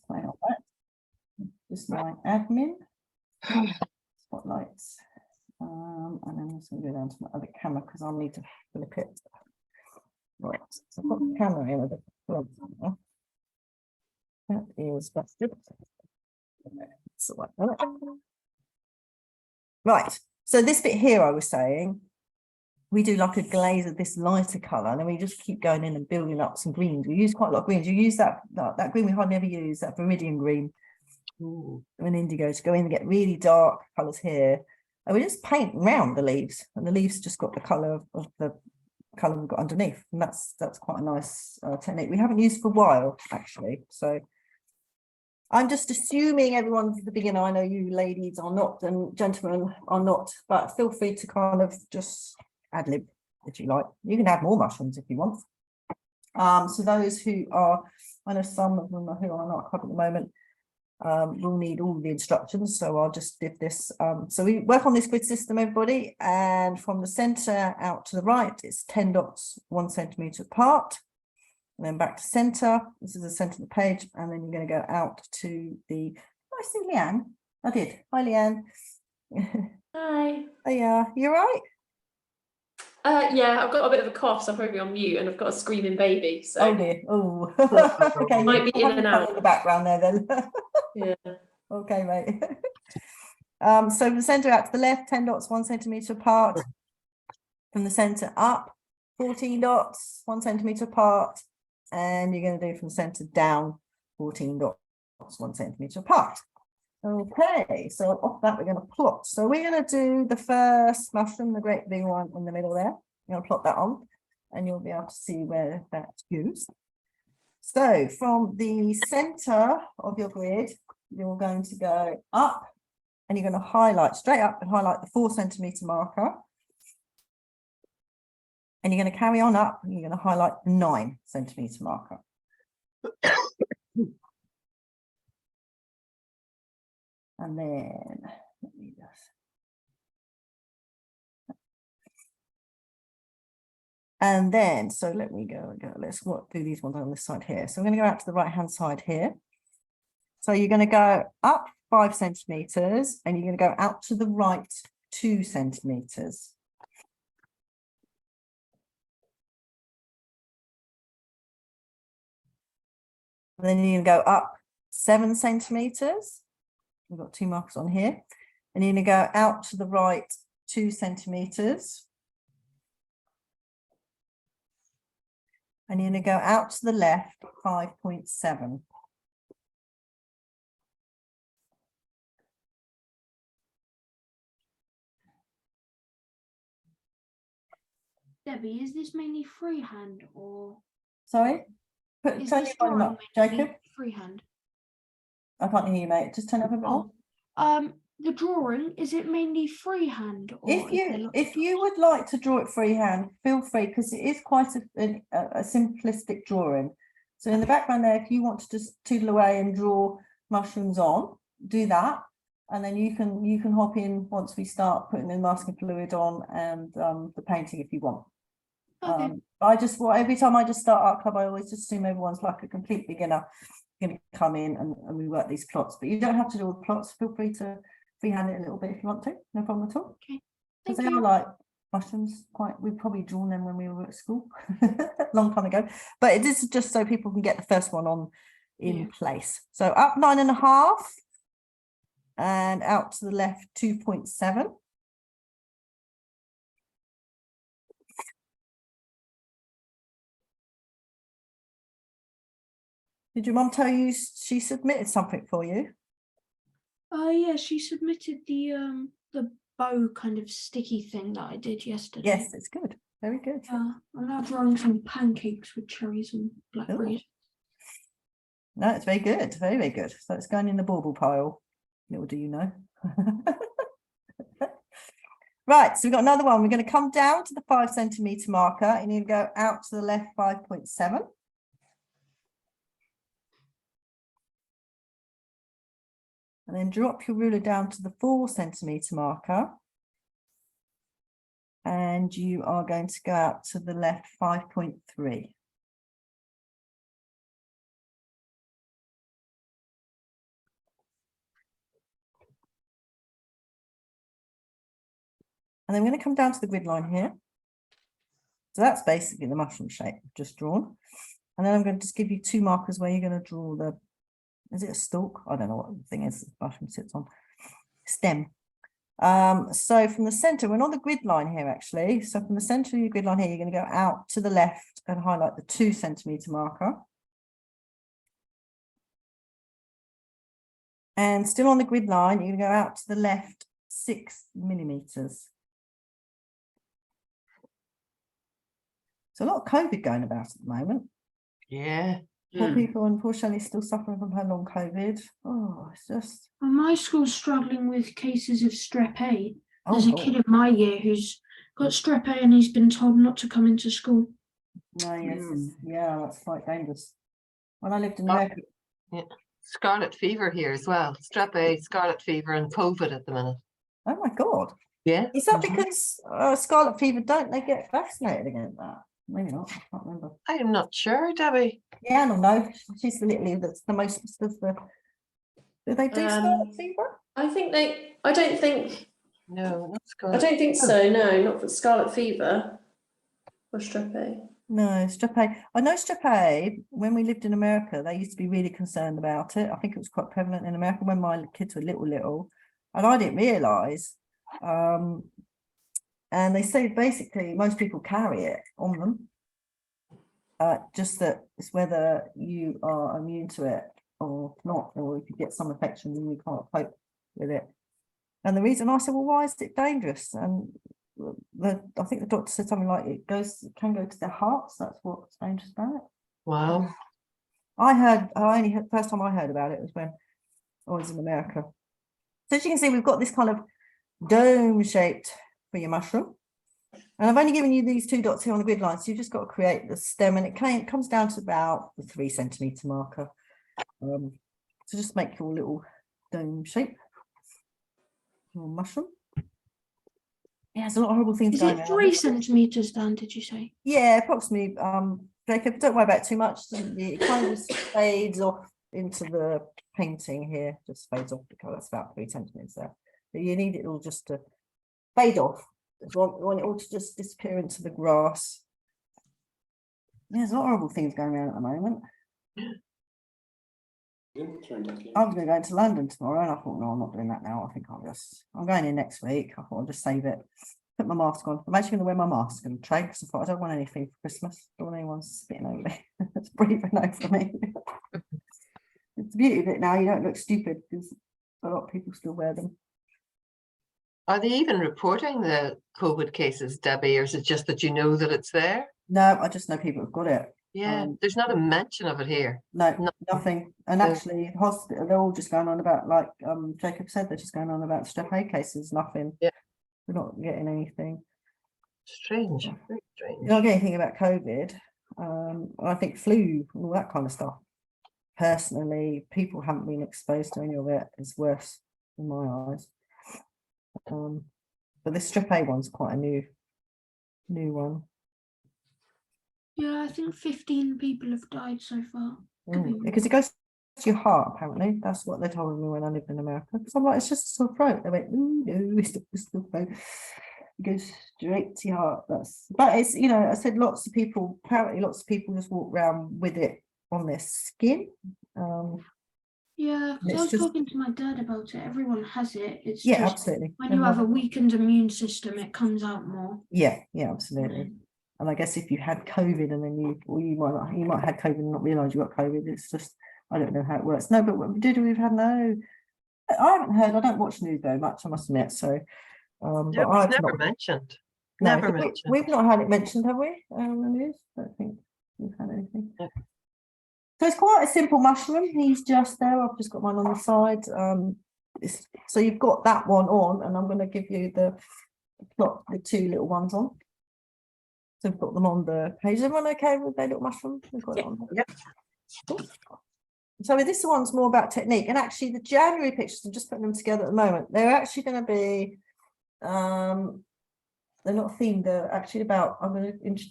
play on that. Just my admin. Spotlights. And then I'm just going to go down to my other camera because I'll need to flip it. Right, so I've got the camera in with the front. That is busted. So like that. Right, so this bit here I was saying, we do like a glaze of this lighter colour, and then we just keep going in and building up some greens. We use quite a lot of greens. You use that green we hardly ever use, that viridian green. Ooh, and indigo to go in and get really dark colours here. And we just paint around the leaves, and the leaves just got the colour of the colour we've got underneath, and that's quite a nice technique. We haven't used for a while actually, so I'm just assuming everyone's the beginner. I know you ladies are not and gentlemen are not, but feel free to kind of just ad lib if you like. You can add more mushrooms if you want. So those who are, I know some of them who are not club at the moment, we'll need all the instructions, so I'll just give this. So we work on this grid system, everybody, and from the center out to the right, it's 10 dots 1 centimeter apart, and then back to center. This is the center of the page, and then you're going to go out to the. Oh, I see Leanne. I did. Hi, Leanne. Hi. Oh yeah, you're right. Yeah, I've got a bit of a cough, so I'm probably on mute, and I've got a screaming baby. So. Oh dear. Oh. Okay. Might be in and out in the background there then. Yeah. Okay, mate. So from the center out to the left, 10 dots 1 centimeter apart. From the center up, 14 dots 1 centimeter apart, and you're going to do from the center down 14 dots 1 centimeter apart. Okay, so off that we're going to plot. So we're going to do the first mushroom, the great big one in the middle there. You're going to plot that on, and you'll be able to see where that's used. So from the center of your grid, you're going to go up, and you're going to highlight straight up and highlight the 4 centimeter marker. And you're going to carry on up, and you're going to highlight the 9 centimeter marker. And then let me just. And then, so let me go. Let's do these ones on this side here. So I'm going to go out to the right hand side here. So you're going to go up 5 centimeters, and you're going to go out to the right 2 centimeters. And then you're going to go up 7 centimeters. We've got 2 markers on here. And you're going to go out to the right 2 centimeters. And you're going to go out to the left 5.7. Debbie, is this mainly freehand or? Sorry? Turn your volume up, Jacob. Freehand. I can't hear you, mate. Just turn it up a bit more. The drawing, is it mainly freehand? Or if you would like to draw it freehand, feel free, because it is quite a simplistic drawing. So in the background there, if you want to just toodle away and draw mushrooms on, do that, and then you can hop in once we start putting the masking fluid on and the painting if you want. Okay. Every time I just start art club, I always just assume everyone's like a complete beginner going to come in and we work these plots, but you don't have to do all the plots. Feel free to freehand it a little bit if you want to, no problem at all. Okay, because they are like mushrooms, we've probably drawn them when we were at school a long time ago, but it is just so people can get the first one on in place. So up 9.5 and out to the left 2.7. Did your mum tell you she submitted something for you? Yeah, she submitted the bow kind of sticky thing that I did yesterday. Yes, it's good. Very good. I'm now drawing some pancakes with cherries and blackberries. No, it's very good. Very, very good. So it's going in the bauble pile. Little do you know. Right, so we've got another one. We're going to come down to the 5 centimeter marker and you go out to the left 5.7. And then drop your ruler down to the 4 centimeter marker. And you are going to go out to the left 5.3. And then we're going to come down to the grid line here. So that's basically the mushroom shape just drawn. And then I'm going to just give you 2 markers where you're going to draw the, is it a stalk? I don't know what the thing is the mushroom sits on. Stem. So from the center, we're on the grid line here actually. So from the center of your grid line here, you're going to go out to the left and highlight the 2 centimeter marker. And still on the grid line, you're going to go out to the left 6 millimeters. So a lot of COVID going about at the moment. Yeah. Poor people, unfortunately, still suffering from her long COVID. Oh, it's just. Well, my school's struggling with cases of strep A. Oh, There's a God. kid in my year who's got strep A and he's been told not to come into school. No, yes, yeah, that's quite dangerous. When I lived in Oh, America, yeah. Scarlet fever here as well. Strep A, scarlet fever, and COVID at the minute. oh my God. Yeah. Is that because scarlet fever, don't they get vaccinated against that? Maybe not, I can't remember. I'm not sure, Debbie. Yeah, I don't know. She's the little that's the most of the. Do they do scarlet fever? I don't think No, not I scarlet. don't think so, no, not for scarlet fever or strep A. No, strep A. I know strep A, when we lived in America, they used to be really concerned about it. I think it was quite prevalent in America when my kids were little, and I didn't realise. And they say basically most people carry it on them. Just that it's whether you are immune to it or not, or if you get some infection and you can't cope with it. And the reason I said, well, why is it dangerous? And I think the doctor said something like it can go to their hearts. That's what's dangerous about it. Wow. First time I heard about it was when I was in America. So as you can see, we've got this kind of dome shaped for your mushroom. And I've only given you these 2 dots here on the grid line, so you've just got to create the stem, and it comes down to about the 3 centimeter marker. So just make your little dome shape, your mushroom. Yeah, there's a lot of horrible things Is going it on. 3 centimeters down, did you say? Yeah, approximately. Jacob, don't worry about it too much. It kind of just fades off into the painting here, just fades off because that's about 3 centimeters there. But you need it all just to fade off. You want it all to just disappear into the grass. Yeah, there's a lot of horrible things going around at the moment. I was going to go into London tomorrow, and I thought, no, I'm not doing that now. I think I'm going in next week. I thought I'll just save it, put my mask on. I'm actually going to wear my mask and trade because I thought I don't want anything for Christmas. I don't want anyone spitting over me. It's breathing over me. It's the beauty of it now. You don't look stupid because a lot of people still wear them. Are they even reporting the COVID cases, Debbie, or is it just that you know that it's there? No, I just know people have got it. Yeah, there's not a mention of it here. No, nothing. And actually, hospital, they're all just going on about, like Jacob said, they're just going on about strep A cases. Nothing. Yeah, we're not getting anything. Strange, very strange. You're not getting anything about COVID. I think flu and all that kind of stuff. Personally, people haven't been exposed to any of it. It's worse in my eyes. But this strep A one's quite a new one. Yeah, I think 15 people have died so far. Because it goes to your heart, apparently. That's what they told me when I lived in America. Because I'm like, it's just a sore throat. They went, no, it's just a sore throat. It goes straight to your heart. But it's, I said apparently lots of people just walk around with it on their skin. Yeah, I was talking to my dad about it. Everyone has it. It's just absolutely. When you have a weakened immune system, it comes out more. Yeah, absolutely. And I guess if you had COVID and then you might have had COVID and not realise you got COVID. It's just, I don't know how it works. No, but we've had no. I haven't heard. I don't watch news very much, I must admit. So, but I've never not mentioned. No, Never mentioned. We've not had it mentioned, have we? On the news? I don't think we've had anything. No. So it's quite a simple mushroom. He's just there. I've just got mine on the side. So you've got that one on, and I'm going to give you the 2 little ones on. So we've got them on the page. Is everyone okay with their little mushroom? We've got it on there. Yep. Cool. So this one's more about technique, and actually the January pictures, I'm just putting them together at the moment. They're actually going to be, they're not themed. They're actually about. I'm going to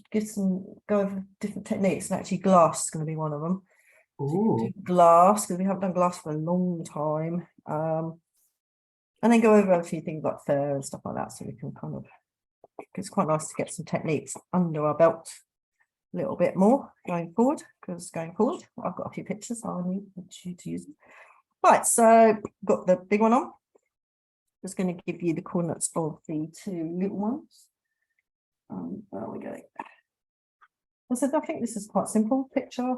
go over different techniques, and actually glass is going to be one of them. So glass, because we haven't done glass for a long time, and then go over a few things like fur and stuff like that, so we can kind of it's quite nice to get some techniques under our belt a little bit more going forward, because going forward, I've got a few pictures I'll need you to use. Right, so got the big one on. Just going to give you the coordinates of the two little ones. There we go. So I think this is quite simple picture,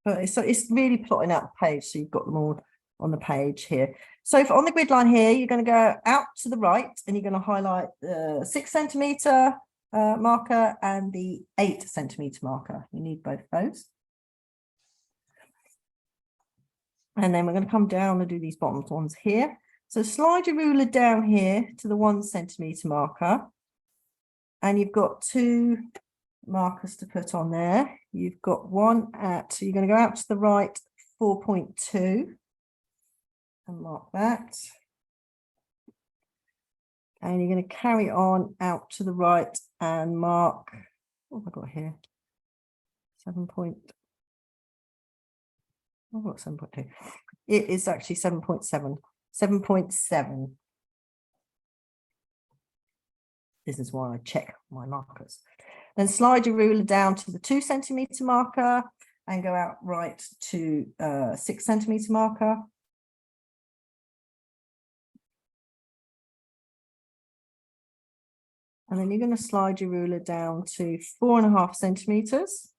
but it's really plotting out the page, so you've got them all on the page here. So if on the grid line here, you're going to go out to the right and you're going to highlight the 6 centimetre marker and the 8 centimetre marker. You need both of those. And then we're going to come down and do these bottom ones here. So slide your ruler down here to the 1 centimetre marker. And you've got 2 markers to put on there. You've got one at, so you're going to go out to the right 4.2 and mark that. And you're going to carry on out to the right and mark, what have I got here? 7 point. I've got 7.2. It is actually 7.7. 7.7. This is why I check my markers. Then slide your ruler down to the 2 centimetre marker and go out right to 6 centimetre marker. And then you're going to slide your ruler down to 4.5 centimetres.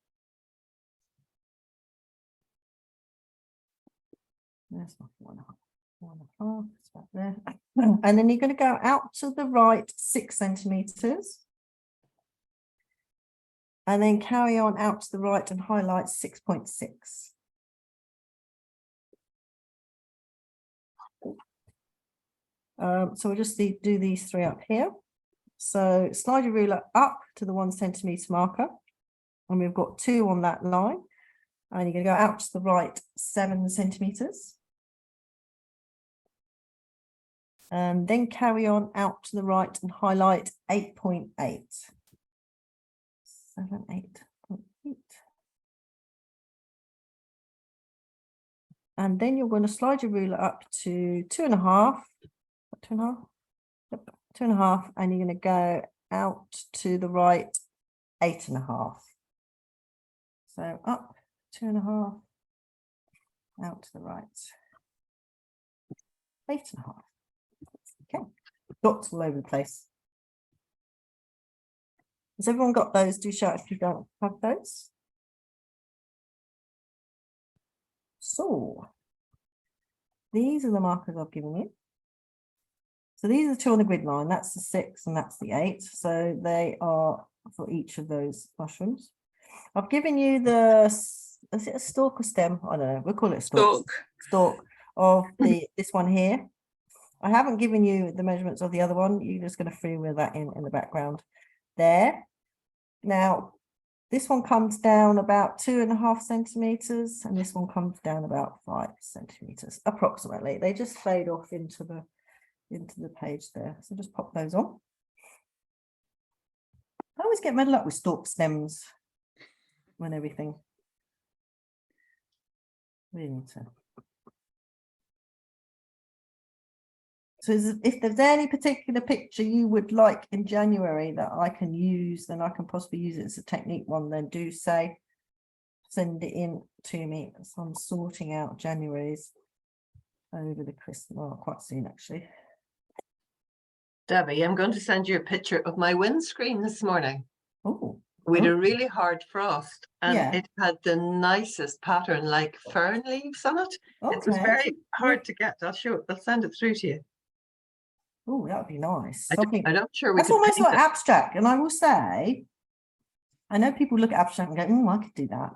There's my 4.5, it's about there. And then you're going to go out to the right 6 centimetres. And then carry on out to the right and highlight 6.6. So we'll just do these 3 up here. So slide your ruler up to the 1 centimetre marker. And we've got 2 on that line. And you're going to go out to the right 7 centimetres. And then carry on out to the right and highlight 8.8. 7, 8.8. And then you're going to slide your ruler up to 2.5. 2.5? Yep, 2.5. And you're going to go out to the right 8.5. So up 2.5, out to the right 8.5. Okay, dots all over the place. Has everyone got those? Do shout if you don't have those. So these are the markers I've given you. So these are 2 on the grid line. That's the 6 and that's the 8. So they are for each of those mushrooms. I've given you the, is it a stalk or stem? I don't know. We'll call it a stalk. Stalk of this one here. I haven't given you the measurements of the other one. You're just going to freewheel that in the background there. Now, this one comes down about 2.5 centimetres, and this one comes down about 5 centimetres, approximately. They just fade off into the page there. So just pop those on. I always get muddled up with stalk stems when everything. Really need to. So if there's any particular picture you would like in January that I can use, then I can possibly use it as a technique one, then do say, send it in to me. So I'm sorting out January's over the Christmas, well, quite soon actually. Debbie, I'm going to send you a picture of my windscreen this morning. Oh, We had a really hard frost and Yeah. it had the nicest pattern like fern leaves on it. It was okay. very hard to get. I'll send it through to you. Oh, that would be nice. I'm not sure we That's could almost paint like it. abstract. And I will say, I know people look at abstract and go, oh, I could do that.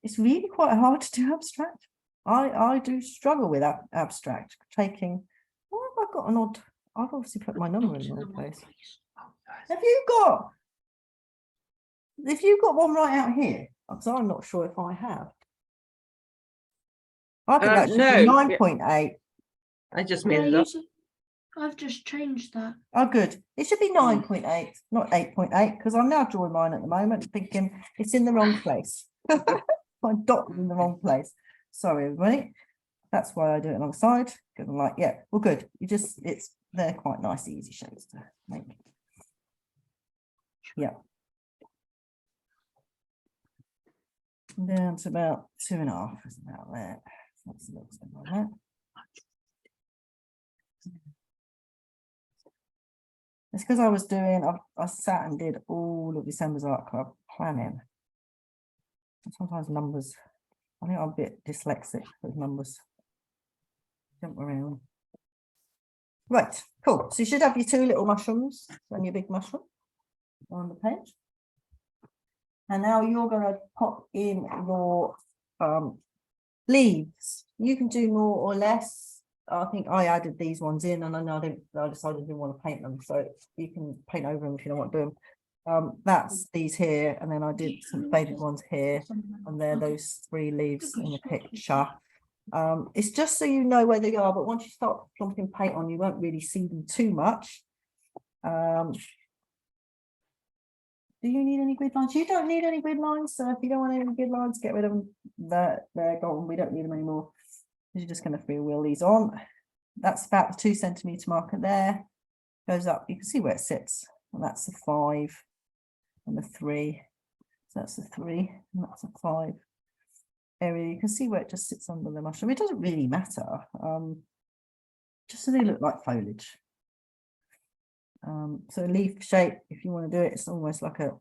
It's really quite hard to do abstract. I do struggle with abstract, taking, why have I got an odd, I've obviously put my number in the wrong place. Have you got, if you've got one right out here, because I'm not sure if I have. I think that should be No. 9.8. I just Yeah, made it up. I've just changed that. Oh, good. It should be 9.8, not 8.8, because I'm now drawing mine at the moment, thinking it's in the wrong place. My dot is in the wrong place. Sorry, everybody. That's why I do it alongside, because I'm like, yeah, well, good. They're quite nice, easy shapes to make. Yeah. Down to about 2.5, is about there. That's a little something like that. It's because I was doing, I sat and did all of December's art club planning. And sometimes numbers, I think I'm a bit dyslexic with numbers. Jump around. Right, cool. So you should have your 2 little mushrooms and your big mushroom on the page. And now you're going to pop in your leaves. You can do more or less. I think I added these ones in, and I know I decided I didn't want to paint them, so you can paint over them if you don't want to do them. That's these here, and then I did some faded ones here, and they're those 3 leaves in the picture. It's just so you know where they are, but once you start plumping paint on, you won't really see them too much. Do you need any grid lines? You don't need any grid lines, so if you don't want any grid lines, get rid of them. They're gone. We don't need them anymore. You're just going to freewheel these on. That's about the 2 centimetre marker there. Goes up. You can see where it sits. And that's the 5 and the 3. So that's the 3 and that's a 5 area. You can see where it just sits under the mushroom. It doesn't really matter. Just so they look like foliage. So leaf shape, if you want to do it, it's almost like a,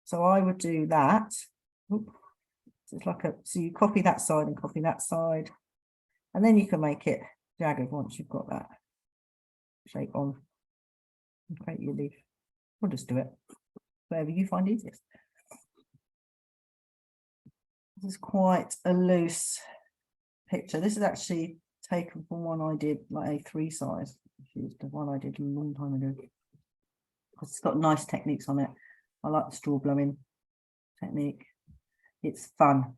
so I would do that. Oop. So it's like a, so you copy that side and copy that side, and then you can make it jagged once you've got that shape on and create your leaf. We'll just do it whatever you find easiest. This is quite a loose picture. This is actually taken from one I did, like A3 size. The one I did a long time ago. It's got nice techniques on it. I like the straw blowing technique. It's fun.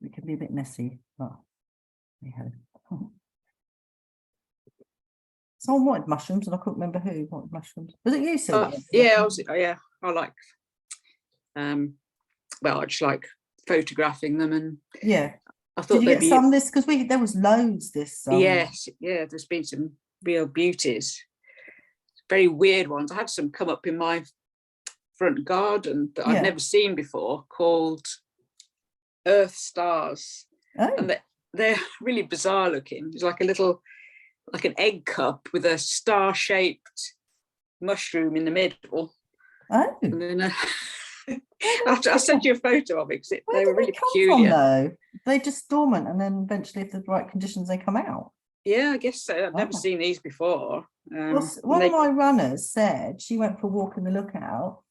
It can be a bit messy, but anyhow. Someone wanted mushrooms, and I couldn't remember who wanted mushrooms. Was it you, Sylvia? Yeah, I like. Well, I just like photographing them, and Yeah. I thought Did you they'd get be. some this because there was loads this. Yes, yeah. There's been some real beauties. Very weird ones. I had some come up in my front garden that I'd never seen before, called Earth Stars. Oh. And they're really bizarre looking. It's like a little, like an egg cup with a star-shaped mushroom in the middle. Oh. And then I'll send you a photo of it, because they were really come peculiar. from, though? They're just dormant, and then eventually, if there's the right conditions, they come out. Yeah, I guess so. I've never seen these before. Well, one of my runners said she went for a walk in the lookout,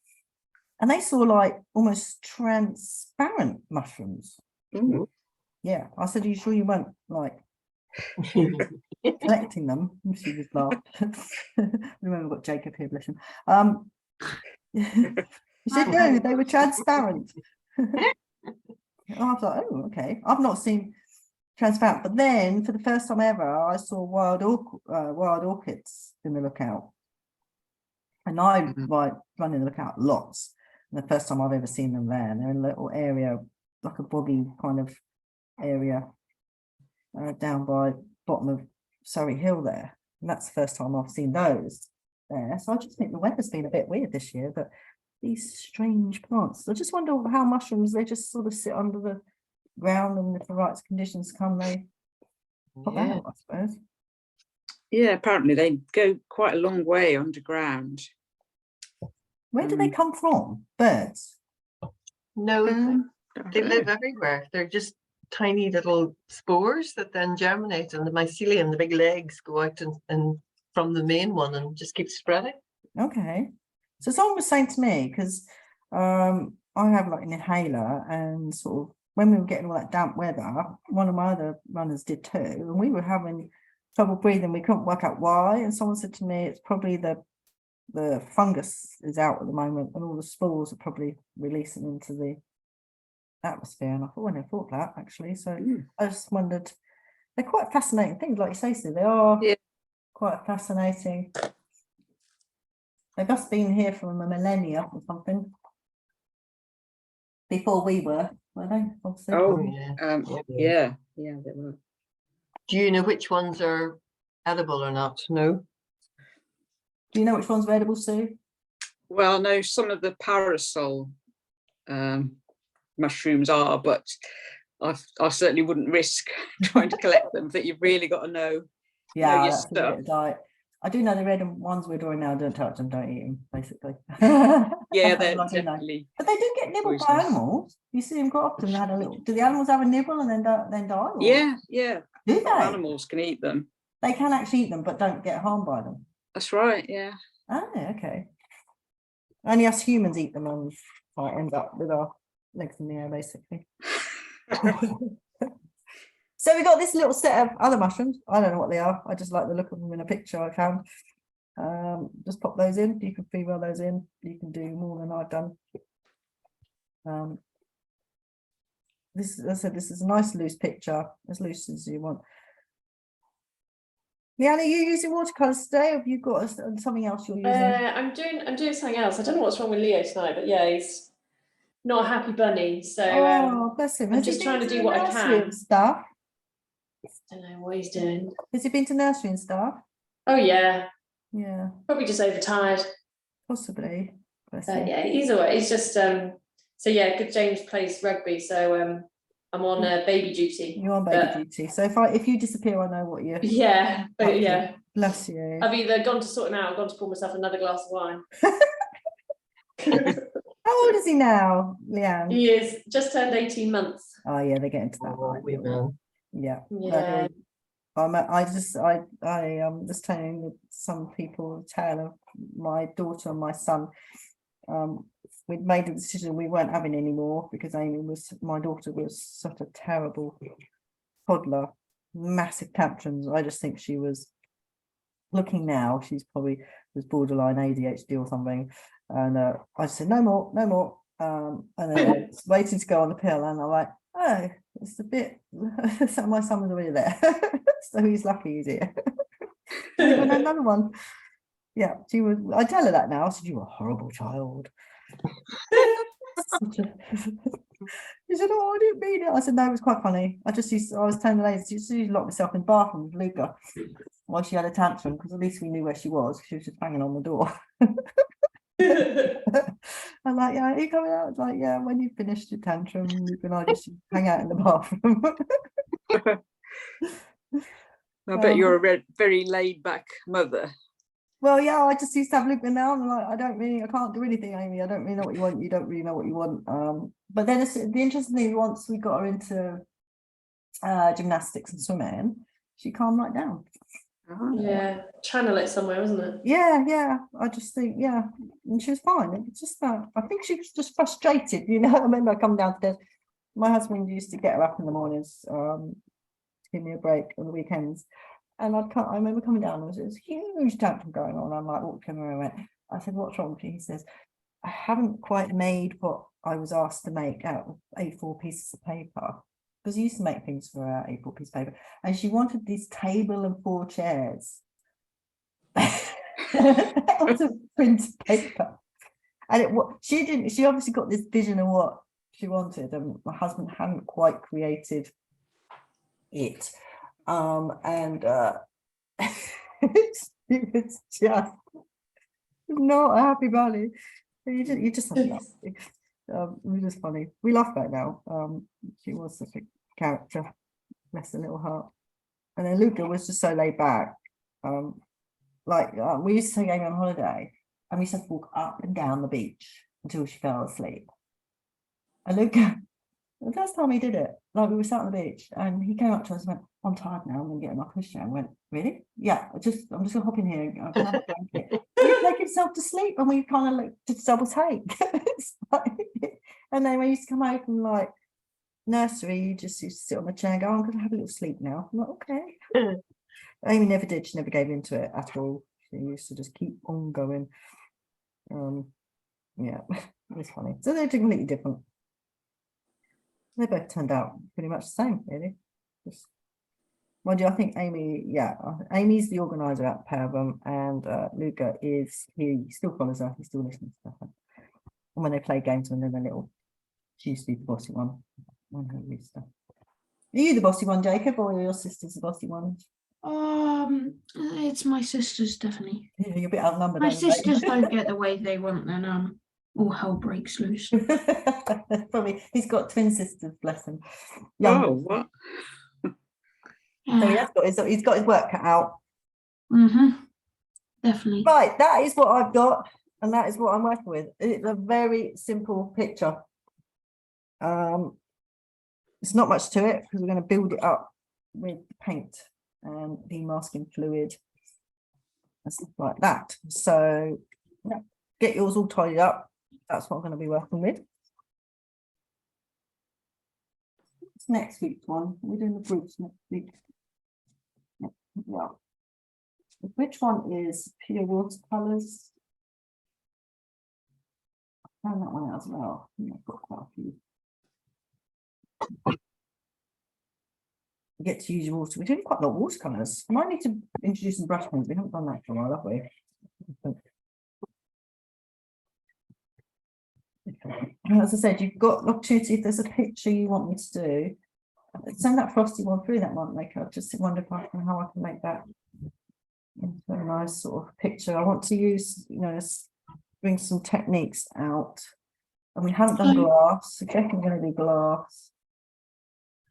and they saw like almost transparent mushrooms. Ooh. Yeah, I said, "Are you sure you weren't like collecting them?" She just laughed. I remember what Jacob here, bless him. He said no, they were transparent. I was like, oh, okay. I've not seen transparent, but then for the first time ever, I saw wild orchids in the lookout, and I like run in the lookout lots. And the first time I've ever seen them there, and they're in a little area, like a boggy kind of area, down by bottom of Surrey Hill there, and that's the first time I've seen those there. So I just think the weather's been a bit weird this year, but these strange plants. I just wonder how mushrooms, they just sort of sit under the ground, and if the right conditions come, they pop out, I suppose. Yeah, apparently they go quite a long way underground. Where do they come from? Birds? No, I they don't live know. everywhere. They're just tiny little spores that then germinate, and the mycelium, the big legs, go out and from the main one and just keep spreading. Okay. So someone was saying to me, because I have like an inhaler, and sort of when we were getting all that damp weather, one of my other runners did too, and we were having trouble breathing. We couldn't work out why, and someone said to me, it's probably the fungus is out at the moment, and all the spores are probably releasing into the atmosphere. And I thought, I never thought that actually. So I just wondered, they're quite fascinating things, like you say, Sue. They are quite fascinating. They must have been here from a millennia or something. Before we were they? Obviously. Yeah, they were. Do you know which ones are edible or not? No. Do you know which one's edible, Sue? Well, I know some of the parasol mushrooms are, but I certainly wouldn't risk trying to collect them. That you've really got to know Yeah, your that's a bit stuff. of diet. I do know the red ones we're drawing now. Don't touch them, don't eat them, basically. Yeah, I they're do know. definitely But they do get nibbled by poisonous. animals. You see them quite often. They had a little. Do the animals have a nibble and then die? Or Yeah. Do Some they? animals can eat them. They can actually eat them, but don't get harmed by them. That's right. Yeah. Oh, okay. Only us humans eat them and end up with our legs in the air, basically. So we got this little set of other mushrooms. I don't know what they are. I just like the look of them in a picture I found. Just pop those in. You can free-roll those in. You can do more than I've done. This, as I said, this is a nice loose picture, as loose as you want. Leanne, are you using watercolours today, or have you got something else you're using? I'm doing something else. I don't know what's wrong with Leo tonight, but yeah, he's not a happy bunny. So Oh, bless him. I'm Has he just been trying to do the what I nursery can. and stuff? don't know what he's doing. Has he been to nursery and stuff? Oh yeah, Yeah, probably just overtired. possibly. Bless But him. yeah, he's all right. He's just so yeah, good James plays rugby, so I'm on baby duty. You're on baby but- duty. So if you disappear, I know what you're Yeah, up but to. yeah. Bless you. I've either gone to sort him out or gone to pour myself another glass of wine. How old is he now, Leanne? He is just turned 18 months. Oh yeah, they're getting to that. Oh, Right, we will. yeah. Yeah. I'm just telling some people a tale of my daughter and my son. We'd made a decision we weren't having any more because my daughter was such a terrible toddler, massive tantrums. I just think she was, looking now, she's probably was borderline ADHD or something. And I said, no more. And then I was waiting to go on the pill, and I'm like, oh, it's a bit. So my son was already there, so he's lucky he's here. And then another one. Yeah, she was. I tell her that now. I said, "You were a horrible child." She said, "Oh, I didn't mean it." I said, "No, it was quite funny. I was telling the lady, she used to lock myself in the bathroom with Luca while she had a tantrum, because at least we knew where she was. She was just banging on the door." I'm like, "Yeah, are you coming out?" It's like, "Yeah, when you finished your tantrum, you can I just hang out in the bathroom." I bet you're a very laid back mother. Well, yeah, I just used to have Luca now, and I'm like, I can't do anything, Amy. I don't really know what you want. You don't really know what you want. But then the interesting thing, once we got her into gymnastics and swimming, she calmed right down. Yeah, channel it somewhere, isn't it? Yeah. I just think, yeah, and she was fine. It was just that I think she was just frustrated. I remember coming downstairs. My husband used to get her up in the mornings, to give me a break on the weekends. And I remember coming down, there was this huge tantrum going on. I'm like, walking around. I said, "What's wrong with you?" He says, "I haven't quite made what I was asked to make out of A4 pieces of paper." Because I used to make things for A4 piece of paper. And she wanted this table and 4 chairs out of printed paper. And she obviously got this vision of what she wanted. And my husband hadn't quite created it. And it was just not a happy bunny. You just have to laugh. It was just funny. We laugh about it now. She was such a character, bless her little heart. And then Luca was just so laid back. We used to take Amy on holiday, and we used to walk up and down the beach until she fell asleep. And Luca, the first time he did it, we were sat on the beach, and he came up to us and went, "I'm tired now, I'm gonna get in my cushion." I went, "Really?" "Yeah, I'm just gonna hop in here and have a blanket." He'd take himself to sleep, and we kind of just double take. And then when he used to come home from nursery, he just used to sit on the chair and go, "I'm gonna have a little sleep now." I'm like, "Okay." Amy never did, she never gave into it at all. She used to just keep on going. Yeah, it was funny. So they're completely different. They both turned out pretty much the same, really. Mind you, I think Amy's the organizer out of the pair of them, and Luca he still follows her, he still listens to her. And when they play games when they're little, she used to be the bossy one. Are you the bossy one, Jacob, or your sister's the bossy one? It's my sisters, definitely. Yeah, you're a bit outnumbered. My aren't you, mate? sisters don't get the way they want, then all hell breaks loose. Probably he's got twin sisters, bless him. Young. Oh, what? So he's got his work cut out. Definitely. Right, that is what I've got, and that is what I'm working with. It's a very simple picture. It's not much to it because we're going to build it up with paint and demasking fluid and stuff like that. So yeah, get yours all tidied up. That's what I'm going to be working with. What's next week's one? We're doing the groups next week. Yeah. Which one is Pure Watercolours? I found that one out as well. I've got quite a few. You get to use your water. We're doing quite a lot of watercolours. I might need to introduce some brush pens. We haven't done that for a while, have we? As I said, you've got the opportunity. If there's a picture you want me to do, send that frosty one through. That might make. I just wonder if I can, how I can make that into a nice sort of picture. I want to use, bring some techniques out, and we haven't done glass. So I'm going to do glass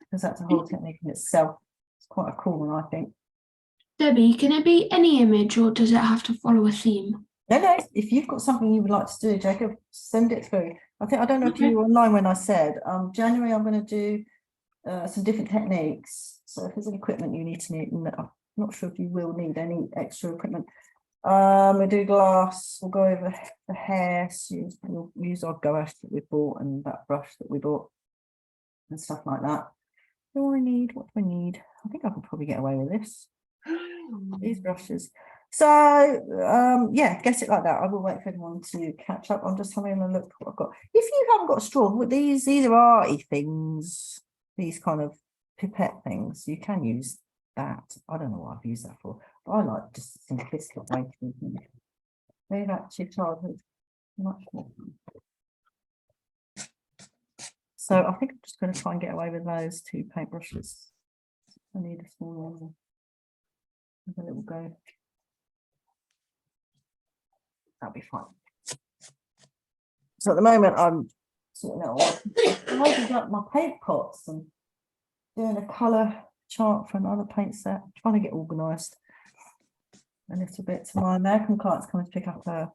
because that's a whole technique in itself. It's quite a cool one, I think. Debbie, can it be any image or does it have to follow a theme? No, if you've got something you would like to do, Jacob, send it through. I don't know if you were online when I said January I'm going to do some different techniques. So if there's any equipment you need, I'm not sure if you will need any extra equipment. We'll do glass, we'll go over the hair, so we'll use our gouache that we bought and that brush that we bought and stuff like that. What do I need? I think I can probably get away with this. These brushes. So yeah, get it like that. I will wait for everyone to catch up. I'm just having a look what I've got. If you haven't got a straw, these are arty things, these kind of pipette things, you can use that. I don't know what I've used that for, but I like just a simplistic way to do things. Maybe that's your childhood. Much more fun. So I think I'm just going to try and get away with those two paintbrushes. I need a small one. Have a little go. That'll be fine. So at the moment I'm sorting out tidying up my paint pots and doing a colour chart for another paint set, trying to get organised a little bit. So my American client's coming to pick up a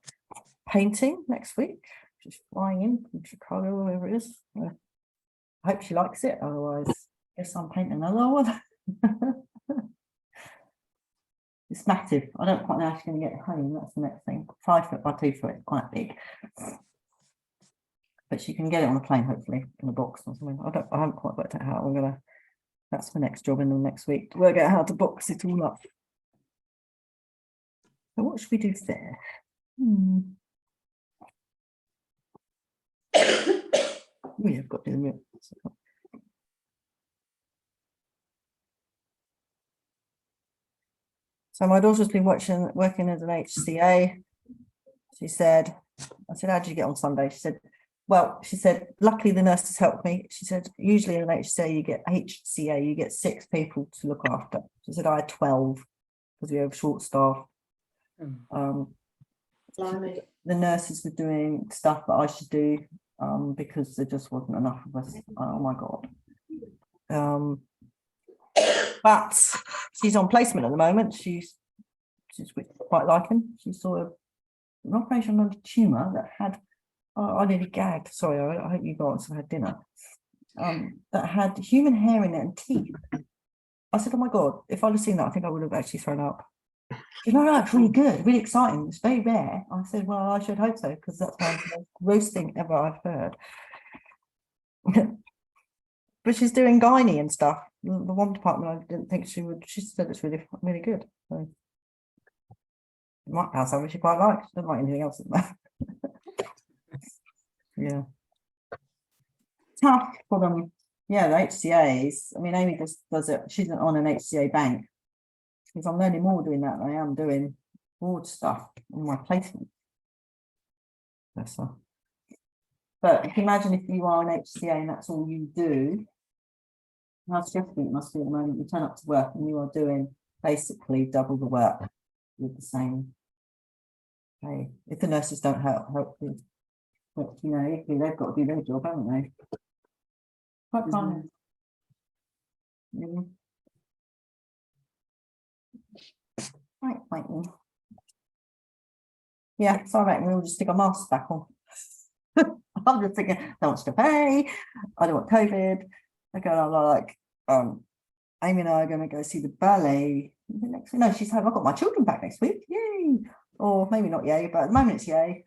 painting next week. She's flying in from Chicago, wherever it is. I hope she likes it, otherwise I guess I'm painting another one. It's massive. I don't quite know how she's going to get it home. That's the next thing. 5 foot by 2 foot, quite big. But she can get it on the plane, hopefully, in a box or something. I haven't quite worked out how I'm gonna. That's the next job in the next week, to work out how to box it all up. So what should we do there? We have got to do it. So my daughter's been working as an HCA. She said, I said, how did you get on Sunday? She said, well, she said, luckily the nurses helped me. She said, usually in an HCA, you get 6 people to look after. She said, I had 12 because we have short staff. The nurses were doing stuff that I should do because there just wasn't enough of us. Oh my God. But she's on placement at the moment. She's quite liking. She saw an operation on a tumour that had, I nearly gagged. Sorry, I hope you guys have had dinner. That had human hair in it and teeth. I said, oh my God, if I'd have seen that, I think I would have actually thrown up. She said, no, it's really good, really exciting. It's very rare. I said, well, I should hope so, because that's the most gross thing ever I've heard. But she's doing gynae and stuff. The one department I didn't think she would. She said it's really, really good. So it might have something she quite likes. She doesn't like anything else at the moment. Yeah. Tough for them. Yeah, the HCAs. I mean, Amy does it. She's on an HCA bank. Because I'm learning more doing that than I am doing board stuff in my placement. Bless her. But if you imagine if you are an HCA and that's all you do, how stressful it must be at the moment. You turn up to work and you are doing basically double the work with the same. Okay, if the nurses don't help you, but you know, equally they've got to do their job, haven't they? Quite fun. Right, thank you. Yeah, so I reckon we'll just stick our masks back on. I'm just thinking, no one's to pay. I don't want COVID. Okay, I'm like, Amy and I are going to go see the ballet next week. No, she's home. I've got my children back next week. Yay! Or maybe not yay, but at the moment it's yay.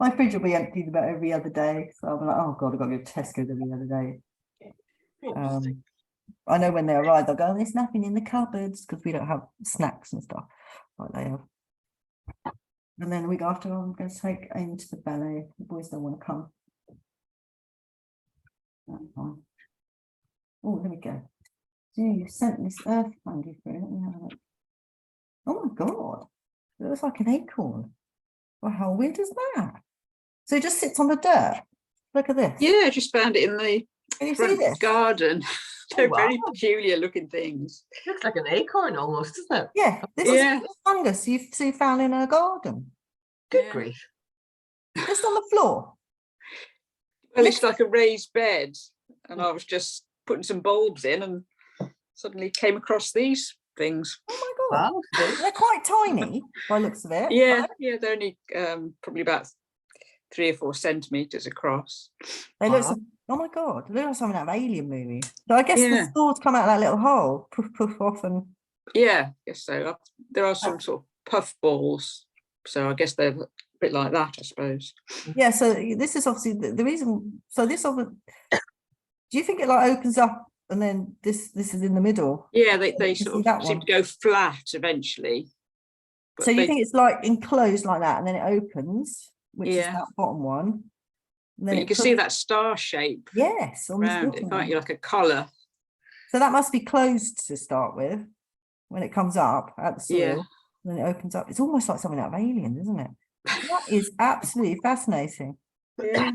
My fridge will be emptied about every other day. So I'm like, oh God, I've got to go to Tesco's every other day. I know when they arrive, they'll go, there's nothing in the cupboards because we don't have snacks and stuff like they have. And then the week after, I'm going to take Amy to the ballet. The boys don't want to come. Oh, there we go. So you sent this earth fungi through. Let me have a look. Oh my God. It looks like an acorn. Well, how weird is that? So it just sits on the dirt. Look at this. Yeah, I just found it in the Can you see front this? garden. They're wow. very peculiar looking things. Looks like an acorn almost, isn't it? Yeah, this Yeah. is fungus you found in a garden. Good Yeah. grief. Just on the floor. Well, it's like a raised bed, and I was just putting some bulbs in and suddenly came across these things. Oh my God. Wow. see? They're quite tiny by the looks of it. Yeah, they're only probably about 3 or 4 centimeters across. They look, Wow. oh my God, they look like something out of Alien movie. So I guess the Yeah. spores come out of that little hole, poof, poof off, and Yeah, I guess so. There are some sort of puff balls, so I guess they're a bit like that, I suppose. yeah. So this is obviously the reason. So this do you think it like opens up and then this is in the middle? Yeah, they You sort see of that seem one? to go flat eventually. But So you they- think it's like enclosed like that, and then it opens, which is Yeah. that bottom one. And but then you it can see puts- that star shape Yes, on this around bottom it, one. can't you? Like a collar. So that must be closed to start with when it comes up out the soil. Yeah. And then it opens up. It's almost like something out of Alien, isn't it? That is absolutely fascinating. Yeah.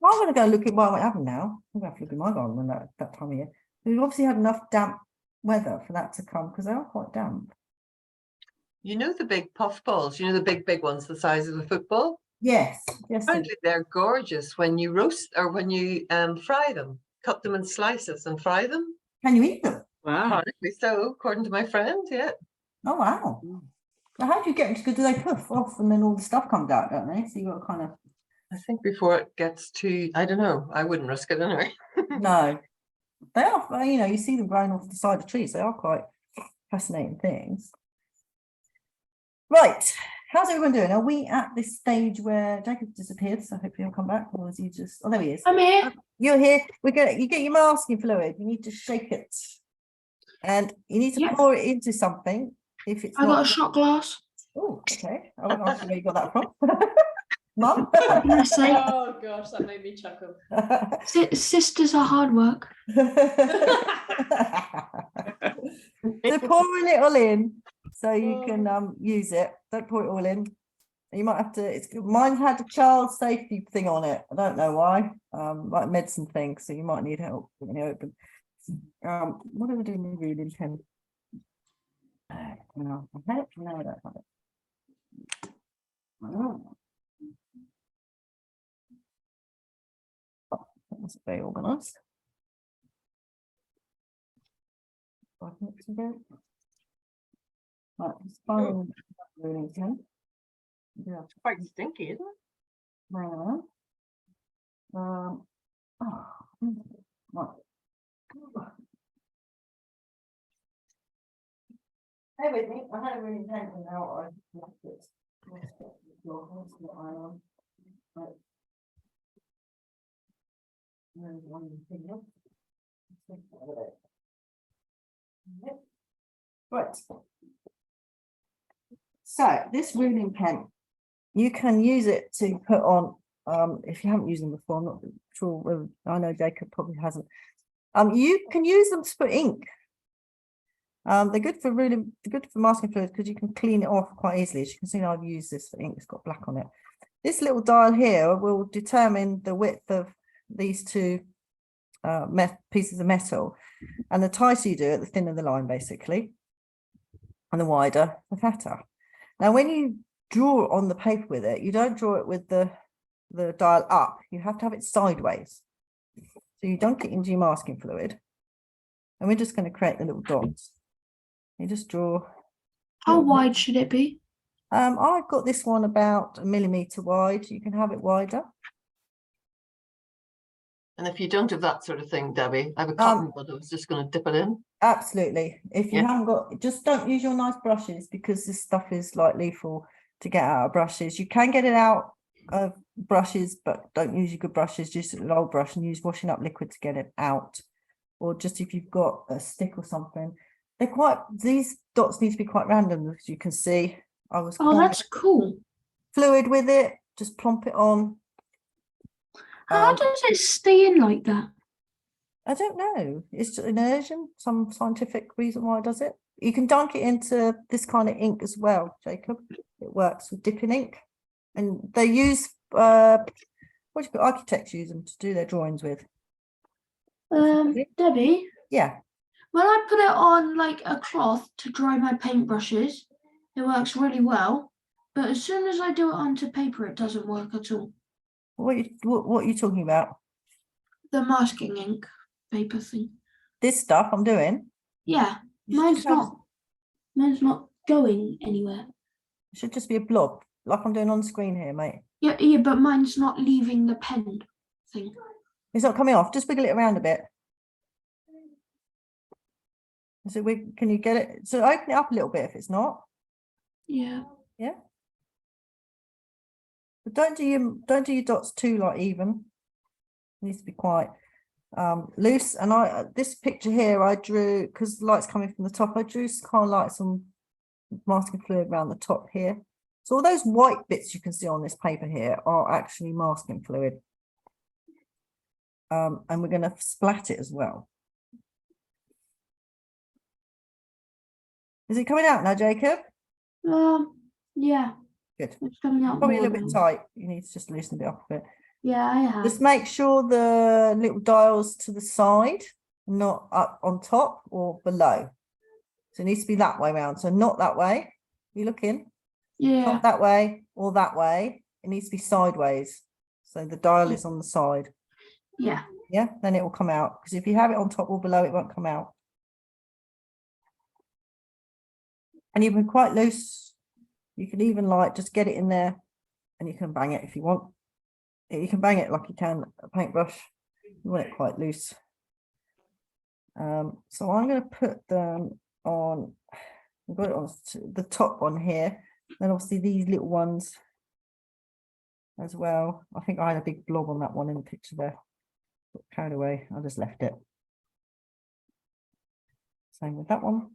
I'm going to go look at what happened now. I'm going to have to look at my garden when that time of year. We've obviously had enough damp weather for that to come because they are quite damp. You know the big puff balls, you know the big ones, the size of a football? Yes, yes. they do. Apparently they're gorgeous when you roast or when you fry them. Cut them in slices and fry them. Can you eat them? Wow. Apparently so, according to my friend, yeah. Oh, wow. Now, how do you get them to go? Do they puff off and then all the stuff comes out, don't they? So you've got to kind of, I think before it gets too, I don't know, I wouldn't risk it anyway. no. They are, well, you know, you see them growing off the side of trees. They are quite fascinating things. Right. How's everyone doing? Are we at this stage where Jacob disappeared? So hopefully he'll come back. Or is he just, oh, there he is. I'm here. You're here. You get your masking fluid. You need to shake it. And you need to Yeah. pour it into something. If it's I got a not, shot glass. oh, okay. I won't ask you where you got that from. Mum. What can I say? Oh gosh, that made me chuckle. Sisters are hard work. So pour a little in so you can use it. Don't pour it all in. You might have to, it's mine had a child safety thing on it. I don't know why. Like medicine thing, so you might need help when you open. What do we do in the reading pen? No, I have it. No, I don't have it. Oh. That was very organised. 5 minutes ago. Right, it's fine. Reading pen. Yeah. It's quite stinky, isn't it? Oh, right. Hey with me, I had a really pen and now I've left it. Right. So this ruling pen, you can use it to put on, if you haven't used them before, I'm not sure whether, I know Jacob probably hasn't. You can use them to put ink. They're good for masking fluid because you can clean it off quite easily. As you can see, I've used this for ink, it's got black on it. This little dial here will determine the width of these two pieces of metal. And the tighter you do it, the thinner the line basically. And the wider, the fatter. Now, when you draw on the paper with it, you don't draw it with the dial up. You have to have it sideways. So you dunk it into your masking fluid. And we're just going to create the little dots. You just draw. How wide should it be? I've got this one about 1 millimeter wide. You can have it wider. And if you don't have that sort of thing, Debbie, I have a cotton bud. I was just going to dip it in. Absolutely. If you Yeah. haven't got, just don't use your nice brushes because this stuff is like lethal to get out of brushes. You can get it out of brushes, but don't use your good brushes. Just an old brush and use washing up liquid to get it out. Or just if you've got a stick or something. These dots need to be quite random, as you can see. I was Oh, quite that's cool. fluid with it, just plump it on. How does it stay in like that? I don't know. It's immersion, some scientific reason why it does it. You can dunk it into this kind of ink as well, Jacob. It works with dipping ink. And they use, architects use them to do their drawings with. Debbie, Yeah. when I put it on like a cloth to dry my paintbrushes, it works really well. But as soon as I do it onto paper, it doesn't work at all. What are you talking about? The masking ink paper thing. This stuff I'm doing? Yeah, You should mine's just have- mine's not going anywhere. It should just be a blob, like I'm doing on the screen here, mate. Yeah, but mine's not leaving the pen thing. It's not coming off. Just wiggle it around a bit. So can you get it? So open it up a little bit if it's not. Yeah. Yeah. But don't do your dots too like even. It needs to be quite loose. And this picture here I drew because the light's coming from the top. I drew kind of like some masking fluid around the top here. So all those white bits you can see on this paper here are actually masking fluid. And we're going to splat it as well. Is it coming out now, Jacob? Yeah. Good. It's coming out Probably a more little bit now. tight. You need to just loosen it up a bit. Yeah, I have. Just make sure the little dial's to the side, not up on top or below. So it needs to be that way round. So not that way. You look in. Yeah. Not that way or that way. It needs to be sideways. So the dial is on the side. Yeah. Yeah, then it will come out. Because if you have it on top or below, it won't come out. And you can quite loose. You can even like just get it in there and you can bang it if you want. You can bang it like you can a paintbrush. You want it quite loose. So I'm going to put them on, I've got it on the top one here. Then obviously these little ones as well. I think I had a big blob on that one in the picture there. Got carried away. I just left it. Same with that one.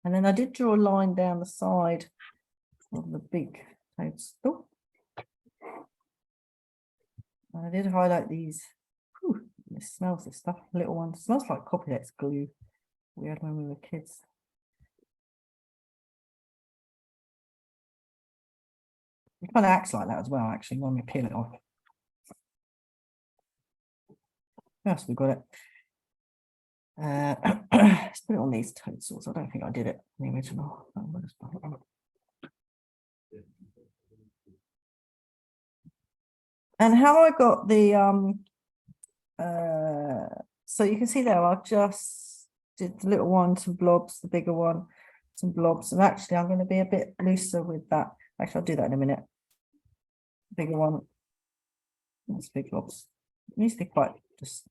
And then I did draw a line down the side of the big toadstool. And I did highlight these. Whew, it smells this stuff, little one. It smells like Copydex glue we had when we were kids. It kind of acts like that as well, actually, when we peel it off. Yes, we got it. Let's put it on these toadstools. I don't think I did it in the original. And how I got the so you can see there I just did the little one, some blobs, the bigger one, some blobs, and actually I'm going to be a bit looser with that. Actually, I'll do that in a minute. Bigger one, that's big blobs. It needs to be quite just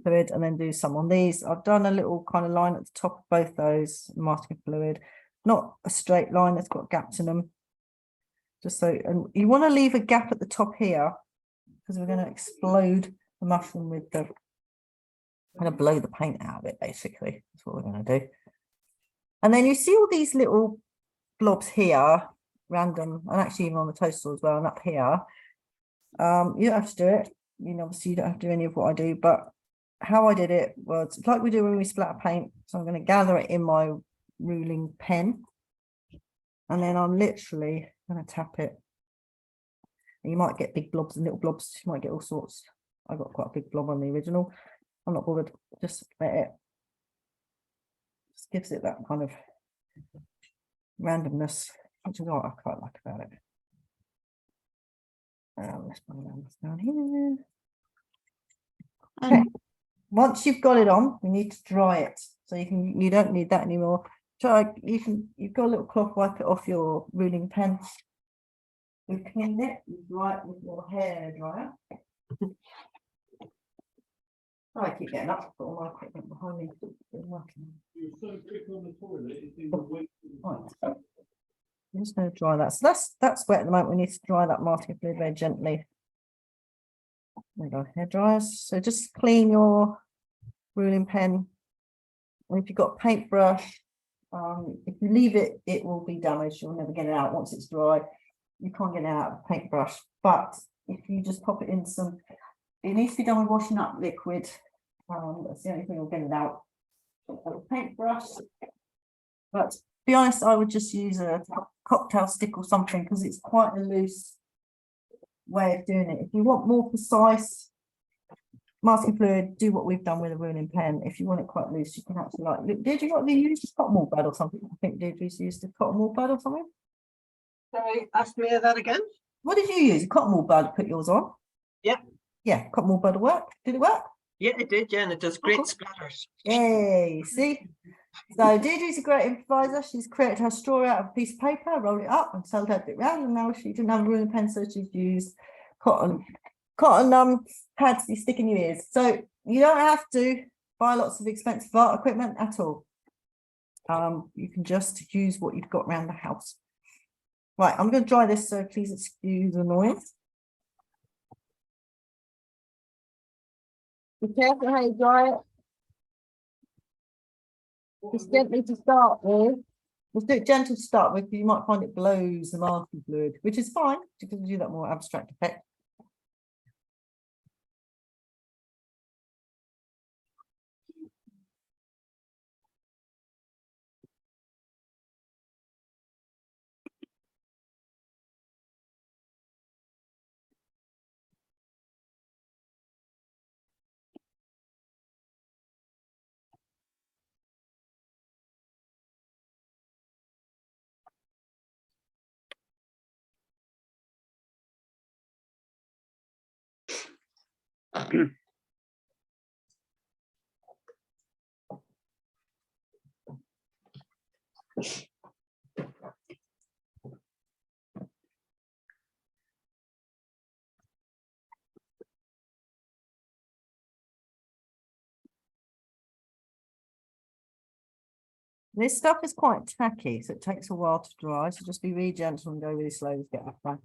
fluid, and then do some on these. I've done a little kind of line at the top of both those, masking fluid, not a straight line that's got gaps in them. Just so, and you want to leave a gap at the top here because we're going to explode the mushroom with the, I'm going to blow the paint out of it, basically. That's what we're going to do. And then you see all these little blobs here, random, and actually even on the toadstool as well, and up here. You don't have to do it. You know, obviously you don't have to do any of what I do, but how I did it was like we do when we splatter paint. So I'm going to gather it in my ruling pen. And then I'm literally going to tap it And you might get big blobs and little blobs, you might get all sorts. I got quite a big blob on the original. I'm not bothered, just let it, just gives it that kind of randomness, which is what I quite like about it. Let's bring this down here. Okay. And Once you've got it on, we need to dry it. So you don't need that anymore. You've got a little cloth, wipe it off your ruling pen. You clean it, you dry it with your hair dryer. Oh, I keep getting up, got all my equipment behind me. Been working. You're so quick on the toilet, it's in the way. Right. I'm just going to dry that. So that's wet at the moment. We need to dry that masking fluid very gently. There we go, hair dryers. So just clean your ruling pen. And if you've got a paintbrush, if you leave it, it will be damaged. You'll never get it out once it's dry. You can't get it out of a paintbrush. But if you just pop it in some, it needs to be done with washing up liquid. That's the only thing will get it out of a paintbrush. But to be honest, I would just use a cocktail stick or something because it's quite a loose way of doing it. If you want more precise masking fluid, do what we've done with a ruling pen. If you want it quite loose, you can actually did you what you use? Cotton wool pad or something? I think Deirdre's used a cotton wool pad or something. Sorry, ask me that again. What did you use? A cotton wool pad to put yours on? Yeah. Yeah, cotton wool pad will work. Did it work? Yeah, it did. Yeah, and it does great cool. splatters. Yay, see? So Deirdre's a great improviser. She's created her story out of a piece of paper, rolled it up and sellotapped it round, and now she didn't have a ruling pen, so she's used cotton pads you stick in your ears. So you don't have to buy lots of expensive art equipment at all. You can just use what you've got around the house. Right, I'm going to dry this, so please excuse the noise. Be careful how you dry it. Just gently to start with. Let's do it gentle to start with, because you might find it blows the masking fluid, which is fine, because you do that more abstract effect. This stuff is quite tacky, so it takes a while to dry. So just be really gentle and go really slow to get that done.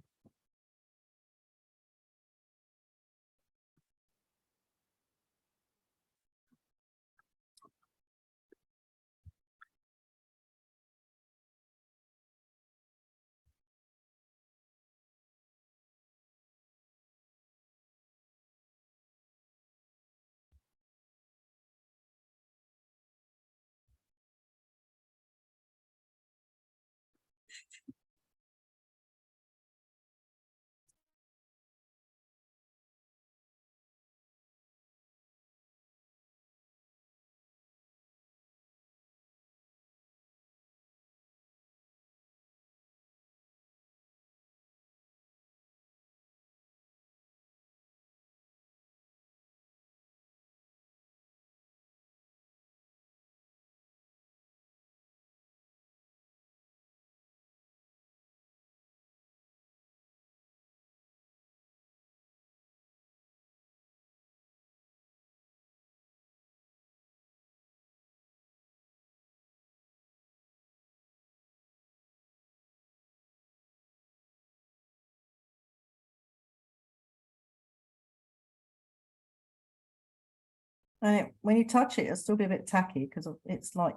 And when you touch it, it'll still be a bit tacky because it's like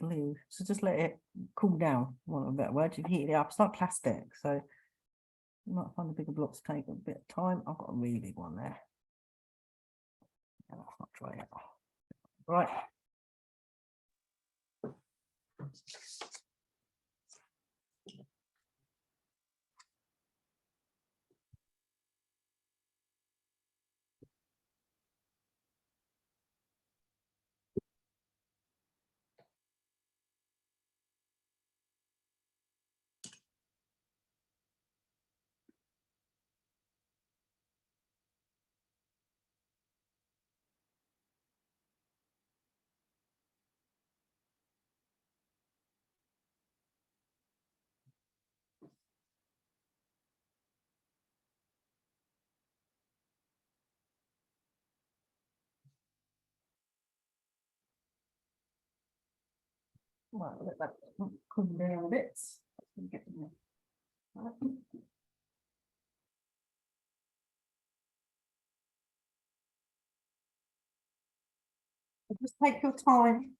glue. So just let it cool down. Want a better word? You've heated it up. It's like plastic, so you might find the bigger blocks take a bit of time. I've got a really big one there. And that's not dry yet. Right. Right, let that cool down a bit. Get in there. Right. Just take your time.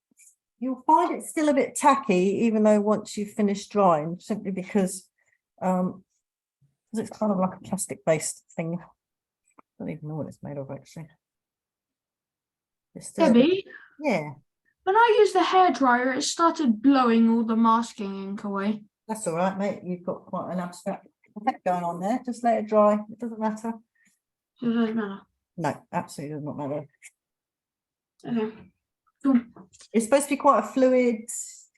You'll find it still a bit tacky, even though once you've finished drying, simply because it's kind of like a plastic-based thing. I don't even know what it's made of, actually. It's still a bit- Debbie, yeah, when I used the hairdryer, it started blowing all the masking ink away. that's all right, mate. You've got quite an abstract effect going on there. Just let it dry. It doesn't matter. So it doesn't matter. No, absolutely does not matter. Okay. Cool. It's supposed to be quite a fluid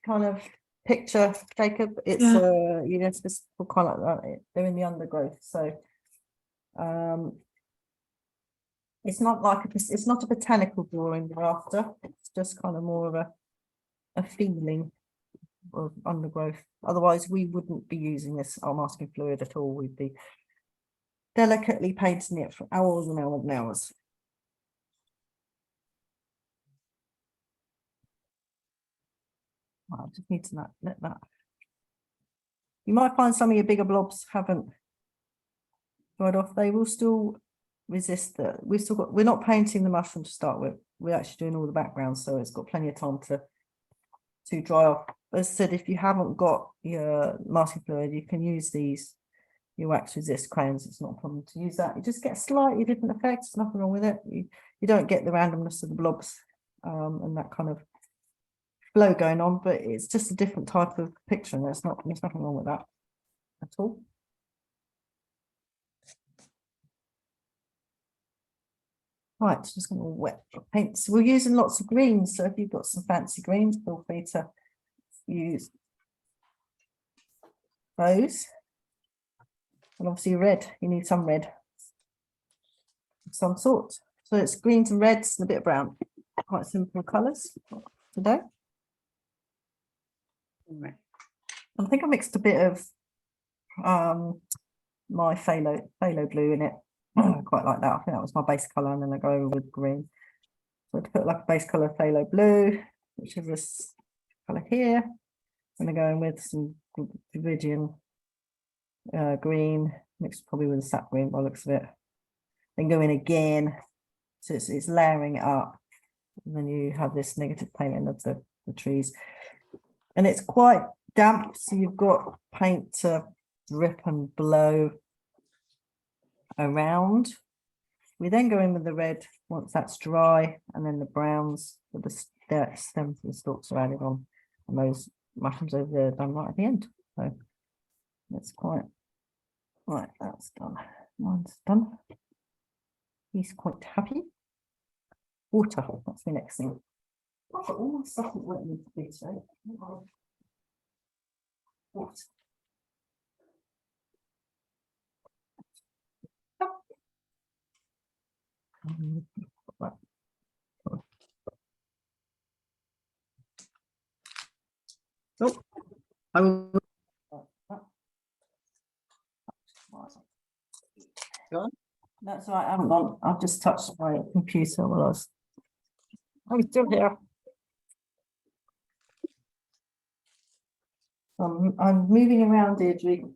kind of picture, Jacob. It's Yeah. you know, supposed to look kind of like that. They're in the undergrowth, so it's not like it's not a botanical drawing we're after. It's just kind of more of a feeling of undergrowth. Otherwise, we wouldn't be using this our masking fluid at all. We'd be delicately painting it for hours and hours and hours. I just need to let that. You might find some of your bigger blobs haven't dried off. They will still resist that. We're not painting the mushroom to start with. We're actually doing all the background, so it's got plenty of time to dry off. As I said, if you haven't got your masking fluid, you can use these your wax resist crayons. It's not a problem to use that. You just get slightly different effects. There's nothing wrong with it. You don't get the randomness of the blobs and that kind of flow going on, but it's just a different type of picture, and there's nothing wrong with that at all. Right, just going to wet the paints. We're using lots of greens, so if you've got some fancy greens, feel free to use those. And obviously red, you need some red of some sort. So it's greens and reds and a bit of brown. Quite simple colours today. Right. I think I mixed a bit of my phthalo blue in it. I quite like that. I think that was my base colour, and then I go over with green. So to put like a base colour phthalo blue, which is this colour here. And I'm going with some Viridian green, mixed probably with a sap green by the looks of it. Then go in again, so it's layering it up. And then you have this negative painting of the trees. And it's quite damp, so you've got paint to drip and blow around. We then go in with the red once that's dry, and then the browns with the stems and the stalks are added on, and those mushrooms over there are done right at the end. So that's quite right. That's done. Mine's done. He's quite happy. Water. That's the next thing. I've got all my stuff that wet needs to be so. Water. Oh, I will. Gone? That's right, I haven't gone. I've just touched my computer while I'm still here. I'm moving around, Deirdre.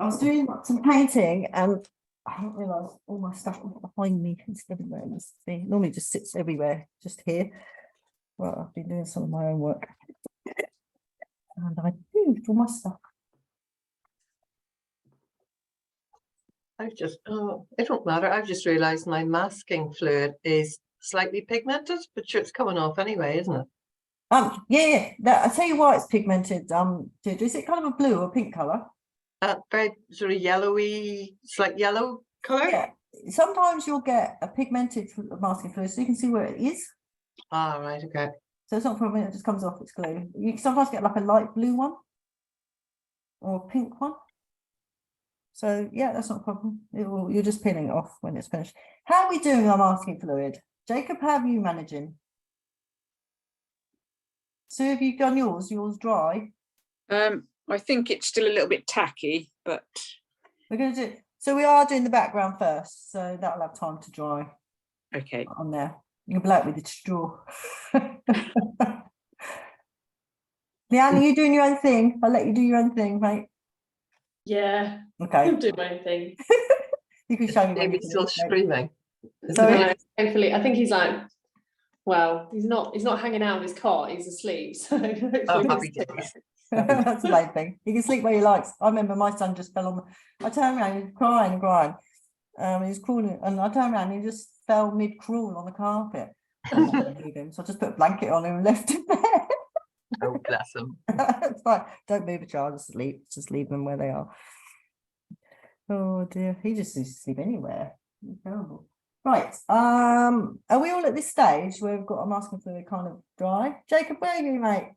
I was doing some painting and I didn't realise all my stuff was behind me instead of where it used to be. It normally just sits everywhere, just here. Well, I've been doing some of my own work. And I moved all my stuff. It don't matter. I've just realised my masking fluid is slightly pigmented, but sure, it's coming off anyway, isn't it? Yeah. I'll tell you why it's pigmented. Deirdre, is it kind of a blue or pink colour? Very sort of yellowy, slight yellow colour. Yeah. Sometimes you'll get a pigmented masking fluid, so you can see where it is. Ah, right, okay. So it's not a problem, it just comes off, it's glue. You sometimes get like a light blue one or a pink one. So yeah, that's not a problem. You're just peeling it off when it's finished. How are we doing our masking fluid? Jacob, how are you managing? So have you done yours? Yours dry? I think it's still a little bit tacky, but We're going to do, so we are doing the background first, so that'll have time to dry okay. on there. You can blow it with a straw. Leanne, are you doing your own thing? I'll let you do your own thing, mate. Yeah, Okay, I'm doing my own thing. you can show me when you Baby's still finish, mate. screaming. Sorry? No, thankfully, I think he's like, well, he's not hanging out in his cot, he's asleep. So hopefully Oh, he'll happy sleep. days. That's the main thing. He can sleep where he likes. I remember my son just fell on I turned around, he was crying and crying. He was crawling, and I turned around and he just fell mid-crawl on the carpet. I'm not gonna leave him, so I just put a blanket on him and left him there. Oh, bless him. It's fine. Don't move a child asleep. Just leave them where they are. Oh dear, he just used to sleep anywhere. Terrible. Right. Are we all at this stage where we've got our masking fluid kind of dry? Jacob, where are you, mate?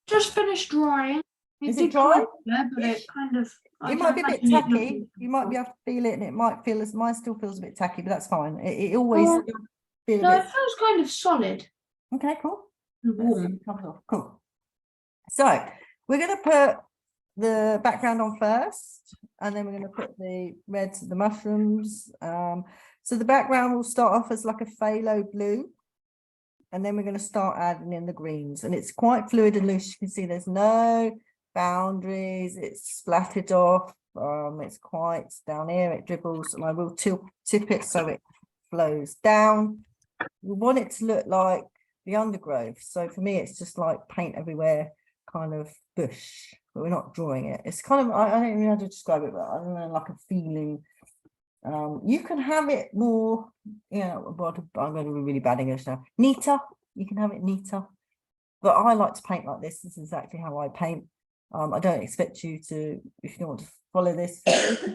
Just finished drying. Is did it dry? dry there, but it kind of. I It might be a bit imagine it tacky. doesn't You might be before. able to feel it, and it might feel as mine still feels a bit tacky, but that's fine. It always Oh, still feel No, a it bit. feels kind of solid Okay, cool. and Let's see warm. if it comes off. Cool. So we're going to put the background on first, and then we're going to put the reds, the mushrooms. So the background will start off as like a phthalo blue, and then we're going to start adding in the greens, and it's quite fluid and loose. You can see there's no boundaries. It's splattered off. It's quite down here. It dribbles, and I will tip it so it flows down. We want it to look like the undergrowth. So for me, it's just like paint everywhere kind of bush, but we're not drawing it. It's kind of, I don't even know how to describe it, but I don't know, like a feeling. You can have it more, but I'm going to be really bad English now. Neater, you can have it neater, but I like to paint like this. This is exactly how I paint. I don't expect you to, if you don't want to follow this,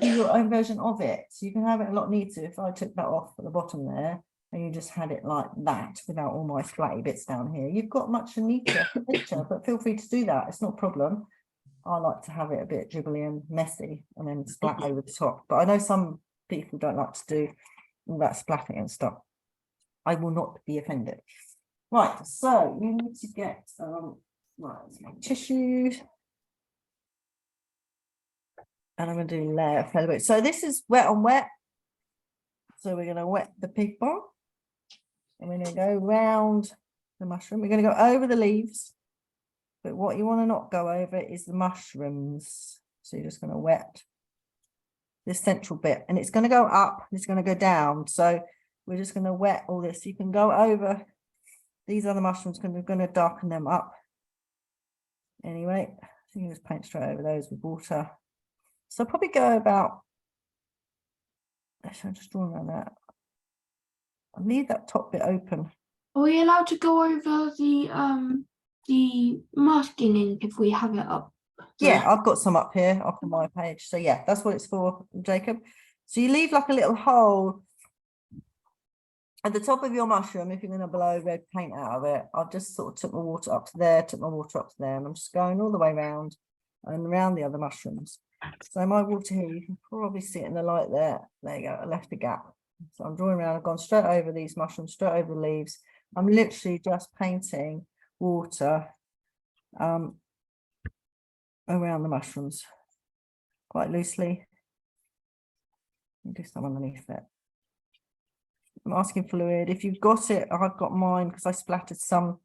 do your own version of it. So you can have it a lot neater. If I took that off at the bottom there, and you just had it like that without all my splatty bits down here, you've got much neater picture, but feel free to do that. It's not a problem. I like to have it a bit dribbly and messy and then splat over the top. But I know some people don't like to do all that splatting and stuff. I will not be offended. Right, so you need to get right, my tissue. And I'm going to do layer feather bit. So this is wet on wet. So we're going to wet the pig bar. And we're going to go round the mushroom. We're going to go over the leaves. But what you want to not go over is the mushrooms. So you're just going to wet this central bit. And it's going to go up. It's going to go down. So we're just going to wet all this. You can go over these other mushrooms because we're going to darken them up. Anyway, so you can just paint straight over those with water. So I'll probably go about, actually I'll just draw around that. I'll leave that top bit open. Are we allowed to go over the masking ink if we have it up? Yeah, I've got some up here up on my page. So yeah, that's what it's for, Jacob. So you leave like a little hole at the top of your mushroom if you're going to blow red paint out of it. I've just sort of took my water up to there, took my water up to there, and I'm just going all the way around and around the other mushrooms. So my water here, you can probably see it in the light there. There you go, I left a gap. So I'm drawing around, I've gone straight over these mushrooms, straight over the leaves. I'm literally just painting water around the mushrooms quite loosely. Do some underneath it. Masking fluid, if you've got it, I've got mine because I splattered some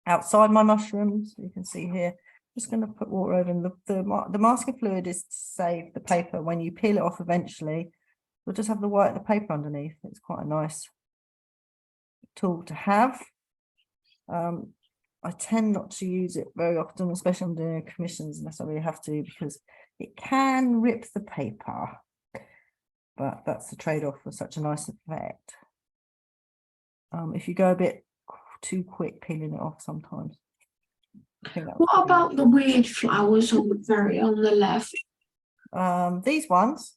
outside my mushrooms. You can see here. Just going to put water over, and the masking fluid is to save the paper. When you peel it off eventually, we'll just have the white of the paper underneath. It's quite a nice tool to have. I tend not to use it very often, especially when I'm doing commissions, unless I really have to, because it can rip the paper. But that's the trade-off for such a nice effect. If you go a bit too quick peeling it off sometimes. What about the weird flowers on the left? These ones?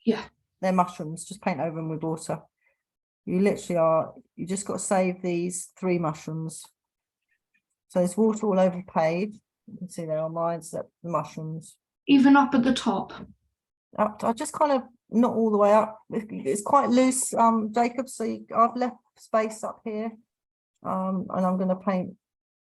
Yeah. They're mushrooms, just paint over them with water. You literally you just got to save these 3 mushrooms. So there's water all over the page. You can see there on mine, so the mushrooms. Even up at the top? I just kind of not all the way up. It's quite loose, Jacob, so I've left space up here. And I'm going to paint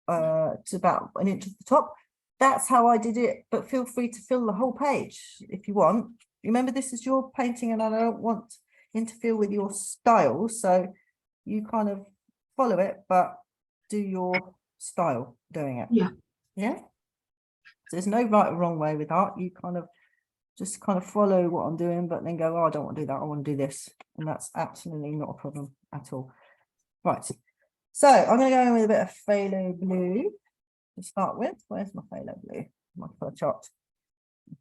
to about 1 inch at the top. That's how I did it, but feel free to fill the whole page if you want. Remember, this is your painting and I don't want to interfere with your style, so you kind of follow it, but do your style doing it. Yeah. Yeah. So there's no right or wrong way with art. You just kind of follow what I'm doing, but then go, oh, I don't want to do that. I want to do this. And that's absolutely not a problem at all. Right. So I'm going to go in with a bit of phthalo blue to start with. Where's my phthalo blue? My colour chart.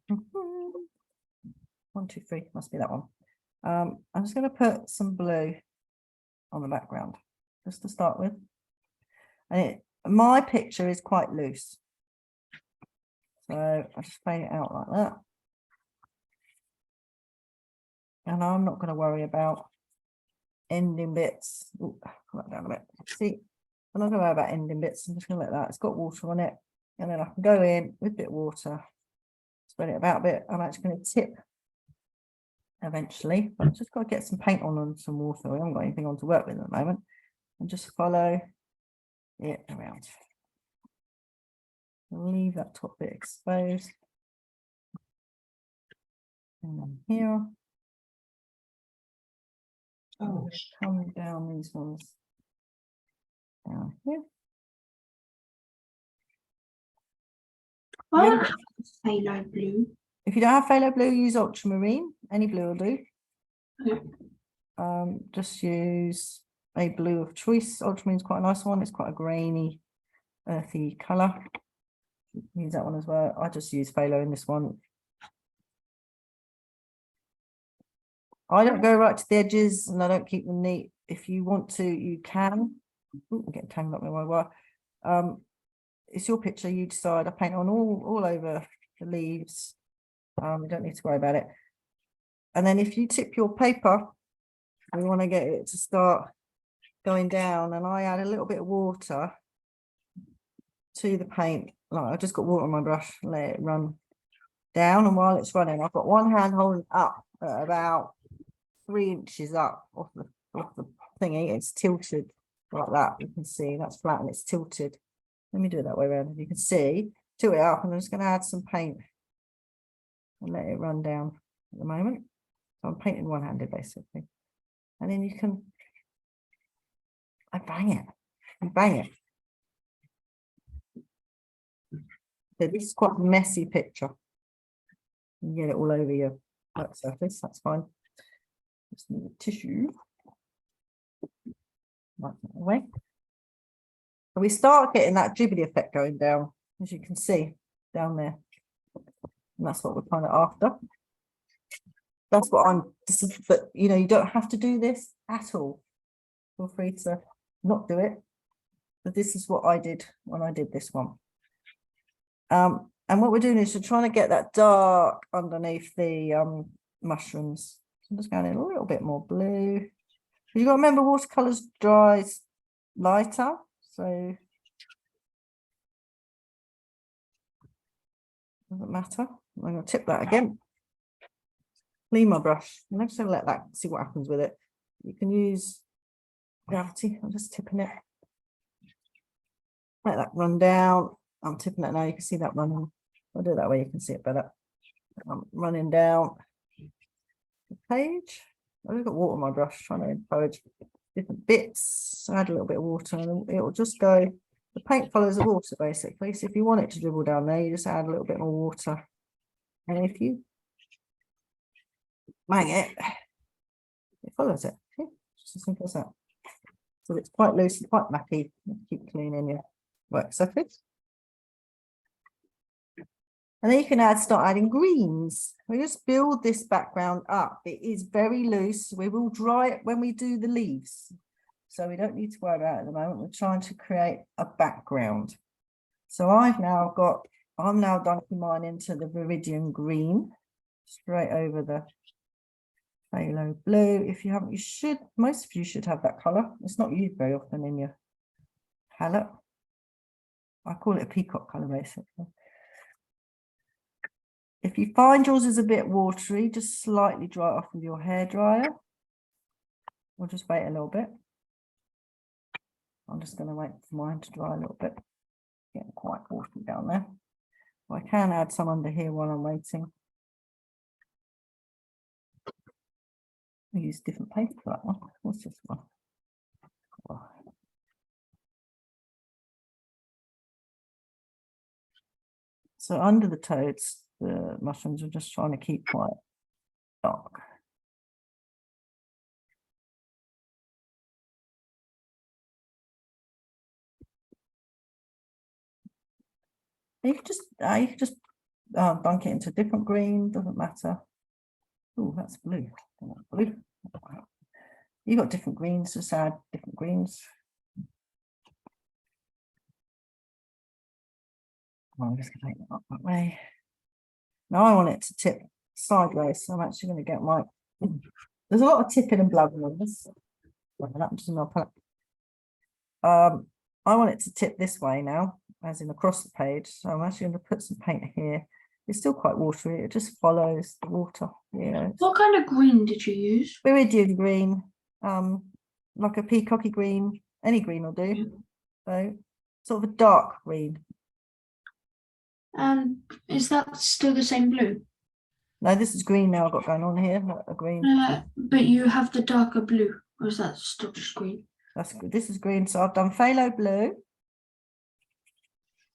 1, 2, 3, must be that one. I'm just going to put some blue on the background just to start with. And my picture is quite loose. So I just fade it out like that. And I'm not going to worry about ending bits. Ooh, come that down a bit. See, I'm not going to worry about ending bits. I'm just going to let that. It's got water on it. And then I can go in with a bit of water, spread it about a bit. I'm actually going to tip eventually. I've just got to get some paint on and some water. I haven't got anything on to work with at the moment. And just follow it around. Leave that top bit exposed. And then here. Oh, come down these ones. Down here. I Yeah. don't have phthalo blue. If you don't have phthalo blue, use ultramarine. Any blue will do. Okay. Just use a blue of choice. Ultramarine is quite a nice one. It's quite a grainy, earthy colour. Use that one as well. I just use phthalo in this one. I don't go right to the edges and I don't keep them neat. If you want to, you can. Ooh, I'm getting tangled up with my wire. It's your picture, you decide. I paint on all over the leaves. You don't need to worry about it. And then if you tip your paper, we want to get it to start going down, and I add a little bit of water to the paint. Like I just got water on my brush, let it run down, and while it's running, I've got one hand holding up at about 3 inches up off the thingy. It's tilted like that. You can see that's flat and it's tilted. Let me do it that way around. You can see, tilt it up, and I'm just going to add some paint and let it run down at the moment. So I'm painting one-handed basically, and then you can. I bang it. You bang it. So this is quite a messy picture. You get it all over your work surface. That's fine. Just need a tissue. Right that away. And we start getting that dribbly effect going down, as you can see down there. And that's what we're kind of after. That's what but you know, you don't have to do this at all. Feel free to not do it. But this is what I did when I did this one. And what we're doing is we're trying to get that dark underneath the mushrooms. So I'm just going in a little bit more blue. You've got to remember watercolours dries lighter, so doesn't matter. I'm going to tip that again. Clean my brush. I'm just going to let that see what happens with it. You can use gravity. I'm just tipping it. Let that run down. I'm tipping it now. You can see that running. I'll do it that way. You can see it better. I'm running down the page. I've got water on my brush, trying to encourage different bits. Add a little bit of water, and it will just go. The paint follows the water basically. So if you want it to dribble down there, you just add a little bit more water. And if you bang it, it follows it. Okay? Just as simple as that. So it's quite loose and quite mappy. Keep cleaning your work surface. And then you can start adding greens. We just build this background up. It is very loose. We will dry it when we do the leaves. So we don't need to worry about it at the moment. We're trying to create a background. So I'm now dunking mine into the Viridian green, straight over the phthalo blue. If you haven't, most of you should have that colour. It's not used very often in your palette. I call it a peacock colour basically. If you find yours is a bit watery, just slightly dry it off with your hairdryer. We'll just wait a little bit. I'm just going to wait for mine to dry a little bit. Getting quite watery down there. I can add some under here while I'm waiting. We use different paper for that one. What's this one? Oh. So under the toads, the mushrooms are just trying to keep quite dark. You can just dunk it into a different green, doesn't matter. Oh, that's blue. I want blue. You've got different greens, just add different greens. I'm just going to take that up that way. Now I want it to tip sideways, so I'm actually going to get my. There's a lot of tipping and blubbing on this. I want it to tip this way now, as in across the page. So I'm actually going to put some paint here. It's still quite watery. It just follows the water. Yeah. What kind of green did you use? Viridian green, like a peacocky green. Any green will do. So sort of a dark green. And is that still the same blue? No, this is green now I've got going on here, not a green. But you have the darker blue, or is that still just green? That's good. This is green. So I've done phthalo blue.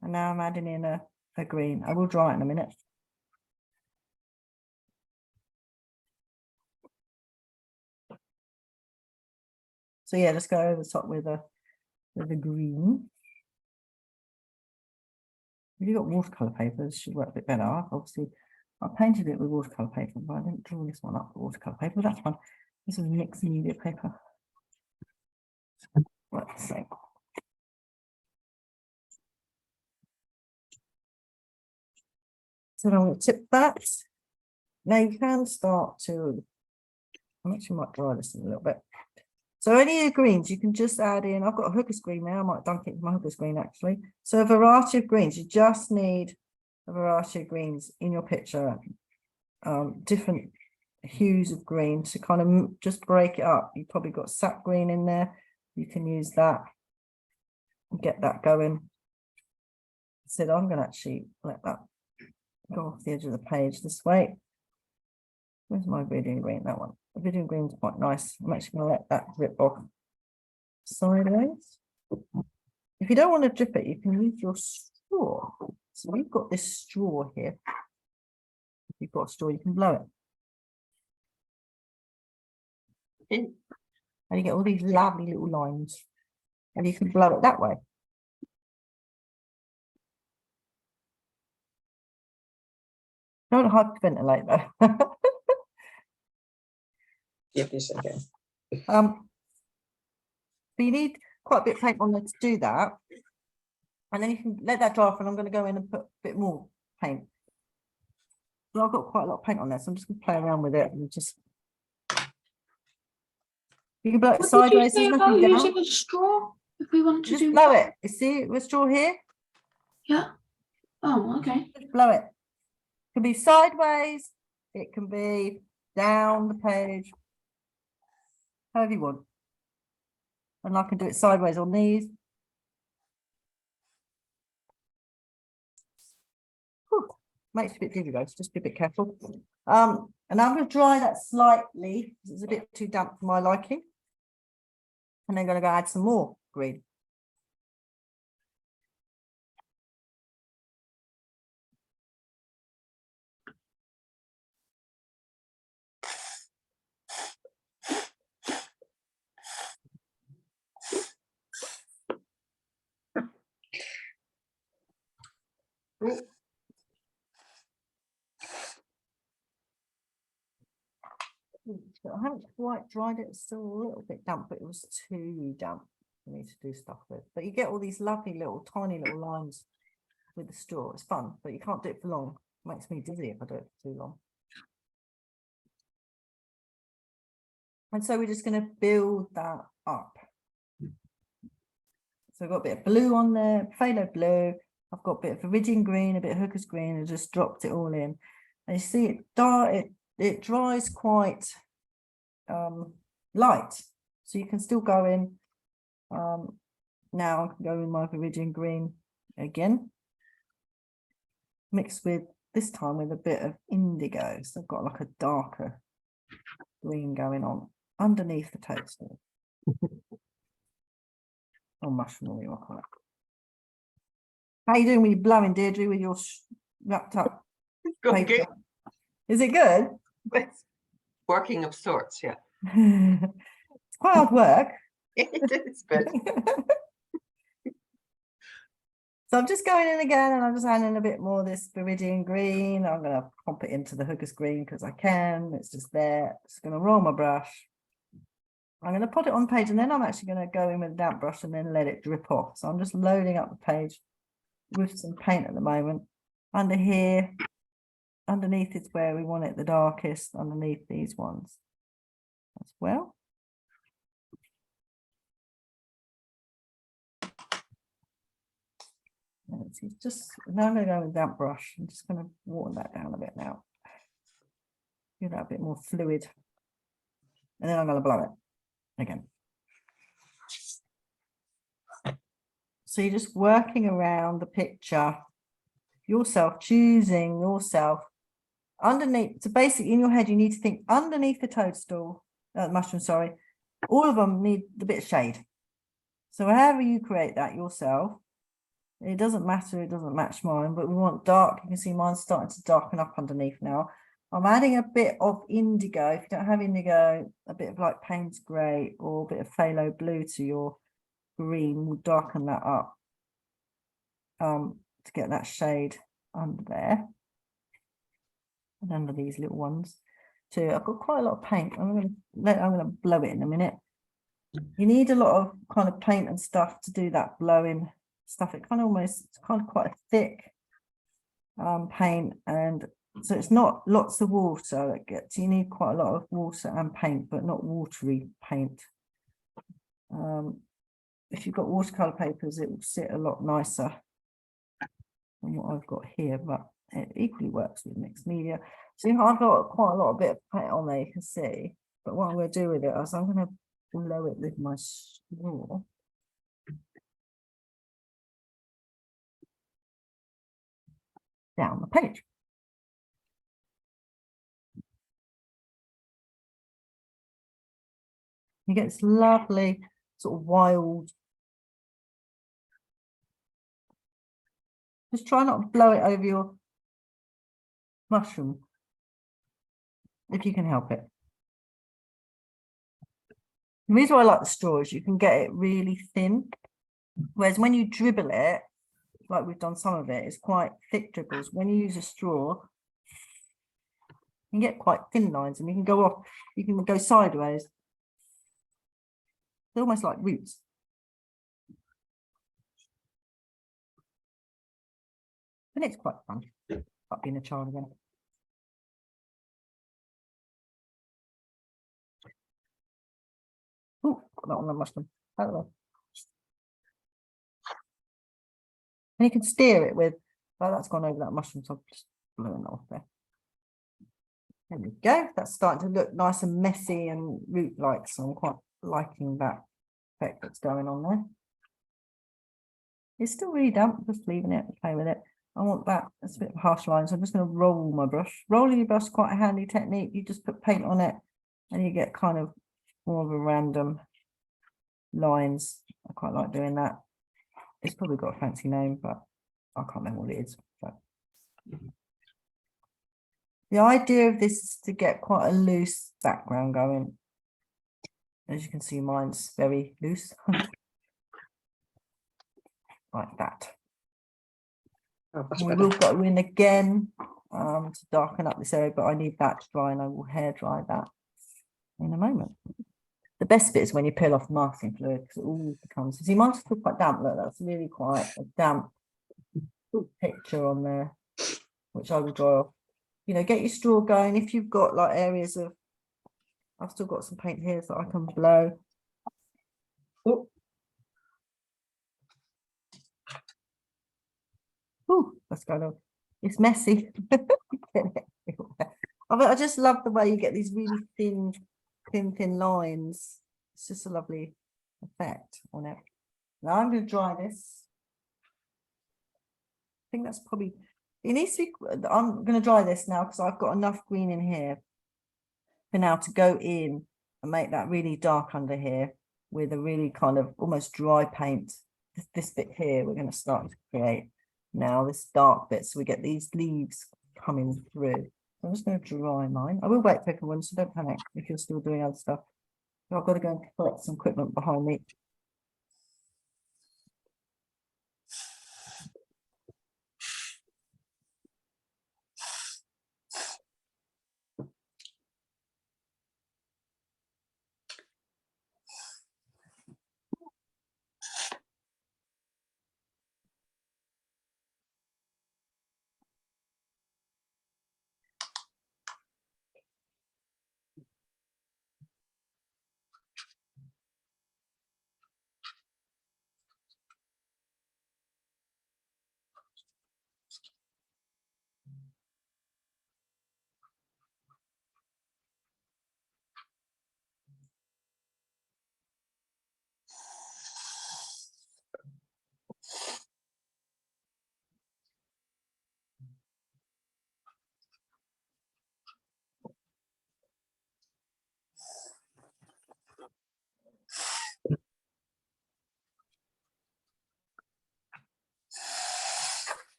And now I'm adding in a green. I will dry it in a minute. So yeah, let's go over the top with a green. If you've got watercolor paper, this should work a bit better. Obviously, I painted it with watercolor paper, but I didn't draw this one up with watercolor paper. That's fine. This is mixed media paper. Let's see. So I'm going to tip that. Now you can start to. I actually might dry this in a little bit. So any of your greens, you can just add in. I've got a hooker's green now. I might dunk it with my hooker's green actually. So a variety of greens. You just need a variety of greens in your picture. Different hues of green to kind of just break it up. You've probably got sap green in there. You can use that and get that going. So I'm going to actually let that go off the edge of the page this way. Where's my Viridian green? That one. The Viridian green is quite nice. I'm actually going to let that drip off sideways. If you don't want to drip it, you can use your straw. So we've got this straw here. If you've got a straw, you can blow it. And you get all these lovely little lines. And you can blow it that way. Don't hyperventilate though. Give me a second. But you need quite a bit of paint on there to do that. And then you can let that dry off, and I'm going to go in and put a bit more paint. Well, I've got quite a lot of paint on there, so I'm just going to play around with it and just. You can blow it What sideways. did you say There's about nothing down. using a straw if we want to Just do? blow it. You see the straw here? Yeah. Oh, okay. Just blow it. It can be sideways. It can be down the page. However you want. And I can do it sideways on these. Whew. Makes it a bit dizzy though, so just be a bit careful. And I'm going to dry that slightly because it's a bit too damp for my liking. And then going to go add some more green. I haven't quite dried it, it's still a little bit damp, but it was too damp for me to do stuff with. But you get all these lovely little tiny little lines with the straw. It's fun, but you can't do it for long. It makes me dizzy if I do it for too long. And so we're just going to build that up. So I've got a bit of blue on there, phthalo blue. I've got a bit of Viridian green, a bit of hooker's green, and just dropped it all in. And you see it dries quite light, so you can still go in. Now I can go in my Viridian green again, mixed with this time with a bit of indigo. So I've got like a darker green going on underneath the toadstool. Or mushroom oil. How you doing when you're blowing, Deirdre, with your wrapped up It's going good. paper. Is it good? It's working of sorts, yeah. It's quite hard work. It is, but So I'm just going in again and I'm just adding a bit more of this viridian green. I'm going to pop it into the hooker's green because I can. It's just there. Just going to roll my brush. I'm going to put it on the page and then I'm actually going to go in with a damp brush and then let it drip off. So I'm just loading up the page with some paint at the moment. Under here, underneath is where we want it the darkest, underneath these ones as well. It's just now I'm going to go with a damp brush. I'm just going to water that down a bit now. Give that a bit more fluid. And then I'm going to blow it again. So you're just working around the picture yourself, choosing yourself underneath. So basically in your head, you need to think underneath the toadstool, mushroom, sorry, all of them need a bit of shade. So however you create that yourself, it doesn't matter, it doesn't match mine, but we want dark. You can see mine's starting to darken up underneath now. I'm adding a bit of indigo. If you don't have indigo, a bit of like Payne's grey or a bit of phthalo blue to your green will darken that up to get that shade under there and under these little ones too. I've got quite a lot of paint. I'm gonna blow it in a minute. You need a lot of kind of paint and stuff to do that blowing stuff. It kind of almost, it's kind of quite a thick paint, and so it's not lots of water that gets, you need quite a lot of water and paint, but not watery paint. If you've got watercolor papers, it will sit a lot nicer than what I've got here, but it equally works with mixed media. So I've got quite a lot of bit of paint on there, you can see, but what I'm going to do with it is I'm going to blow it with my straw. Down the page. You get this lovely sort of wild. Just try not to blow it over your mushroom if you can help it. The reason why I like the straw is you can get it really thin, whereas when you dribble it, like we've done some of it, it's quite thick dribbles. When you use a straw, you can get quite thin lines and you can go off, you can go sideways. They're almost like roots. And it's quite fun, like being a child again. Oh, got that on the mushroom. Out of the way. And you can steer it with, oh, that's gone over that mushroom, so I've just blown it off there. There we go. That's starting to look nice and messy and root-like, so I'm quite liking that effect that's going on there. It's still really damp, just leaving it, play with it. I want that, it's a bit of harsh line, so I'm just going to roll my brush. Rolling your brush is quite a handy technique. You just put paint on it and you get kind of more of a random lines. I quite like doing that. It's probably got a fancy name, but I can't remember what it is. But the idea of this is to get quite a loose background going. As you can see, mine's very loose. Like that. Oh, that's And we better. will go in again to darken up this area, but I need that to dry and I will hair dry that in a moment. The best bit is when you peel off masking fluid because it all becomes, see, mine's still quite damp. Look, that's really quite a damp picture on there, which I will dry off. You know, get your straw going. If you've got like areas of, I've still got some paint here so I can blow. Oh. Ooh, that's going on. It's messy. I just love the way you get these really thin lines. It's just a lovely effect on it. Now I'm going to dry this. I think that's probably, it needs to be, I'm going to dry this now because I've got enough green in here for now to go in and make that really dark under here with a really kind of almost dry paint. This bit here, we're going to start to create now, this dark bit, so we get these leaves coming through. I'm just going to dry mine. I will wait for everyone, so don't panic if you're still doing other stuff. So I've got to go and collect some equipment behind me.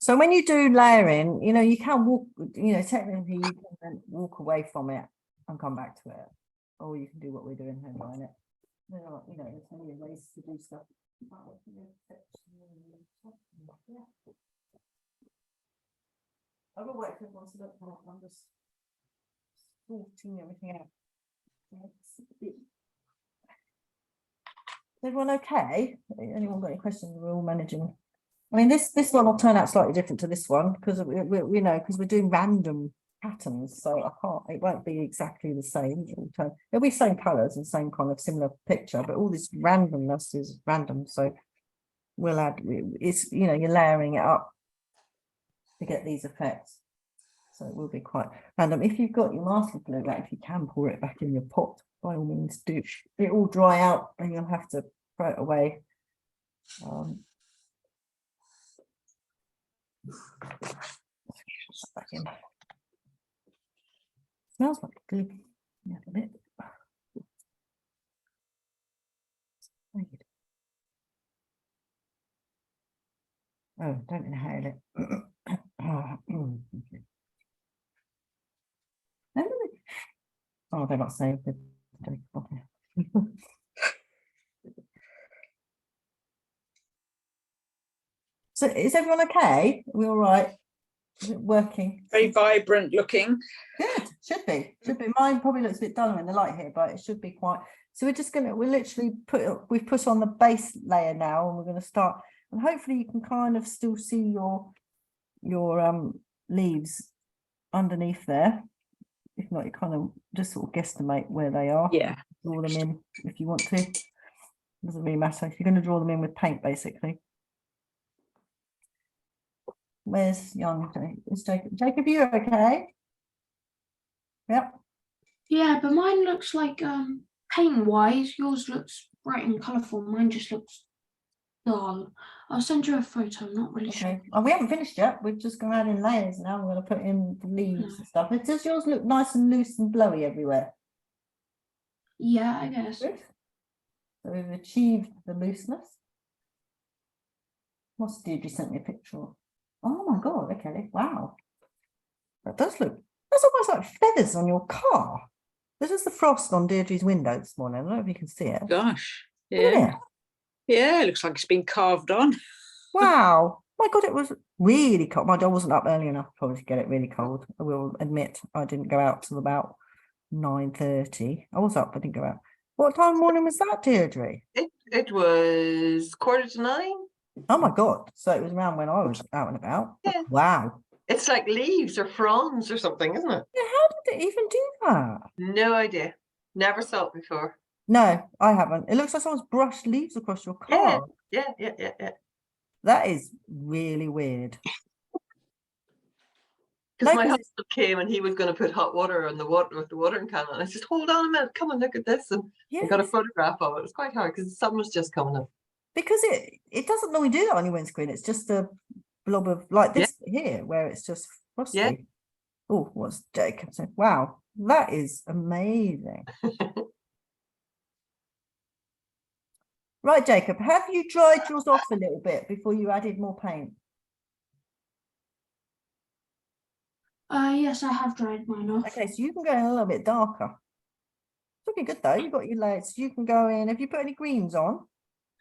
So when you do layering, you know, you can walk, you know, technically you can then walk away from it and come back to it. Or you can do what we're doing here, line it. There are, you know, there's many ways to do stuff. I will wait for everyone to look. I'm just sorting everything out. Is everyone okay? Anyone got any questions? We're all managing. I mean, this one will turn out slightly different to this one because we you know, because we're doing random patterns, so I can't. It won't be exactly the same. It'll be same colours and same kind of similar picture, but all this randomness is random. So we'll add. It's, you know, you're layering it up to get these effects. So it will be quite random. If you've got your master glue back, if you can pour it back in your pot, by all means do. It will dry out and you'll have to throw it away. Back in. Smells like glue. Yeah, a bit. Oh, don't inhale it. Oh, they're not saved. So is everyone okay? Are we all right? Is it working? Very vibrant looking. Good, should be. Mine probably looks a bit duller in the light here, but it should be quite. So we're literally we've put on the base layer now, and we're going to start, and hopefully you can kind of still see your leaves underneath there. If not, you kind of just sort of guesstimate where they are. Yeah. Draw them in if you want to. Doesn't really matter. You're going to draw them in with paint, basically. Where's young? Is Jacob? Jacob, you okay? Yep. Yeah, but mine looks like paint wise, yours looks bright and colourful. Mine just looks dull. I'll send you a photo, I'm not really sure. Okay. Oh, we haven't finished yet. We're just going to add in layers now. We're going to put in the leaves and stuff. Does yours look nice and loose and blowy everywhere? Yeah, I guess. Good. So we've achieved the looseness. What's Deirdre sent me a picture of? Oh my God, okay, wow. That does look, that's almost like feathers on your car. This is the frost on Deirdre's window this morning. I don't know if you can see it. Gosh. Look at Yeah. it. Yeah, it looks like it's been carved on. Wow. My God, it was really cold. My dog wasn't up early enough probably to get it really cold. I will admit I didn't go out till about 9:30. I was up, I didn't go out. What time of morning was that, Deirdre? It was 9:15. Oh my God. So it was around when I was out and about. Yeah. Wow. It's like leaves or fronds or something, isn't it? Yeah, how did it even do that? No idea. Never saw it before. No, I haven't. It looks like someone's brushed leaves across your car. Yeah. That is really weird. Because No, my 'cause husband came and he was going to put hot water on the water with the watering can, and I said, "Hold on a minute, come and look at this." And I got a yes, photograph of it. It was quite hard because the sun was just coming up. because it doesn't normally do that on your windscreen. It's just a blob of like Yeah. this here, where it's just frosty. Yeah. Oh, what's Jacob saying? Wow, that is amazing. Right, Jacob, have you dried yours off a little bit before you added more paint? Yes, I have dried mine off. Okay, so you can go in a little bit darker. It's looking good though. You've got your layers. You can go in. Have you put any greens on?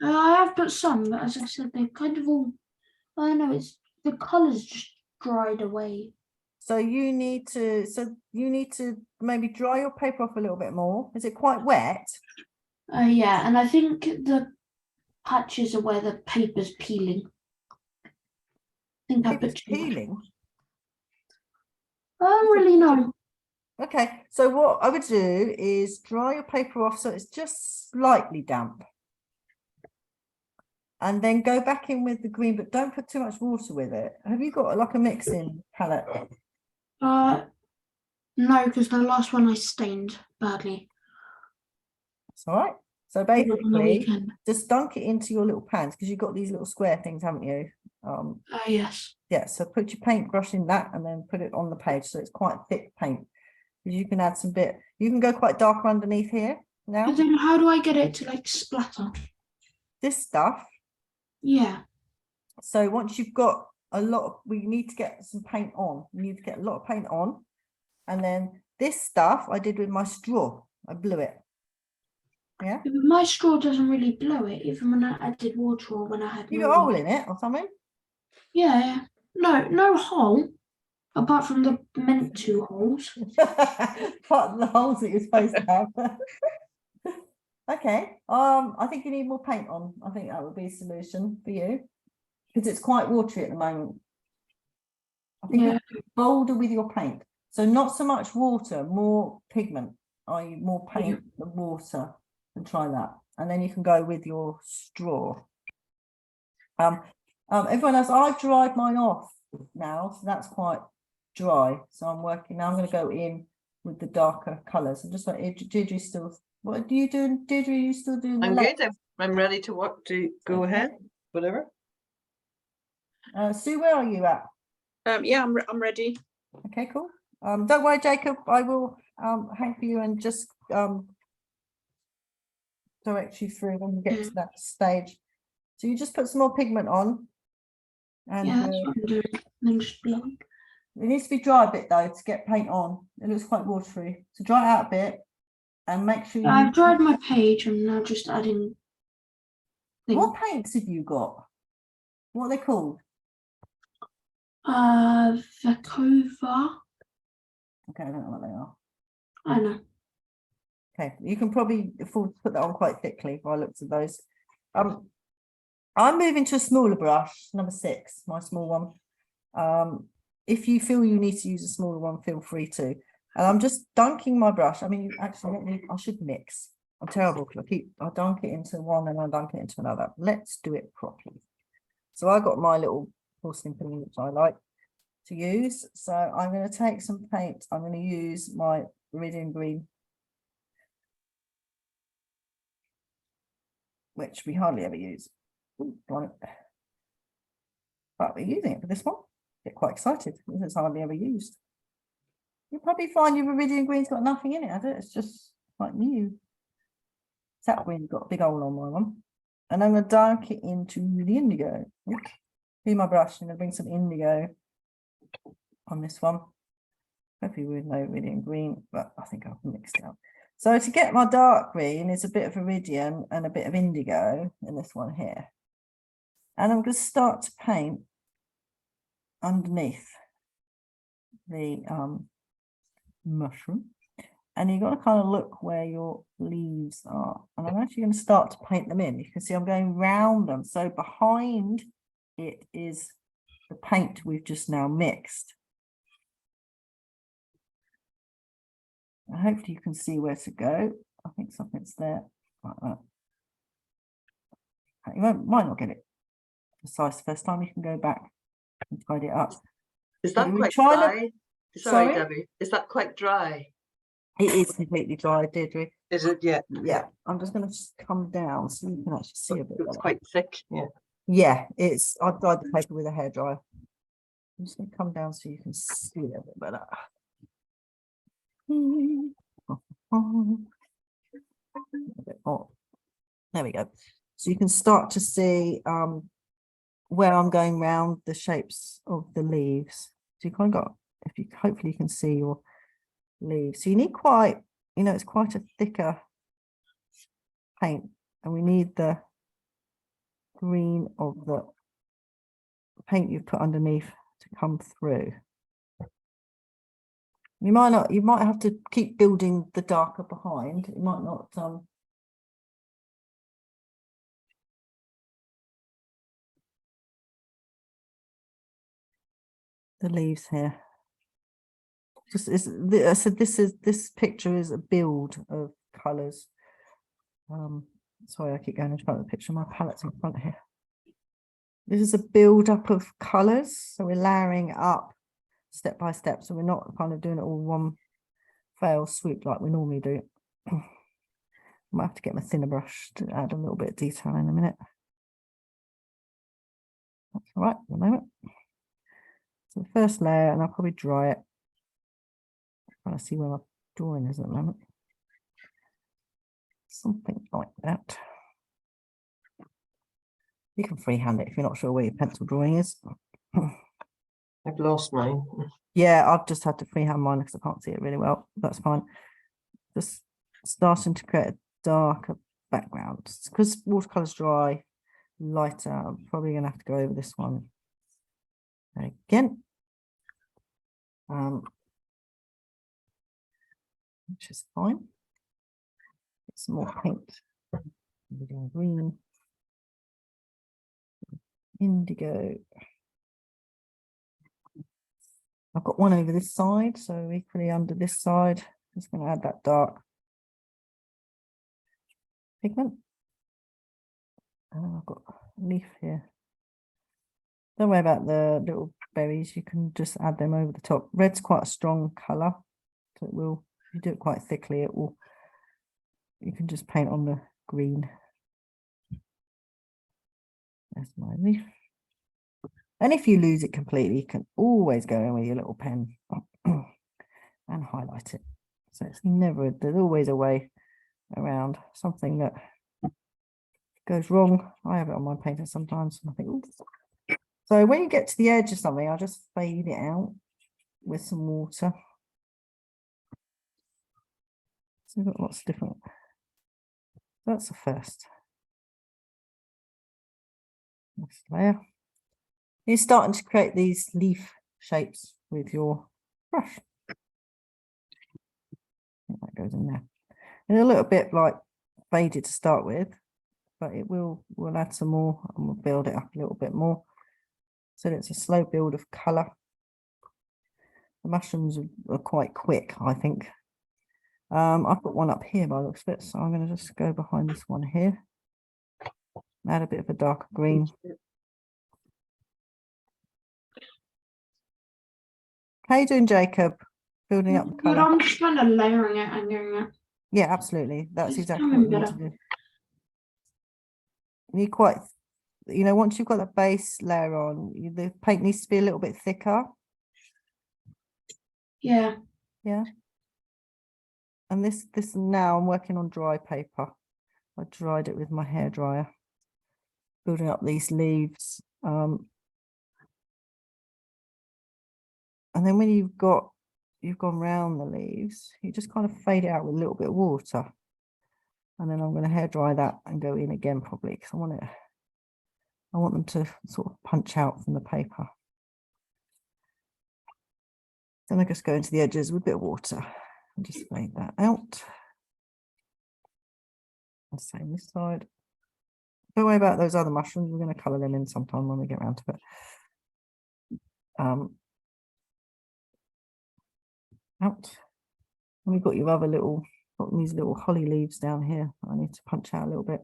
I have put some, but as I said, they're kind of all. I don't know. It's the colours just dried away. So you need to. So you need to maybe dry your paper off a little bit more. Is it quite wet? Yeah, and I think the patches are where the paper's peeling. I think I Paper's put too much. peeling. I don't really know. Okay, so what I would do is dry your paper off so it's just slightly damp. And then go back in with the green, but don't put too much water with it. Have you got like a mixing palette? No, because the last one I stained badly. That's all right. So I did it on the basically, weekend. just dunk it into your little pans because you've got these little square things, haven't you? Yes. Yeah, so put your paintbrush in that and then put it on the page so it's quite thick paint. Because you can add some bit, you can go quite darker underneath here now. And then how do I get it to like splatter? This stuff. Yeah. So once you've got a lot of, we need to get some paint on. You need to get a lot of paint on. And then this stuff I did with my straw. I blew it. Yeah. But my straw doesn't really blow it, even when I added water or when I had You no got a hole water. in it or something? Yeah. No hole. Apart from the meant to holes. Part of the holes that you're supposed to have. Okay. I think you need more paint on. I think that would be a solution for you. Because it's quite watery at the moment. I think Yeah. you're bolder with your paint. So not so much water, more pigment, i.e. more paint than water, and try that. And then you can go with your straw. Everyone else, I've dried mine off now, so that's quite dry. So I'm working now. I'm going to go in with the darker colours. I'm just like, Deirdre still. What do you do, Deirdre? You still doing? I'm good. I'm ready to work. To go Okay. ahead. Whatever. Sue, where are you at? Yeah, I'm ready. Okay, cool. Don't worry, Jacob. I will hang for you and just direct you through when we get to that stage. So you just put some more pigment on, and Yeah, that's what I'm doing. Then just blow. it needs to be dry a bit though to get paint on. It looks quite watery, so dry it out a bit and make sure you. I've dried my page. I'm now just adding. What paints have you got? What are they called? Vekova. Okay, I don't know what they are. I know. Okay, you can probably afford to put that on quite thickly by looks of those. I'm moving to a smaller brush, number 6, my small one. If you feel you need to use a smaller one, feel free to. And I'm just dunking my brush. I mean, actually, I should mix. I'm terrible because I dunk it into one and I dunk it into another. Let's do it properly. So I got my little porcelain pen, which I like to use. So I'm going to take some paint. I'm going to use my Iridium green, which we hardly ever use. Ooh, but we're using it for this one. Get quite excited because it's hardly ever used. You'll probably find your Iridium green's got nothing in it, has it? It's just like new. Sap green's got a big hole on my one. And I'm going to dunk it into the indigo. Do my brush. I'm going to bring some indigo on this one. Hopefully with no Iridium green, but I think I've mixed it up. So to get my dark green, it's a bit of Iridium and a bit of indigo in this one here. And I'm going to start to paint underneath the mushroom. And you've got to kind of look where your leaves are. And I'm actually going to start to paint them in. You can see I'm going round them. So behind it is the paint we've just now mixed. And hopefully you can see where to go. I think something's there like that. You might not get it precise the first time. You can go back and tidy it up. Is So that we quite try to- dry? Sorry, Sorry? Debbie, is that quite dry? It is completely dry, Deirdre. Is it? Yeah. Yeah, I'm just going to come down so you can actually see a bit It's better. quite thick, yeah. Yeah, I've dried the paper with a hairdryer. I'm just going to come down so you can see it a bit better. A bit more. There we go. So you can start to see where I'm going round the shapes of the leaves. So you kind of got, if you hopefully you can see your leaves. So you need quite, it's quite a thicker paint, and we need the green of the paint you've put underneath to come through. You might have to keep building the darker behind. It might not the leaves here. I said this picture is a build of colours. Sorry, I keep going in front of the picture. My palette's in front here. This is a build up of colours, so we're layering up step by step. So we're not kind of doing it all one fell swoop like we normally do. I might have to get my thinner brush to add a little bit of detail in a minute. That's all right at the moment. So the first layer, and I'll probably dry it. I'm trying to see where my drawing is at the moment. Something like that. You can freehand it if you're not sure where your pencil drawing is. I've lost mine. Yeah, I've just had to freehand mine because I can't see it really well. That's fine. Just starting to create a darker background. Because watercolours dry, lighter, I'm probably going to have to go over this one again. Which is fine. Get some more paint. Green. Indigo. I've got one over this side, so equally under this side. Just going to add that dark pigment. And I've got a leaf here. Don't worry about the little berries, you can just add them over the top. Red's quite a strong colour, so it will, if you do it quite thickly, it will, you can just paint on the green. That's my leaf. And if you lose it completely, you can always go in with your little pen and highlight it. So it's never, there's always a way around something that goes wrong. I have it on my painting sometimes, and I think, oops. So when you get to the edge of something, I'll just fade it out with some water. So we've got lots of different, that's the first. Next layer. You're starting to create these leaf shapes with your brush. That goes in there. And a little bit like faded to start with, but it we'll add some more and we'll build it up a little bit more. So it's a slow build of colour. The mushrooms are quite quick, I think. I've got one up here by the looks of it, so I'm going to just go behind this one here. Add a bit of a darker green. How you doing, Jacob? Building up the But colour. I'm just kind of layering it and doing it. Yeah, absolutely. That's It's exactly coming what you need to do. You need quite, once you've got that base layer on, the paint needs to be a little bit thicker. Yeah. Yeah. And this now I'm working on dry paper. I dried it with my hairdryer, building up these leaves. And then when you've gone round the leaves, you just kind of fade it out with a little bit of water. And then I'm going to hairdry that and go in again probably because I want them to sort of punch out from the paper. Then I just go into the edges with a bit of water and just fade that out. And same this side. Don't worry about those other mushrooms. We're going to colour them in sometime when we get around to it. Out. And we've got your other got these little holly leaves down here. I need to punch out a little bit.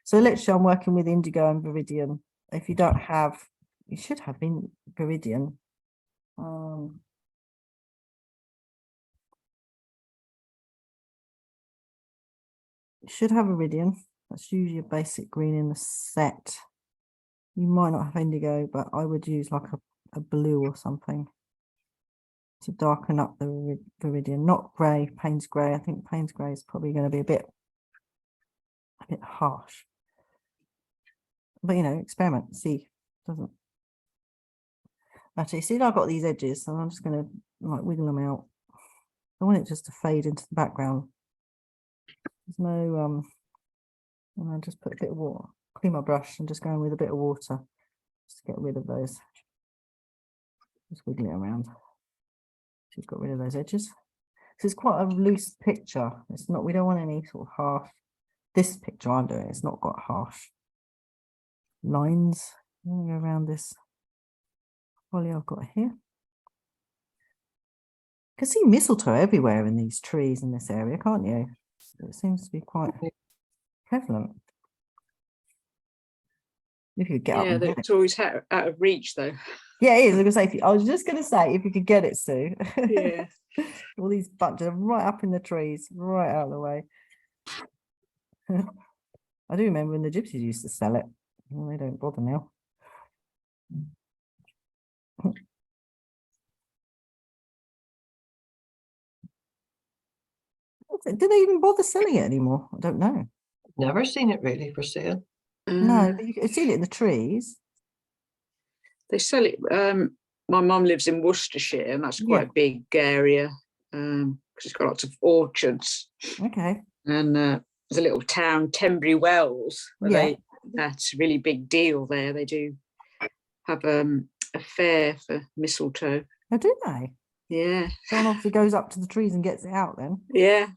So literally I'm working with indigo and viridian. If you don't have, you should have viridian. You should have iridium. That's usually a basic green in the set. You might not have indigo, but I would use like a blue or something to darken up the viridian. Not grey, Payne's grey. I think Payne's grey is probably going to be a bit harsh. But you know, experiment, see. Doesn't actually see. I've got these edges, so I'm just going to like wiggle them out. I want it just to fade into the background. There's no and I just put a bit of water, clean my brush, and just go in with a bit of water just to get rid of those. Just wiggle it around. She's got rid of those edges. So it's quite a loose picture. It's not. We don't want any sort of harsh. This picture I'm doing, it's not got harsh lines. I'm going to go around this folio I've got here. You can see mistletoe everywhere in these trees in this area, can't you? It seems to be quite prevalent. If you get up Yeah, and get it. it's always out of reach though. Yeah, it is. I was gonna say, I was just going to say, if you could get it, Sue. Yeah. All these bunches are right up in the trees, right out of the way. I do remember when the gypsies used to sell it. Well, they don't bother now. Do they even bother selling it anymore? I don't know. Never seen it really for sale. No, but you can see it in the trees. They sell it. My mum lives in Worcestershire, and that's quite Yeah. a big area because it's got lots of orchards. Okay. And there's a little town, Tenbury Wells, where Yeah. that's a really big deal there. They do have a fair for mistletoe. Oh, do they? Yeah, Someone obviously goes up to the trees and gets it out then. yeah.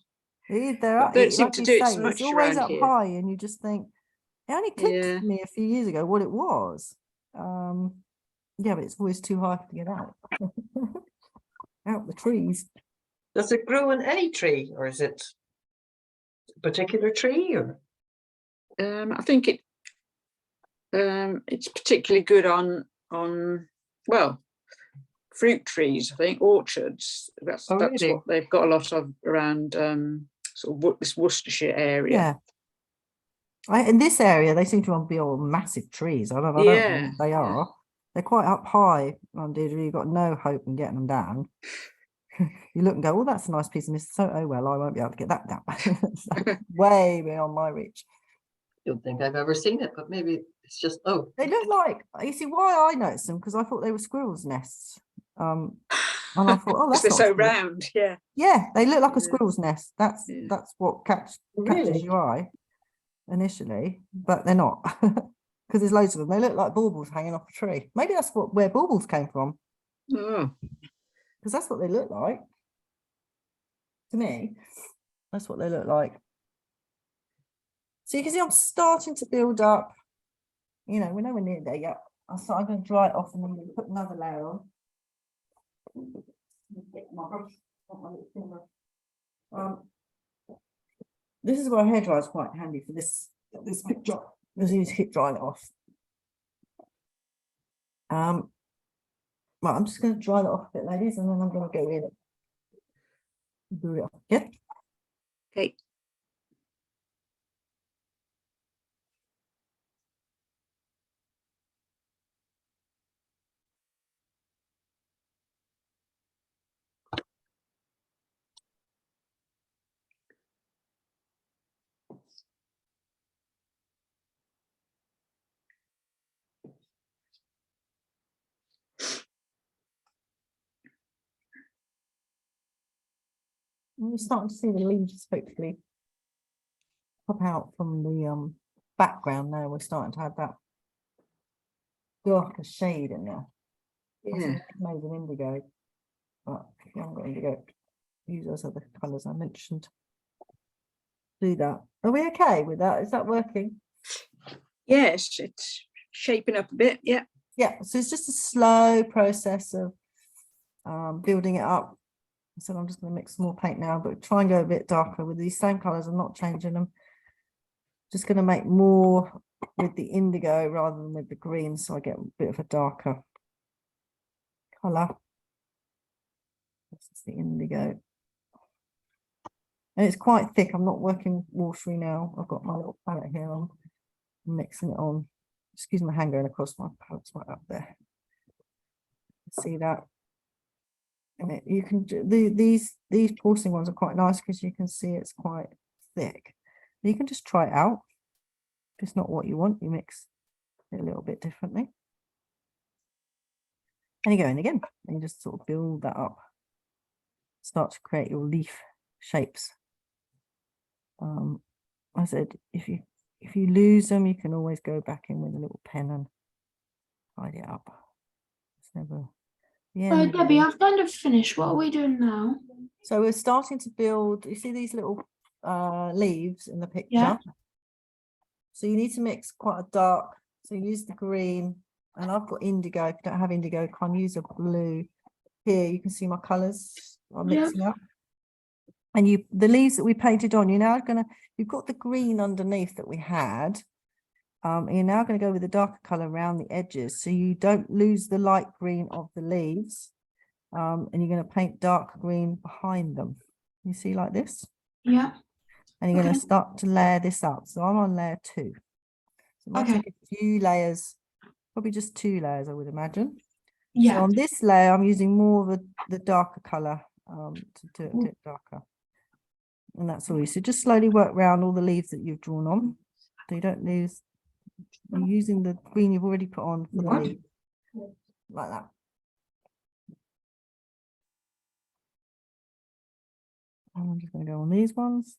It is there. But don't seem Like to you do it say, so it's much always around up here. high, and you just think it only clicked Yeah. to me a few years ago what it was. Yeah, but it's always too high to get out. Out the trees. Does it grow on any tree, or is it a particular tree? Or I think it's particularly good on well, fruit trees. I think orchards. That's really? what they've got a lot of around sort of this Worcestershire area. Yeah. In this area, they seem to be all massive trees. I don't know Yeah, what they yeah. are. They're quite up high. Deirdre, you've got no hope in getting them down. You look and go, oh, that's a nice piece of mistletoe. Oh, well, I won't be able to get that down. So, way beyond my reach. Don't think I've ever seen it, but maybe it's just They look like, you see, why I noticed them, because I thought they were squirrels' nests. And I thought, oh, Because that's they're not so a squirrel. round. Yeah. Yeah, they look like a Yeah. squirrel's nest. That's Yeah. what catches Really? your eye initially, but they're not. Because there's loads of them. They look like baubles hanging off a tree. Maybe that's where baubles came from, Oh, because that's what they look like. To me, that's what they look like. So you can see I'm starting to build up. You know, we're nowhere near there yet. I'm going to dry it off and then I'm going to put another layer on. Get my brush, not my little finger. This is where a hairdryer is quite handy for this picture, because you keep drying it off. Right, I'm just going to dry that off a bit, ladies, and then I'm going to go in and do it off. Yeah. okay. We're starting to see the leaves hopefully pop out from the background now. We're starting to have that darker shade in there. Yeah. Made an indigo, but if you haven't got indigo, use those other colours I mentioned. Do that. Are we okay with that? Is that working? Yes, it's shaping up a bit. Yeah. Yeah, so it's just a slow process of building it up. So I'm just going to mix some more paint now, but try and go a bit darker with these same colours. I'm not changing them. Just going to make more with the indigo rather than with the green, so I get a bit of a darker colour. This is the indigo. And it's quite thick. I'm not working watery now. I've got my little palette here. I'm mixing it on. Excuse my hand going across my palette's right up there. See that? And you can do these porcelain ones are quite nice because you can see it's quite thick. You can just try it out. If it's not what you want, you mix it a little bit differently. And you go in again, and you just sort of build that up. Start to create your leaf shapes. I said, if you lose them, you can always go back in with a little pen and tidy it up. It's never. Yeah. Debbie, I've kind of finished. What are we doing now? So we're starting to build. You see these little leaves in the picture. Yeah. So you need to mix quite a dark. So you use the green, and I've got indigo. If you don't have indigo, can use a blue. Here you can see my colours. I'm mixing up. And the leaves that we painted on, you've got the green underneath that we had. You're now going to go with a darker color around the edges, so you don't lose the light green of the leaves. And you're going to paint dark green behind them. You see, like this? Yeah. And you're going to start to layer this up. So I'm on layer 2. So it might take a few layers, probably just 2 layers, I would imagine. Yeah. So on this layer, I'm using more of the darker color to do it a bit darker. And that's all. So just slowly work around all the leaves that you've drawn on, so you don't lose. You're using the green you've already put on for the leaf, like that. And I'm just going to go on these ones.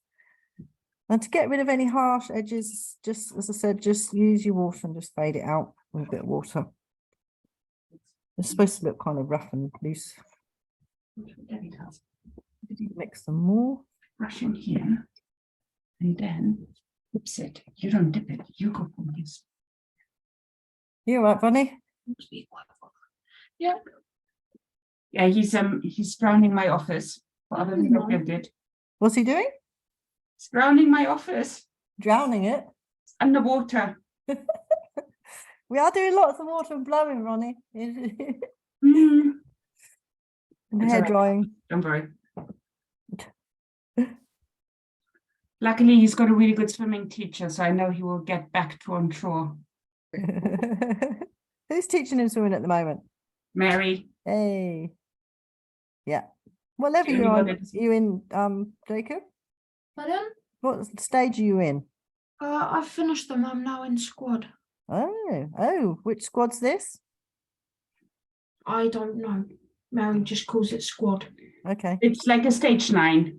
And to get rid of any harsh edges, just as I said, just use your water and just fade it out with a bit of water. It's supposed to look kind of rough and loose. Mix some more. Brush in here, and then dips it. You don't dip it. You go from this. You all right, Bunny? Yeah. Yeah, he's drowning my office. For other than what I did. What's he doing? He's drowning my office Drowning it. underwater. We are doing lots of water and blowing, Ronnie. And It's hair all right. drying. Don't worry. Luckily, he's got a really good swimming teacher, so I know he will get back to on shore. Who's teaching him swimming at the moment? Mary, Hey. Yeah. What level The you only on? one that's- You in, Jacob? Pardon? What stage are you in? I've finished them. I'm now in squad. Oh, which squad's this? I don't know. Mary just calls it squad. Okay. it's like a stage 9.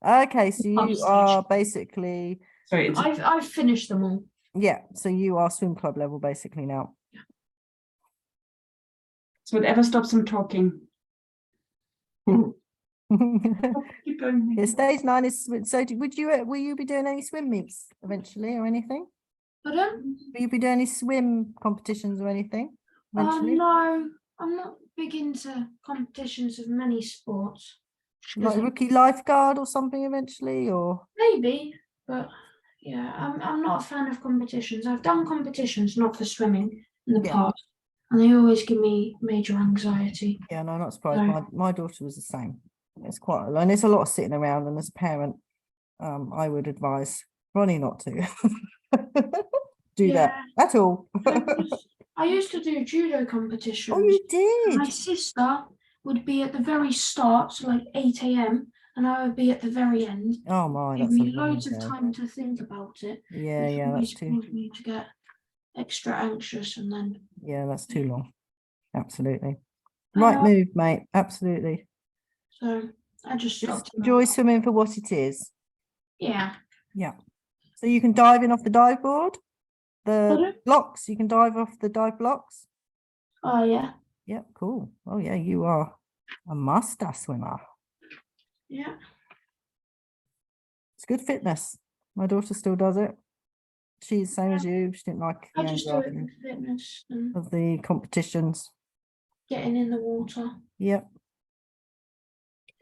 Okay, so you Upstage. are basically, So it's I've finished them all. yeah, so you are swim club level basically now. whatever stops him talking. Keep going. Yeah, stage 9 is, so will you be doing any swim meets eventually or anything? Pardon? Will you be doing any swim competitions or anything eventually? No, I'm not big into competitions of many sports. Like rookie lifeguard or something eventually, or? Maybe, but yeah, I'm not a fan of competitions. I've done competitions, not for swimming, in the Yeah. past, and they always give me major anxiety. Yeah, no, not surprised. No. My daughter was the same. It's quite, and it's a lot of sitting around, and as a parent, I would advise Ronnie not to do that at all. I used to do judo competitions. Oh, you did? My sister would be at the very start, so like 8 a.m, and I would be at the very end. Oh my, Give that's a me long loads of day. time to think about it. Yeah, which yeah, always that's too. caused me to get extra anxious, and then Yeah, that's too long. Absolutely. Right move, mate. Absolutely. so I just Just stopped. enjoy swimming for what it is. Yeah. Yeah. So you can dive in off the dive board, the Pardon? blocks. You can dive off the dive blocks. Oh yeah. Yep, cool. Oh yeah, you are a master swimmer. Yeah. It's good fitness. My daughter still does it. She's the same as you. She didn't like the I just do it anxiety for fitness and of the competitions. getting in the water. Yep.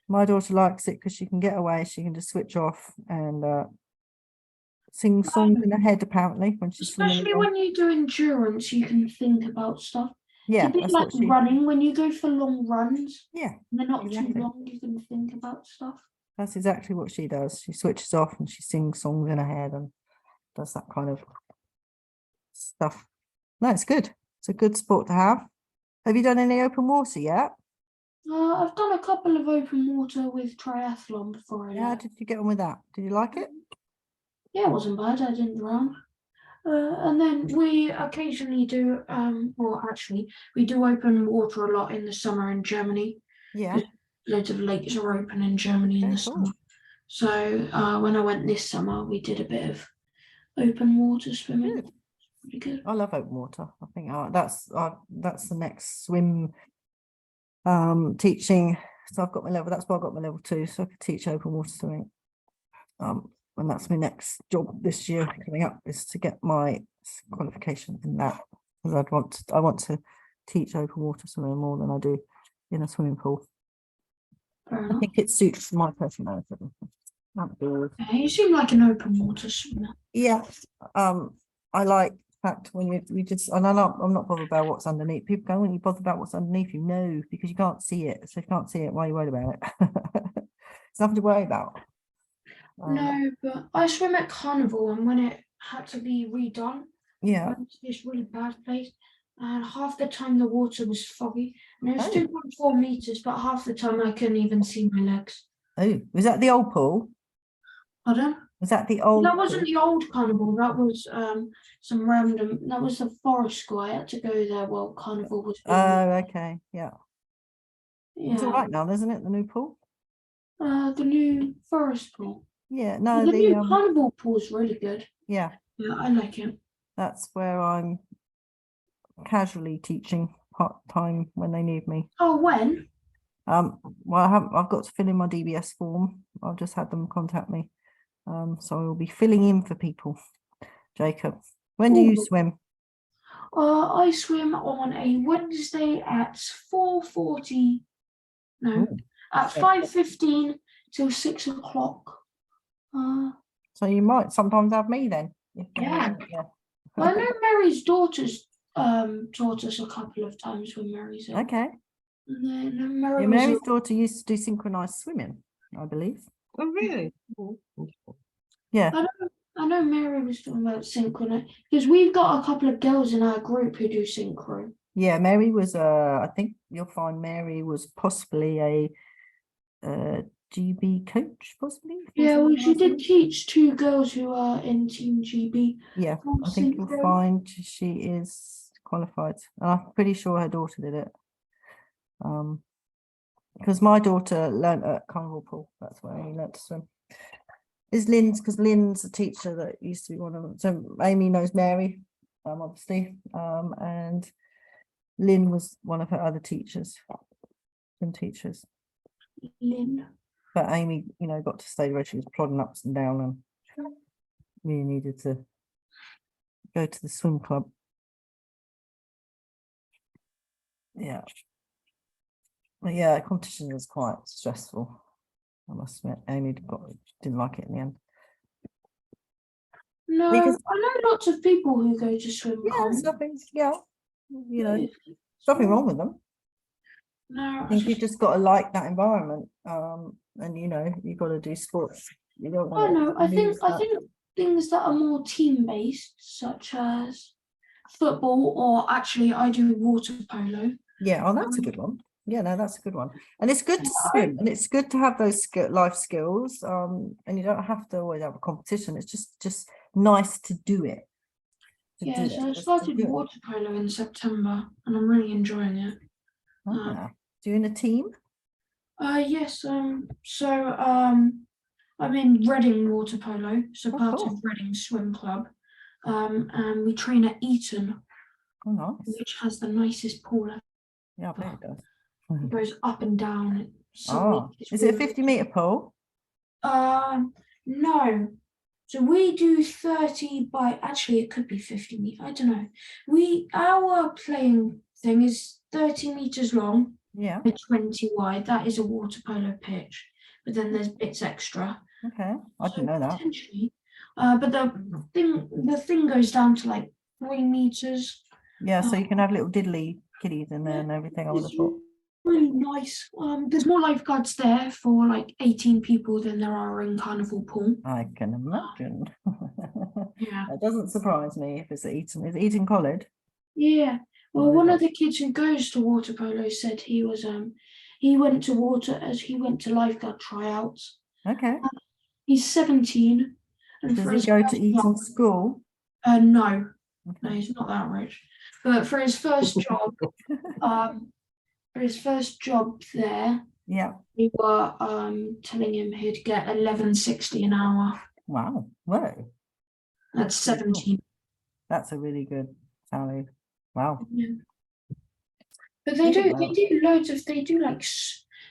My daughter likes it because she can get away. She can just switch off and sing songs in her head, apparently, when she's swimming. Especially as well. when you do endurance, you can think about stuff. Yeah, It's a bit that's like what she. running. When you go for long runs, Yeah, and they're not exactly. too long, you can think about stuff. That's exactly what she does. She switches off and she sings songs in her head and does that kind of stuff. No, it's good. It's a good sport to have. Have you done any open water yet? I've done a couple of open water with triathlon before I Yeah, left. did you get on with that? Did you like it? Yeah, it wasn't bad. I didn't drown. And then we occasionally do, well, actually, we do open water a lot in the summer in Germany. Yeah. Loads of lakes are open in Germany in Okay, the cool. summer. So when I went this summer, we did a bit of open water swimming. Good. Pretty good. I love open water. I think that's the next swim teaching. So I've got my level. That's why I got my level 2, so I could teach open water swimming. And that's my next job this year coming up, is to get my qualification in that, because I want to teach open water swimming more than I do in a swimming pool. Fair I enough. think it suits my personality. Outdoors. Yeah, you seem like an open water swimmer. Yeah, I like the fact when you just, and I'm not bothered about what's underneath. People go, when you bother about what's underneath you, no, because you can't see it. So if you can't see it, why are you worried about it? It's nothing to worry about. No, but I swim at Carnival, and when it had to be redone, I Yeah. went to this really bad place, and half the time the water was foggy, and it was Oh. 2.4 meters, but half the time I couldn't even see my legs. Oh, was that the old pool? Pardon? Was that the old? That wasn't pool? the old Carnival. That was some random. That was the forest school. I had to go there while Carnival was being. Oh, okay, yeah. It's all Yeah. right now, isn't it? The new pool. The new forest pool. Yeah, Well, no, the new the Carnival pool is really good. yeah, Yeah, I like it. that's where I'm casually teaching part-time when they need me. Oh, when? Well, I've got to fill in my DBS form. I've just had them contact me. So I will be filling in for people. Jacob, when do you Ooh. swim? I swim on a Wednesday at 4:40. No, Ooh, at yeah. 5:15 till 6 o'clock. So you might sometimes have me then. Yeah. Yeah. Well, I know Mary's daughters taught us a couple of times when Mary's at. Okay. And then Mary Yeah, was Mary's daughter used to do synchronized swimming, I believe. Oh, really? Oh, wonderful. Yeah. I know Mary was talking about synchronous, because we've got a couple of girls in our group who do synchro. Yeah, Mary was I think you'll find Mary was possibly a GB coach, possibly. for Yeah, well, she synchronized did swimming. teach 2 girls who are in Team GB. Yeah, for I think you'll synchro. find she is qualified. I'm pretty sure her daughter did it. Because my daughter learnt at Carnival Pool. That's where he learnt to swim. Is Lynn's, because Lynn's a teacher that used to be one of them. So Amy knows Mary, obviously, and Lynn was one of her other teachers, swim teachers. Lynn. But Amy, got to stage where she was plodding up and down and really needed to go to the swim club. Yeah. But yeah, competition was quite stressful. I must admit, Amy didn't like it in the end. No, Because- I know lots of people who go to swim Yeah, comp. there's nothing, but nothing wrong with them. No, I think you've just got to like that environment. And you've got to do sports. You don't I want know. I think things that are more team based, such as football, or actually I do water polo. Yeah, oh, that's a good one. Yeah, no, that's a good one. And it's good to Yeah, swim, and it's good to have those life skills. And you don't have to always have a competition. It's just nice to do it. Yeah, so I just to started do it. water polo in September, and I'm really enjoying it. Ah, do you in a team? Yes. I'm in Reading water polo, so Oh, part cool. of Reading Swim Club. And we train at Eton, Oh, nice. which has the nicest pool. Yeah, I bet it does. It goes up and down. Ah, is it a 50-meter pole? No. So we do 30 by, actually it could be 50 meters. I don't know. Our playing thing is 30 meters long Yeah. by 20 wide. That is a water polo pitch. But then there's bits extra. Okay, I didn't know that. Potentially. But the thing goes down to like 3 meters. Yeah, so you can have little diddly kiddies in there and everything. I would have thought. really nice. There's more lifeguards there for like 18 people than there are in Carnival Pool. I can imagine. Yeah. That doesn't surprise me if it's at Eton. Is it Eton College? Yeah. Well, Oh, one yeah. of the kids who goes to water polo said he went to lifeguard tryouts. Okay. He's 17, and Does for he his go to first Eton job, school? no, Okay. he's not that rich. But for his first job, there, Yeah. we were telling him he'd get 11.60 an hour. Wow. Whoa. That's Pretty cool. 17. That's a really good salary. Wow. Yeah. But they Think do about loads of like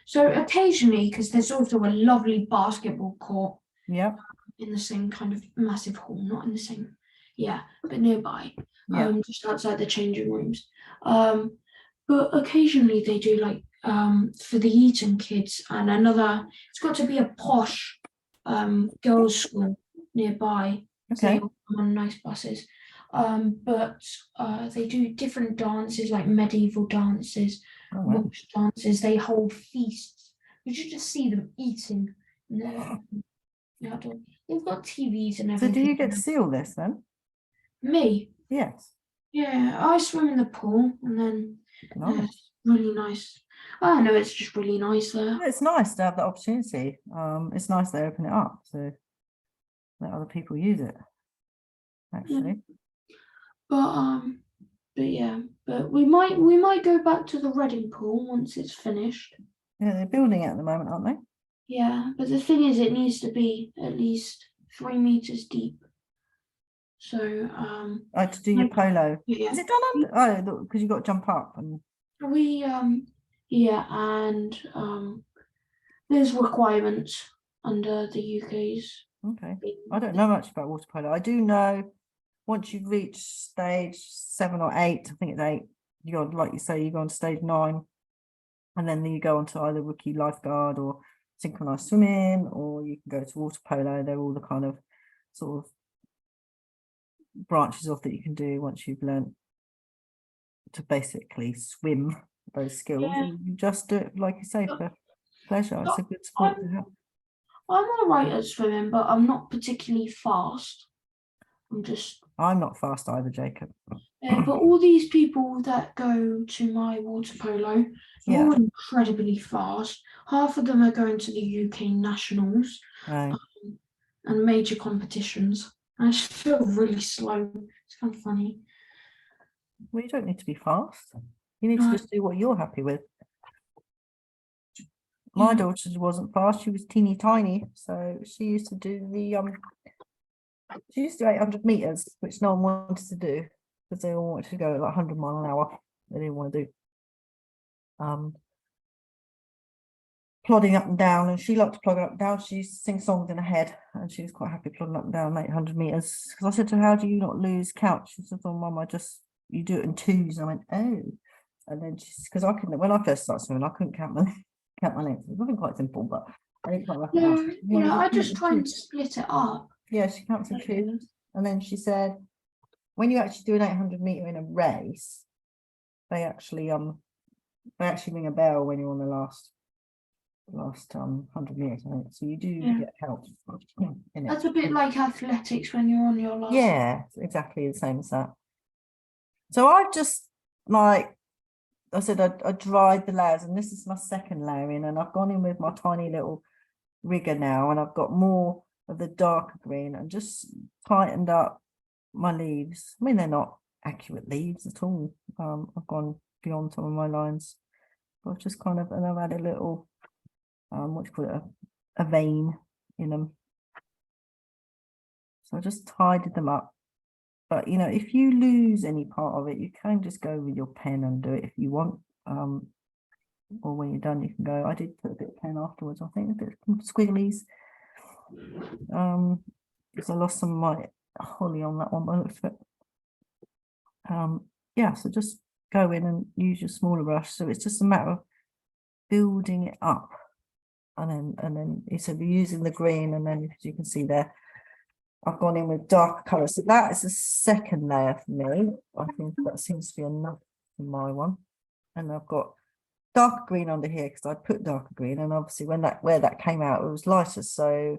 so occasionally, because there's also a lovely basketball court Yeah. in the same kind of massive hall, not in the same, yeah, but nearby, Yeah. just outside the changing rooms. But occasionally they do like for the Eton kids and another. It's got to be a posh girls' school nearby. So Okay. they all come on nice buses. But they do different dances like medieval dances, Oh, wow. Welsh dances. They hold feasts. You should just see them eating in the outdoor. They've got TVs and So everything. do you get to see all this then? Me? Yes. Yeah, I swim in the pool and then Nice. it's really nice. I know it's just really nice there. It's nice to have that opportunity. It's nice they open it up so let other people use it. Actually. But yeah, but we might go back to the Reading pool once it's finished. Yeah, they're building it at the moment, aren't they? Yeah, but the thing is, it needs to be at least 3 meters deep. So Oh, to do your like, polo. yeah, Is it done under? Oh, because you've got to jump up and we yeah, and there's requirements under the UK's. okay. I don't know much about water polo. I do know once you've reached stage 7 or 8, I think it's 8, you go, like you say, you go on stage 9, and then you go on to either rookie lifeguard or synchronized swimming, or you can go to water polo. They're all the kind of sort of branches off that you can do once you've learnt to basically swim those skills. Yeah. And you just do it, like you say, for pleasure. It's a good sport to have. I'm all right at swimming, but I'm not particularly fast. I'm not fast either, Jacob. But all these people that go to my water polo are Yeah. all incredibly fast. Half of them are going to the UK nationals Right. and major competitions. I just feel really slow. It's kind of funny. Well, you don't need to be fast. You need to No. just do what you're happy with. My Yeah. daughter wasn't fast, she was teeny tiny, so she used to do the she used to do 800 meters, which no one wanted to do because they all wanted to go at like 100 mile an hour. They didn't want to do plodding up and down, and she liked to plod up and down. She used to sing songs in her head, and she was quite happy plodding up and down 800 meters. Because I said to her, "How do you not lose count?" She said, "Oh, Mum, you do it in twos." I went, "Oh," and then she's because I couldn't when I first started swimming, I couldn't count my lengths. It's nothing quite simple, but I didn't quite work it out. Yeah, I do it just in try and twos. split it up. Yeah, she counts in twos, and then she said, when you actually do an 800 meter in a race, they actually ring a bell when you're on the last 100 meters. I think. So you do Yeah. get help in it. That's a bit like athletics when you're on your last. Yeah, it's exactly the same as that. So I've just like I said, I dried the layers, and this is my second layering, and I've gone in with my tiny little rigger now, and I've got more of the darker green and just tightened up my leaves. I mean, they're not accurate leaves at all. I've gone beyond some of my lines. I've just kind of, and I've had a little, what do you call it, a vein in them. So I just tidied them up. But, you know, if you lose any part of it, you can just go with your pen and do it if you want. Or when you're done, you can go. I did put a bit of pen afterwards, I think, a bit of squigglies. Because I lost some of my holly on that one by the looks of it. Yeah, so just go in and use your smaller brush. So it's just a matter of building it up. And then you said we're using the green, and then as you can see there, I've gone in with darker colours. So that is the second layer for me. I think that seems to be enough for my one. And I've got darker green under here because I put darker green, and obviously where that came out, it was lighter. So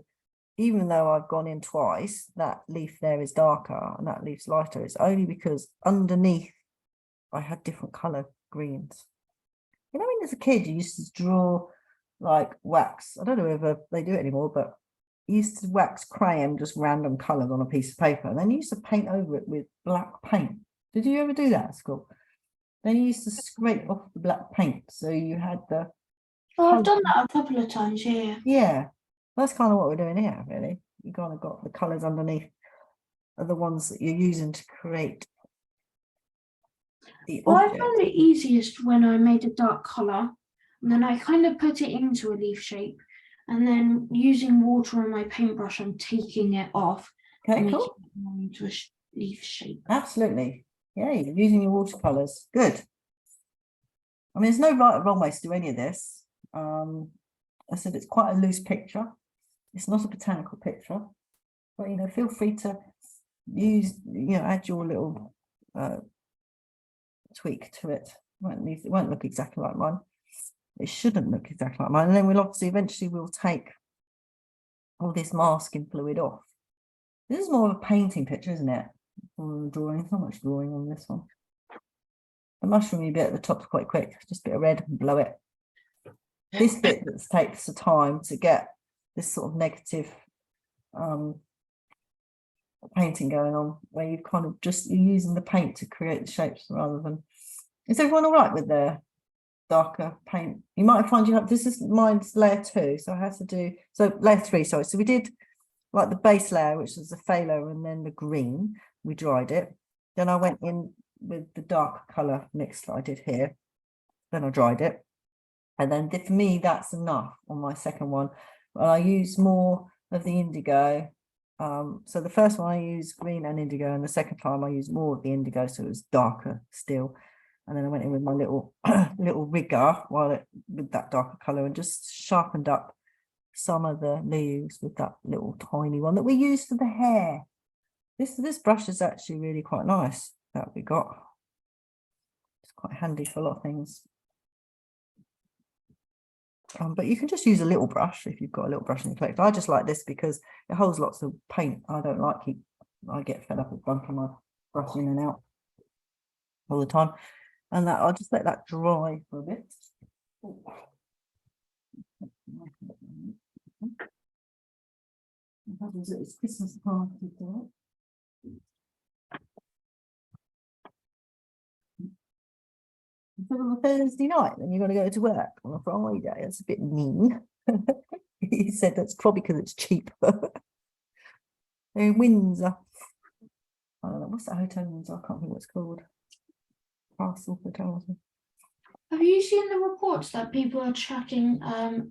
even though I've gone in twice, that leaf there is darker and that leaf's lighter. It's only because underneath I had different color greens. You know, when as a kid, you used to draw like wax. I don't know if they do it anymore, but you used to wax crayon, just random colours on a piece of paper, and then you used to paint over it with black paint. Did you ever do that at school? Then you used to scrape off the black paint, so you had the. Oh, I've done that a couple of times, yeah. Yeah, that's kind of what we're doing here, really. You kind of got the colours underneath are the ones that you're using to create the Well, I object. found it easiest when I made a dark colour, and then I kind of put it into a leaf shape, and then using water on my paintbrush, I'm taking it off Okay, and making cool. it more into a leaf shape. Absolutely. Yeah, you're using your watercolours. Good. I mean, there's no right or wrong way to do any of this. I said it's quite a loose picture. It's not a botanical picture, but you know, feel free to use, you know, add your little tweak to it. It won't look exactly like mine. It shouldn't look exactly like mine. And then we'll obviously eventually we'll take all this masking fluid off. This is more of a painting picture, isn't it? Or drawing. Not much drawing on this one. The mushroomy bit at the top's quite quick. Just a bit of red and blow it. This bit that takes the time to get this sort of negative painting going on, where you've kind of just you're using the paint to create the shapes rather than. Is everyone all right with their darker paint? You might find you have, this is mine's layer 2, so I had to do, so layer 3, sorry. So we did like the base layer, which was the phthalo, and then the green, we dried it. Then I went in with the dark color mix that I did here. Then I dried it. And then for me, that's enough on my second one. But I use more of the indigo. So the first one I used green and indigo, and the second time I used more of the indigo, so it was darker still. And then I went in with my little little rigger with that darker color and just sharpened up some of the leaves with that little tiny one that we use for the hair. This brush is actually really quite nice that we got. It's quite handy for a lot of things. But you can just use a little brush if you've got a little brush in your collection. I just like this because it holds lots of paint. I don't like I get fed up with bumping my brush in and out all the time. And that I'll just let that dry for a bit. It's Christmas party today. Instead of a Thursday night, then you've got to go to work on a Friday. That's a bit mean. He said that's probably because it's cheaper. They're in Windsor. I don't know, what's that hotel in Windsor? I can't think what it's called. Castle Hotel. Have you seen the reports that people are chucking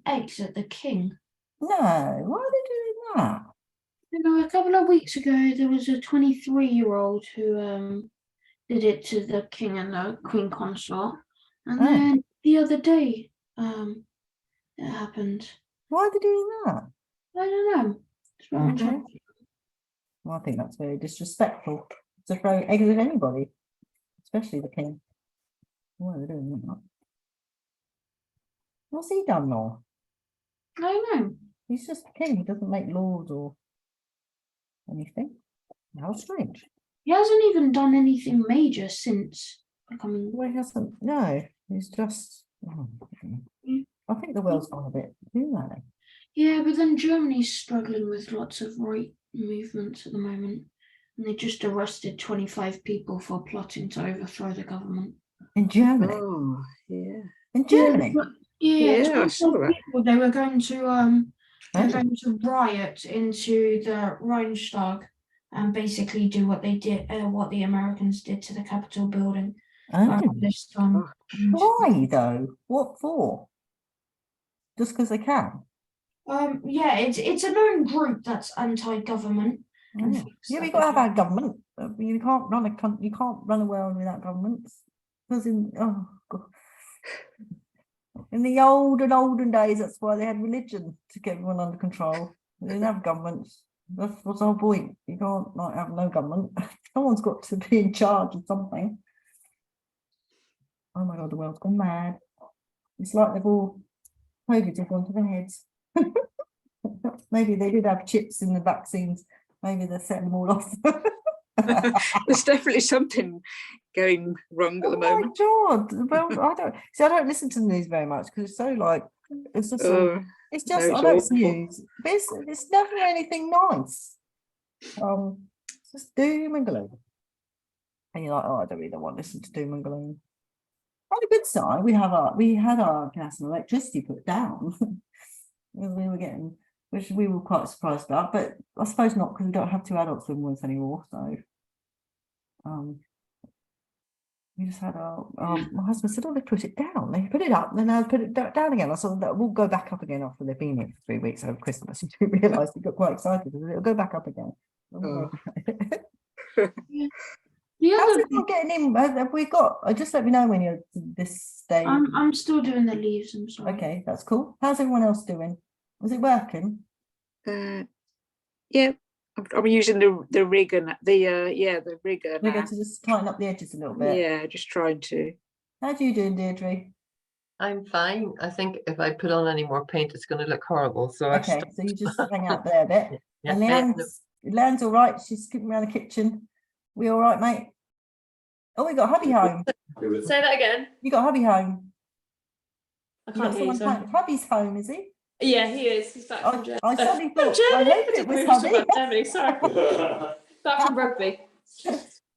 eggs at the king? No, why are they doing that? You know, a couple of weeks ago, there was a 23-year-old who did it to the king and the queen consort, and Oh. then the other day, it happened. Why are they doing that? I don't know. It's what I'm Okay. trying to- Well, I think that's very disrespectful to throw eggs at anybody, especially the king. Why are they doing that? What's he done now? I don't know. He's just the king. He doesn't make laws or anything. How strange. He hasn't even done anything major since becoming. Well, he hasn't. No, he's just. Oh, I think the world's gone a bit too mad. Yeah, but then Germany's struggling with lots of right movements at the moment, and they just arrested 25 people for plotting to overthrow the government. In Germany. Oh, yeah. In Germany. Yeah, Yeah, I saw 25 that. people, they were going to Oh. riot into the Reichstag and basically do what they did, what the Americans did to the Capitol building. Oh. This Why though? What for? Just because they can. yeah, it's a known group that's anti-government. and Oh. thinks Yeah, that we got to have they our can- government. You can't run a country. You can't run a world without governments. Because in in the olden days, that's why they had religion to get everyone under control. They didn't have governments. That's what's the whole point. You can't not have no government. Someone's got to be in charge of something. Oh my god, the world's gone mad. It's like they've all COVID have gone to their heads. Maybe they did have chips in the vaccines. Maybe they're setting them all off. There's definitely something going wrong at the moment. Oh my God. Well, I don't listen to the news very much because it's so like, it's just, Oh, it's just, no, I it's know it's awful. news, but it's never anything nice. It's just doom and gloom. And you're like, oh, I don't really want to listen to doom and gloom. On the good side, we had our gas and electricity put down. We were getting, which we were quite surprised about, but I suppose not because we don't have 2 adults living with us anymore. So, we just had my husband said, oh, they put it down. They put it up, and then I put it down again. I thought that we'll go back up again after they've been here for 3 weeks over Christmas. We realised we got quite excited because it'll go back up again. Oh. The How's other it not getting in? Have we got? Just let me know when you're this stage. I'm still doing the leaves, I'm sorry. Okay, that's cool. How's everyone else doing? Was it working? Yeah, I'm using the rig and the rigger We're now. going to just tighten up the edges a little bit. Yeah, just trying to. How do you doing, Deirdre? I'm fine. I think if I put on any more paint, it's going to look horrible. So I've Okay, stopped. so you just hang out there a bit. Yeah, And yeah, Leanne's all right. She's skipping around the kitchen. We all right, mate? Oh, we got hubby home. Say that again. You got hubby home. I You got can't hear you. someone Sorry. hubby's home, is he? Yeah, he is. He's back from Germany. I suddenly thought, Germany. I hope I it was didn't know he hubby. about Germany. Sorry. Back from rugby.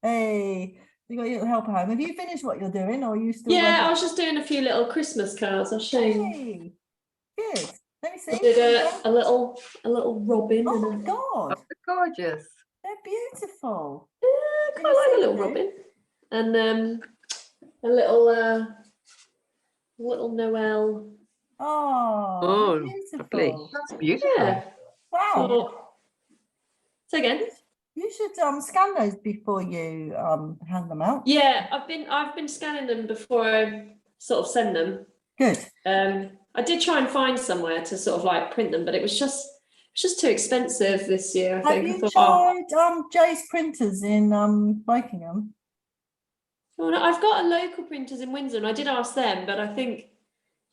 Hey, you got your little helper home. Have you finished what you're doing, or are you still? Yeah, I working? was just doing a few little Christmas cards. I'll show you. Hey, good. Let me I see. did a little robin. Oh and my God, they're gorgeous. they're beautiful. I Can quite you like a see little them? robin. And a little Noel. Oh, Oh, beautiful. lovely. That's beautiful. Yeah. Wow. So, say again. You should scan those before you hand them out. Yeah, I've been scanning them before I sort of send them. Good. I did try and find somewhere to sort of like print them, but it was just too expensive this year. I Have think. I you thought, tried Jay's printers in Buckingham? oh, no, I've got a local printers in Windsor, and I did ask them, but I think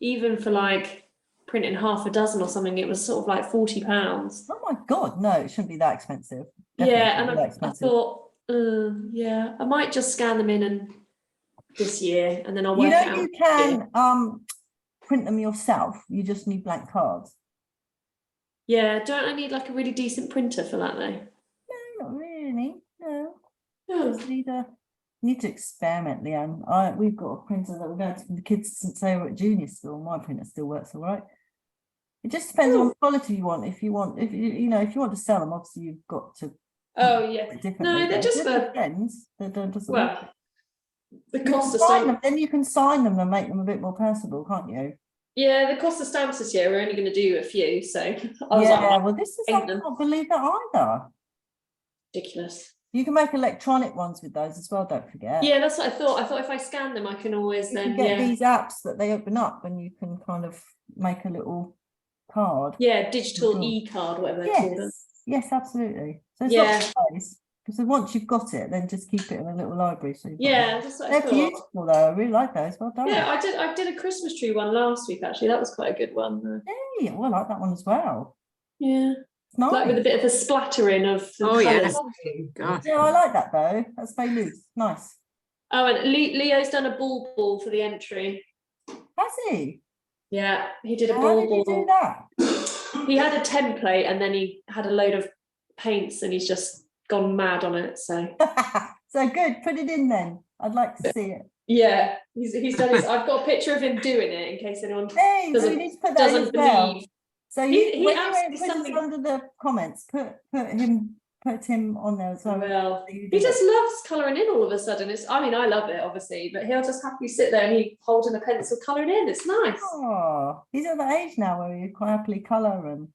even for like printing half a dozen or something, it was sort of like £40. Oh my God, no, it shouldn't be that expensive. Yeah, Definitely and that I expensive. thought, yeah, I might just scan them in and this year, and then I'll You work it know, out. you can print them yourself. You just need blank cards. Yeah, don't I need like a really decent printer for that though? No, not really. No. Oh, Just need to experiment, Leanne. We've got a printer that we've had for the kids since they were at junior school. My printer still works all right. It just depends on the quality you want. If you want to sell them, obviously you've got to. oh yeah. Differently. No, they're But just it for depends. well, the You can cost of sign stamps. them, then you can sign them and make them a bit more personable, can't you? Yeah, the cost of stamps this year. We're only going to do a few, so I was Yeah, like, well, this is I paint them. can't believe that either. Ridiculous. You can make electronic ones with those as well. Don't forget. Yeah, that's what I thought. I thought if I scan them, I can always You can then get these apps that they open up, and you can kind of make a little card. yeah, digital Sure. e-card, whatever they're called. Yes, absolutely. So it's Yeah. not ways. Because once you've got it, then just keep it in a little library. So you've got Yeah, that's what I they're thought. beautiful though. I really like those. Well done. Yeah, I did a Christmas tree one last week actually. That was quite a good one. Hey, well, I like that one as well. Yeah, It's nice. like with a bit of a splattering of the Oh, yeah. colours. Gosh. Yeah, I like that though. That's very loose. Nice. Oh, and Leo's done a ball for the entry. Has he? Yeah, he did a How did you do ball. that? He had a template and then he had a load of paints and he's just gone mad on it. So So good. Put it in then. I'd like to see it. yeah, he's done his. I've got a picture of him doing it in case anyone Hey, so you need to put that in as doesn't well. believe. So He when absolutely put it something- under the comments, put him on there as well. Well, So you he did just it. loves colouring in all of a sudden. I mean, I love it obviously, but he'll just happily sit there and he holding a pencil colouring in. It's nice. Oh, he's at that age now where you quite happily colour and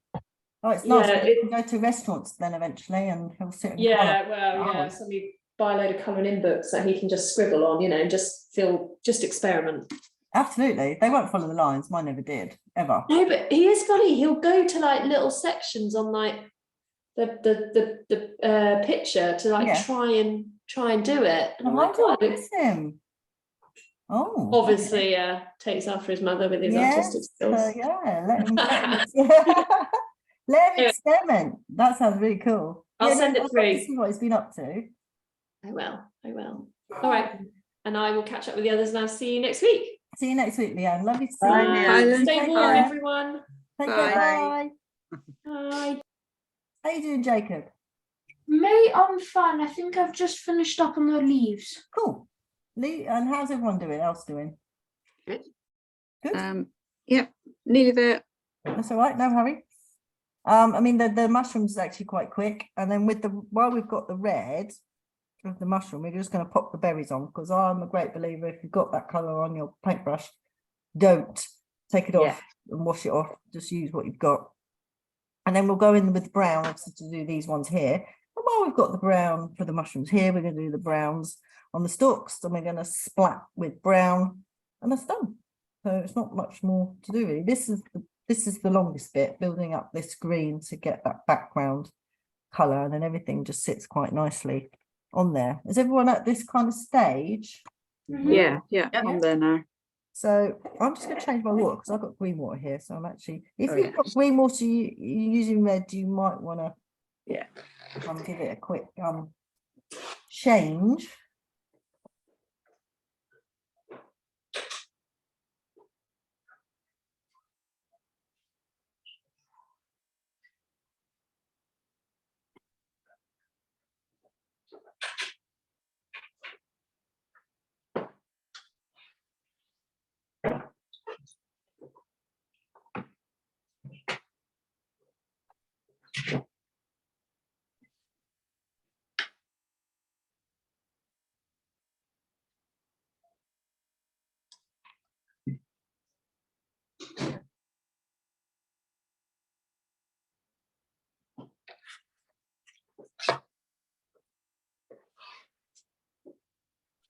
it's nice. Yeah, You can go to restaurants then eventually and he'll sit and Yeah, colour. well, yeah. Oh. Somebody buy a load of colouring in books that he can just scribble on, and just experiment. Absolutely. They won't follow the lines. Mine never did, ever. No, but he is funny. He'll go to like little sections on like the picture to like Yeah. try and do it. And I'm Oh, like, God, bless him. Oh, Obviously, takes after his mother with his artistic skills. yeah, let him experiment. That sounds really cool. I'll send it I'd love to through. see what he's been up to. I will. All right. And I will catch up with the others and I'll see you next week. See you next week, Leanne. Lovely to see Bye, you. Leanne. Stay Take warm, care. everyone. Take Bye. care. Bye. Bye. How you doing, Jacob? Mate, I'm fine. I think I've just finished up on the leaves. Cool. Lee, and how's everyone doing? Else doing? Good. Good. Yeah, nearly there. That's all right. No hurry. I mean the mushrooms is actually quite quick, and then while we've got the red of the mushroom, we're just going to pop the berries on, because I'm a great believer, if you've got that colour on your paintbrush, don't take it off and wash it off. Just use what you've got, and then we'll go in with brown, obviously, to do these ones here. And while we've got the brown for the mushrooms here, we're going to do the browns on the stalks, and we're going to splat with brown, and that's done. So it's not much more to do really. This is the longest bit, building up this green to get that background colour, and then everything just sits quite nicely on there. Is everyone at this kind of stage? Mhm. Yeah, I'm there now. So I'm just going to change my water, because I've got green water here. So I'm actually, if Oh, you've yeah. got green water, you're using red, you might want to Yeah. give it a quick change.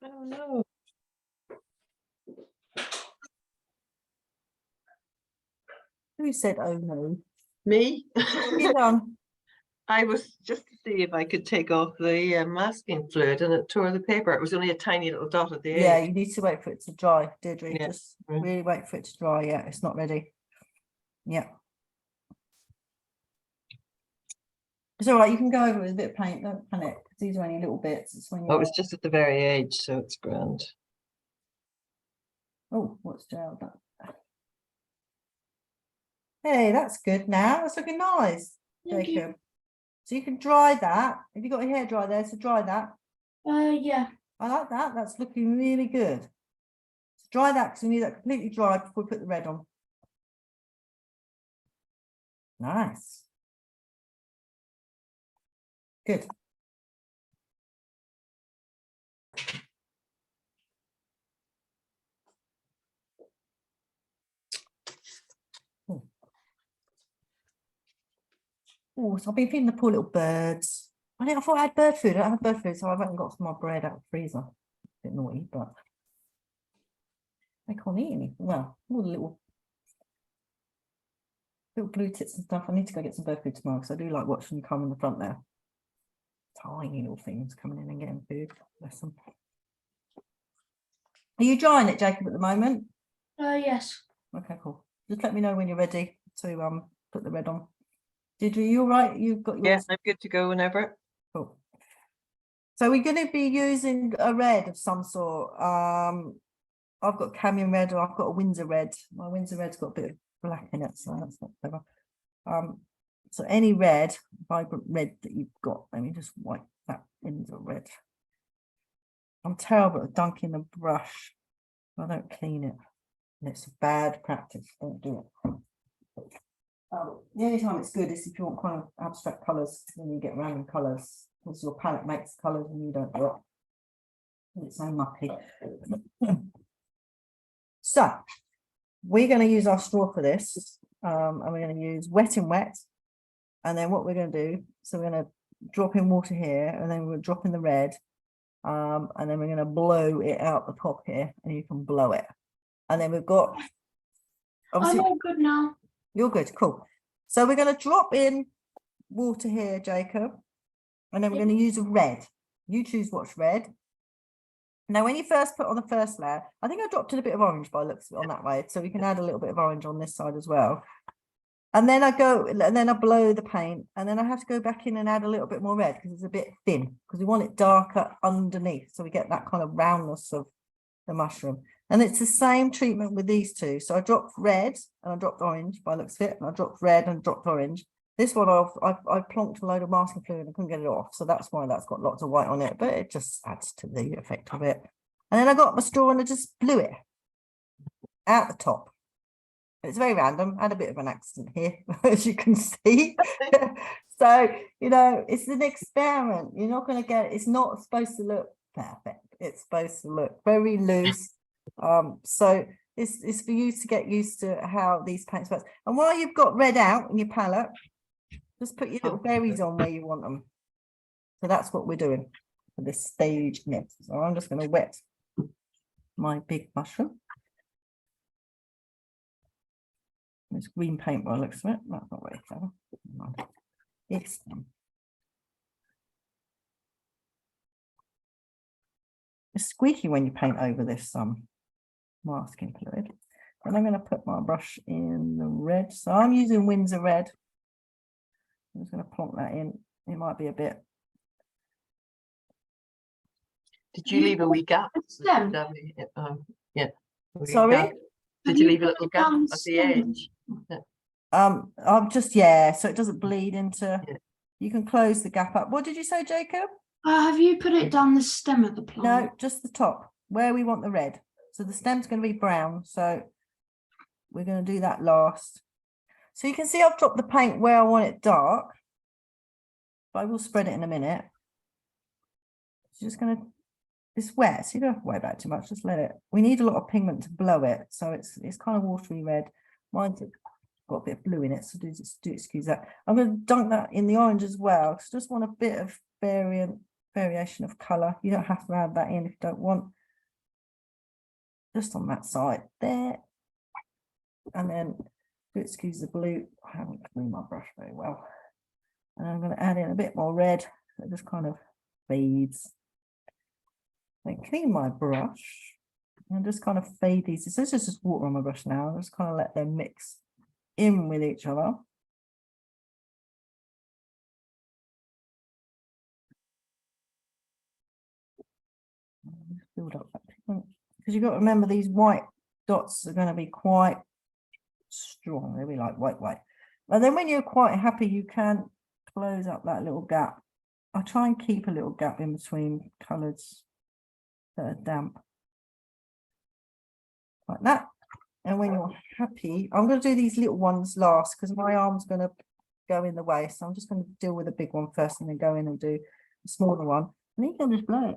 I don't know. Who said, oh no? Me? What have you done? I was just to see if I could take off the masking fluid, and it tore the paper. It was only a tiny little dot at the Yeah, edge. you need to wait for it to dry, Deirdre. Yeah. Just really wait for it to dry. Yeah, it's not ready. Yeah. It's all right. You can go over it with a bit of paint. Don't panic, because these are only little bits. It's when Oh, it you're... was just at the very edge, so it's grand. Oh, what's gel done? Hey, that's good now. That's looking nice, Thank you. Jacob. So you can dry that. Have you got your hair dry there? So dry that. Yeah. I like that. That's looking really good. So dry that, because we need that completely dry before we put the red on. Nice. Good. Oh, so I've been feeding the poor little birds. I thought I had bird food. I don't have bird food, so I haven't got some of my bread out of the freezer. Bit naughty, but they can't eat anything. Well, all the little blue tits and stuff. I need to go get some bird food tomorrow, because I do like watching them come in the front there. Tiny little things coming in and getting food. Bless them. Are you drying it, Jacob, at the moment? Yes. Okay, cool. Just let me know when you're ready to put the red on. Did you all right? You've got yours. Yes, I'm good to go whenever. Cool. So we're going to be using a red of some sort. I've got Camion red, or I've got a Windsor red. My Windsor red's got a bit of black in it, so that's not clever. So any red, vibrant red that you've got, let me just wipe that Windsor red. I'm terrible at dunking the brush. I don't clean it. And it's a bad practice. Don't do it. The only time it's good is if you want kind of abstract colours, when you get random colours, because your palette makes colours and you don't do it. And it's so mucky. So we're going to use our straw for this, and we're going to use wet and wet. And then what we're going to do, so we're going to drop in water here, and then we're going to drop in the red, and then we're going to blow it out the top here, and you can blow it. And then we've got, obviously, I'm all good now. you're good, cool. So we're going to drop in water here, Jacob, and then we're going to use a red. You choose what's red. Now, when you first put on the first layer, I think I dropped in a bit of orange by looks on that way, so we can add a little bit of orange on this side as well. And then I blow the paint, and then I have to go back in and add a little bit more red because it's a bit thin, because we want it darker underneath, so we get that kind of roundness of the mushroom. And it's the same treatment with these two. So I dropped red and I dropped orange by looks of it, and I dropped red and dropped orange. This one I plonked a load of masking fluid and couldn't get it off, so that's why that's got lots of white on it, but it just adds to the effect of it. And then I got my straw and I just blew it out the top. It's very random. I had a bit of an accident here, as you can see. So, you know, it's an experiment. You're not going to get, it's not supposed to look perfect. It's supposed to look very loose. So it's for you to get used to how these paints work. And while you've got red out in your palette, just put your little berries on where you want them. So that's what we're doing for this stage next. So I'm just going to wet my big mushroom. It's green paint by the looks of it. That's not very clever. It's squeaky when you paint over this masking fluid. And I'm going to put my brush in the red. So I'm using Windsor red. I'm just going to plonk that in. It might be a bit. Did you leave a wee gap? Stem. Yeah. A wee Sorry? gap. Did you leave a little gap at the edge? I'm just, yeah, so it doesn't bleed into, Yeah. you can close the gap up. What did you say, Jacob? Have you put it down the stem of the plant? No, just the top, where we want the red. So the stem's going to be brown, so we're going to do that last. So you can see I've dropped the paint where I want it dark, but I will spread it in a minute. It's just going to, it's wet, so you don't have to worry about it too much, just let it. We need a lot of pigment to blow it, so it's kind of watery red. Mine's got a bit of blue in it, so do excuse that. I'm going to dunk that in the orange as well, because I just want a bit of variation of colour. You don't have to add that in if you don't want. Just on that side there. And then do excuse the blue. I haven't cleaned my brush very well. And I'm going to add in a bit more red, so it just kind of fades. Then clean my brush and just kind of fade these. So it's just water on my brush now. Just kind of let them mix in with each other. Build up that pigment, because you've got to remember these white dots are going to be quite strong. They'll be like white. And then when you're quite happy, you can close up that little gap. I try and keep a little gap in between colours that are damp. Like that. And when you're happy, I'm going to do these little ones last because my arm's going to go in the way. So I'm just going to deal with the big one first and then go in and do the smaller one. And then you can just blow it.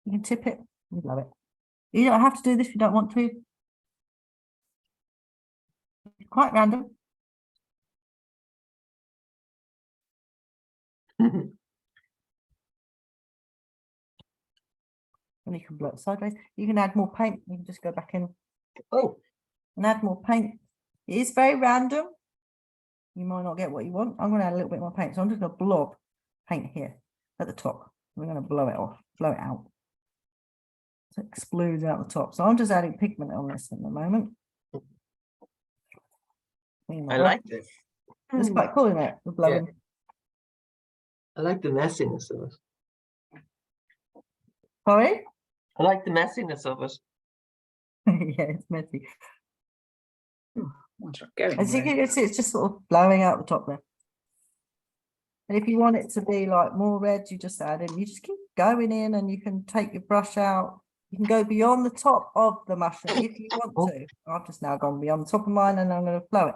You can tip it and blow it. You don't have to do this if you don't want to. It's quite random. And you can blow it sideways. You can add more paint. You can just go back in. Oh, And add more paint. It is very random. You might not get what you want. I'm going to add a little bit more paint. So I'm just going to blob paint here at the top. We're going to blow it off, blow it out. So it explodes out the top. So I'm just adding pigment on this at the moment. I like this. It's quite cool, isn't it? The blowing. I like the messiness of it. Sorry? I like the messiness of it. Yeah, it's messy. What's going As you there? can see, it's just sort of blowing out the top there. And if you want it to be like more red, you just add in. You just keep going in and you can take your brush out. You can go beyond the top of the mushroom if you want to. I've just now gone beyond the top of mine and I'm going to blow it.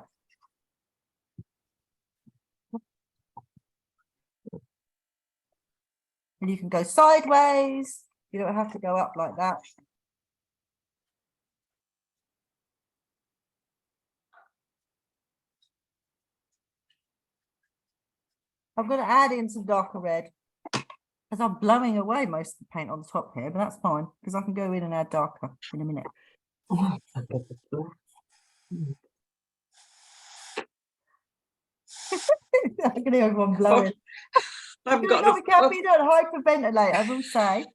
And you can go sideways. You don't have to go up like that. I'm going to add in some darker red as I'm blowing away most of the paint on the top here, but that's fine because I can go in and add darker in a minute. I can hear everyone blowing. I've You got don't hyperventilate, I will say.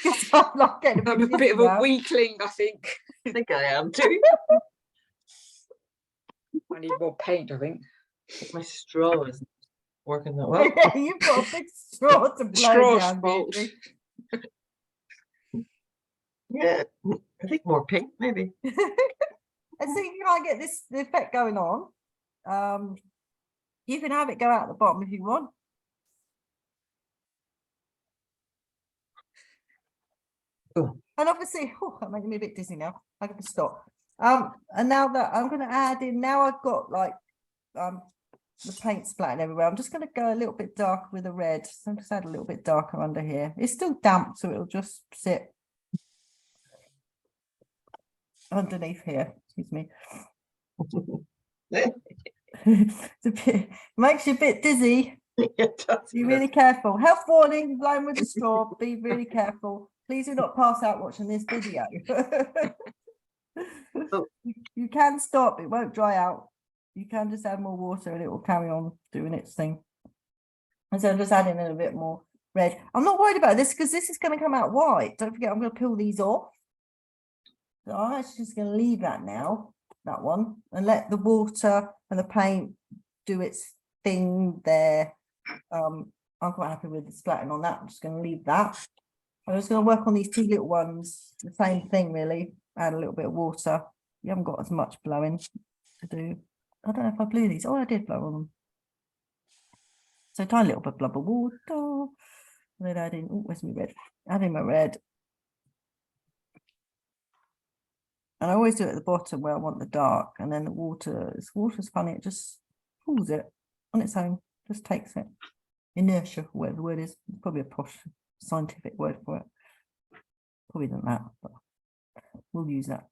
Because I'm not getting I'm a bit of a weakling, I think. I think I am too. I need more paint, I think. My straw isn't working that well. Yeah, you've got a big straw to blow Straw's down. fault. Beatrice. Yeah, I think more pink maybe. And so you can't get this the effect going on. You can have it go out the bottom if you want. Oh. And obviously, that making me a bit dizzy now. I have to stop. And now that I'm going to add in, now I've got like the paint splattered everywhere. I'm just going to go a little bit darker with the red. So I'm just add a little bit darker under here. It's still damp, so it'll just sit underneath here. Excuse me. It's a bit, makes you a bit dizzy. It does. Be really careful. Health warning, blowing with a straw. Be really careful. Please do not pass out watching this video. Oh. You can stop, it won't dry out. You can just add more water and it will carry on doing its thing. And so I'm just adding in a bit more red. I'm not worried about this because this is going to come out white. Don't forget, I'm going to peel these off. So I'm actually just going to leave that now, that one, and let the water and the paint do its thing there. I'm quite happy with the splatting on that. I'm just going to leave that. I'm just going to work on these two little ones. The same thing, really. Add a little bit of water. You haven't got as much blowing to do. I don't know if I blew these. Oh, I did blow on them. So tiny little bit of water. And then add in, oh, where's my red? Add in my red. And I always do it at the bottom where I want the dark. And then the water's funny. It just pulls it on its own. Just takes it. Inertia, whatever the word is. It's probably a posh scientific word for it. Probably than that, but we'll use that.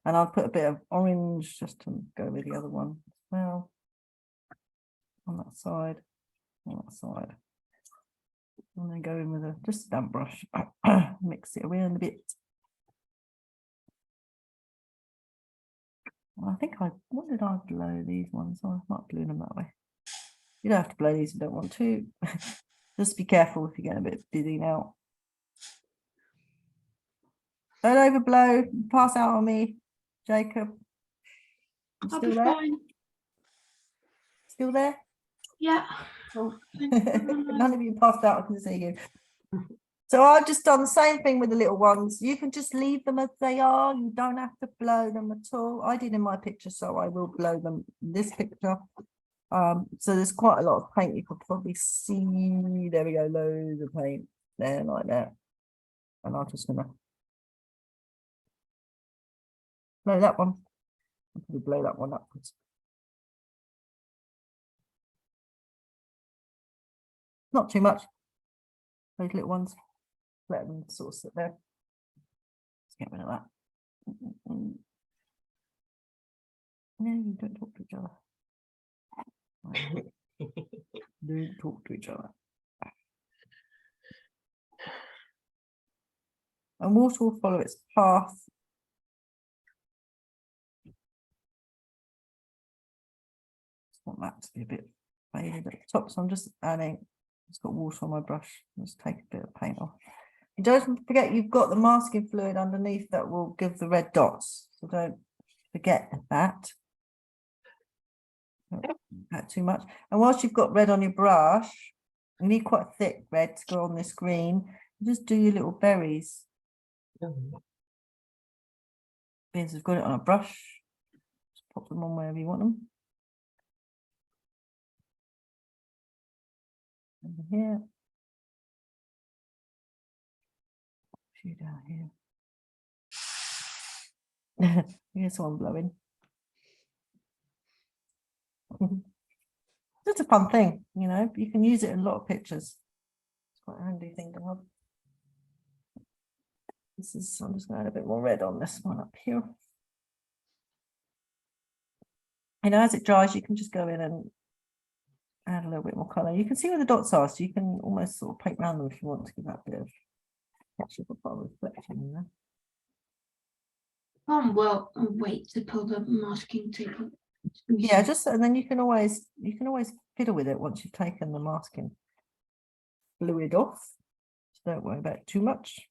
And I'll put a bit of orange just to go with the other one as well. On that side, on that side. And then go in with just a damp brush. Mix it around a bit. I think what did I blow these ones? Oh, I'm not blowing them that way. You don't have to blow these if you don't want to. Just be careful if you're getting a bit dizzy now. Don't overblow, pass out on me, Jacob. You I'll still be there? fine. Still there? Yeah. Oh. Thank you very much. None of you passed out, I can see you. So I've just done the same thing with the little ones. You can just leave them as they are. You don't have to blow them at all. I did in my picture, so I will blow them in this picture. So there's quite a lot of paint you can probably see. There we go, loads of paint there like that. And I'm just gonna blow that one. I'll probably blow that one upwards. Not too much. Those little ones. Let them sort of sit there. Let's get rid of that. No, you don't talk to each other. Don't talk to each other. And water will follow its path. Just want that to be a bit faded at the top, so I'm just adding. It's got water on my brush. Let's take a bit of paint off. You don't forget you've got the masking fluid underneath that will give the red dots. So don't forget that. Don't add too much. And whilst you've got red on your brush, you need quite thick red to go on this green. Just do your little berries. Because we've got it on a brush. Just pop them on wherever you want them. Over here. A few down here. Here's one blowing. It's a fun thing, you know. You can use it in a lot of pictures. It's quite a handy thing to have. This is, I'm just going to add a bit more red on this one up here. And as it dries, you can just go in and add a little bit more colour. You can see where the dots are, so you can almost sort of paint around them if you want to give that bit of actually a part of reflection in there. Well, I'll wait to pull the masking tape up. Yeah, just and then you can always fiddle with it once you've taken the masking fluid off. So don't worry about it too much.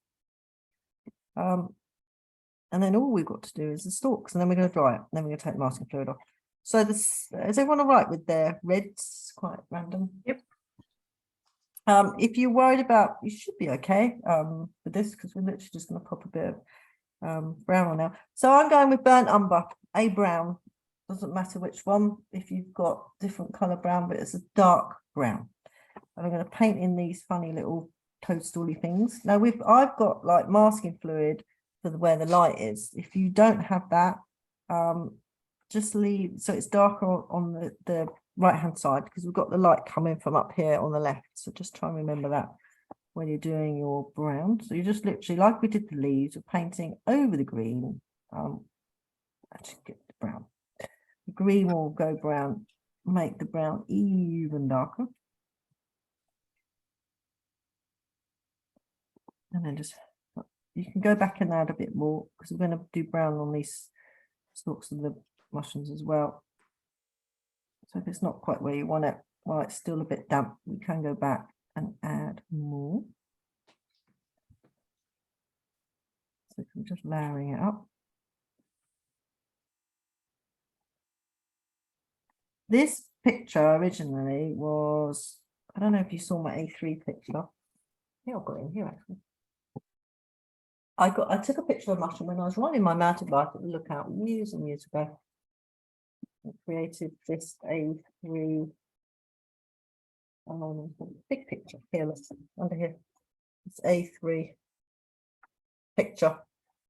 And then all we've got to do is the stalks, and then we're going to dry it, and then we're going to take the masking fluid off. So this, is everyone all right with their reds? Quite random. Yep. If you're worried about, you should be okay with this, because we're literally just going to pop a bit of brown on now. So I'm going with burnt umber, a brown. Doesn't matter which one, if you've got different color brown, but it's a dark brown. And I'm going to paint in these funny little toadstooly things. Now I've got like masking fluid for where the light is. If you don't have that, just leave, so it's darker on the right hand side, because we've got the light coming from up here on the left. So just try and remember that when you're doing your brown. So you just literally, like we did the leaves, we're painting over the green. Actually get the brown. The green will go brown, make the brown even darker. And then just, you can go back and add a bit more, because we're going to do brown on these stalks of the mushrooms as well. So if it's not quite where you want it, while it's still a bit damp, we can go back and add more. So I'm just layering it up. This picture originally was, I don't know if you saw my A3 picture. Yeah, I've got it in here actually. I took a picture of a mushroom when I was riding my mountain bike at the lookout years and years ago. I created this A3 big picture here, look, under here. It's A3 picture.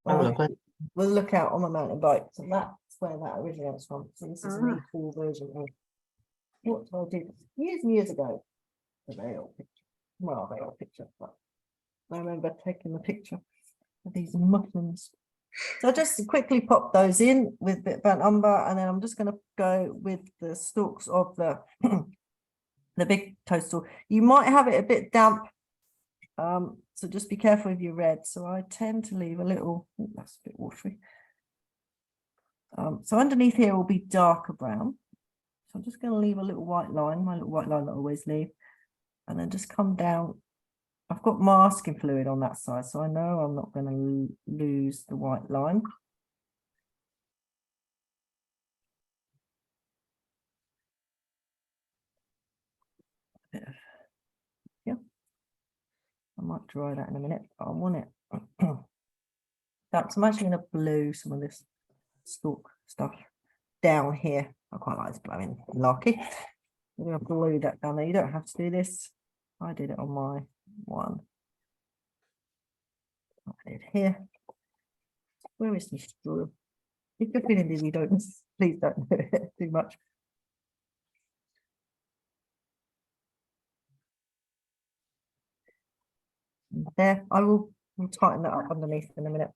Oh, lovely. We'll look out on my mountain bike. So that's where that originates from. So this is an A4 version of what I did years and years ago. A very old picture. Well, a very old picture, but I remember taking the picture of these mushrooms. So just quickly pop those in with a bit of burnt umber, and then I'm just going to go with the stalks of the the big toadstool. You might have it a bit damp, so just be careful with your red. So I tend to leave a little, that's a bit watery. So underneath here will be darker brown. So I'm just going to leave a little white line, my little white line that I always leave, and then just come down. I've got masking fluid on that side, so I know I'm not going to lose the white line. Yeah, I might dry that in a minute, but I want it. That's, I'm actually going to blue some of this stalk stuff down here. I quite like this blowing larky. I'm going to blue that down there. You don't have to do this. I did it on my one. I did here. Where is my straw? If you're feeling dizzy, don't, please don't do it too much. There, I will tighten that up underneath in a minute.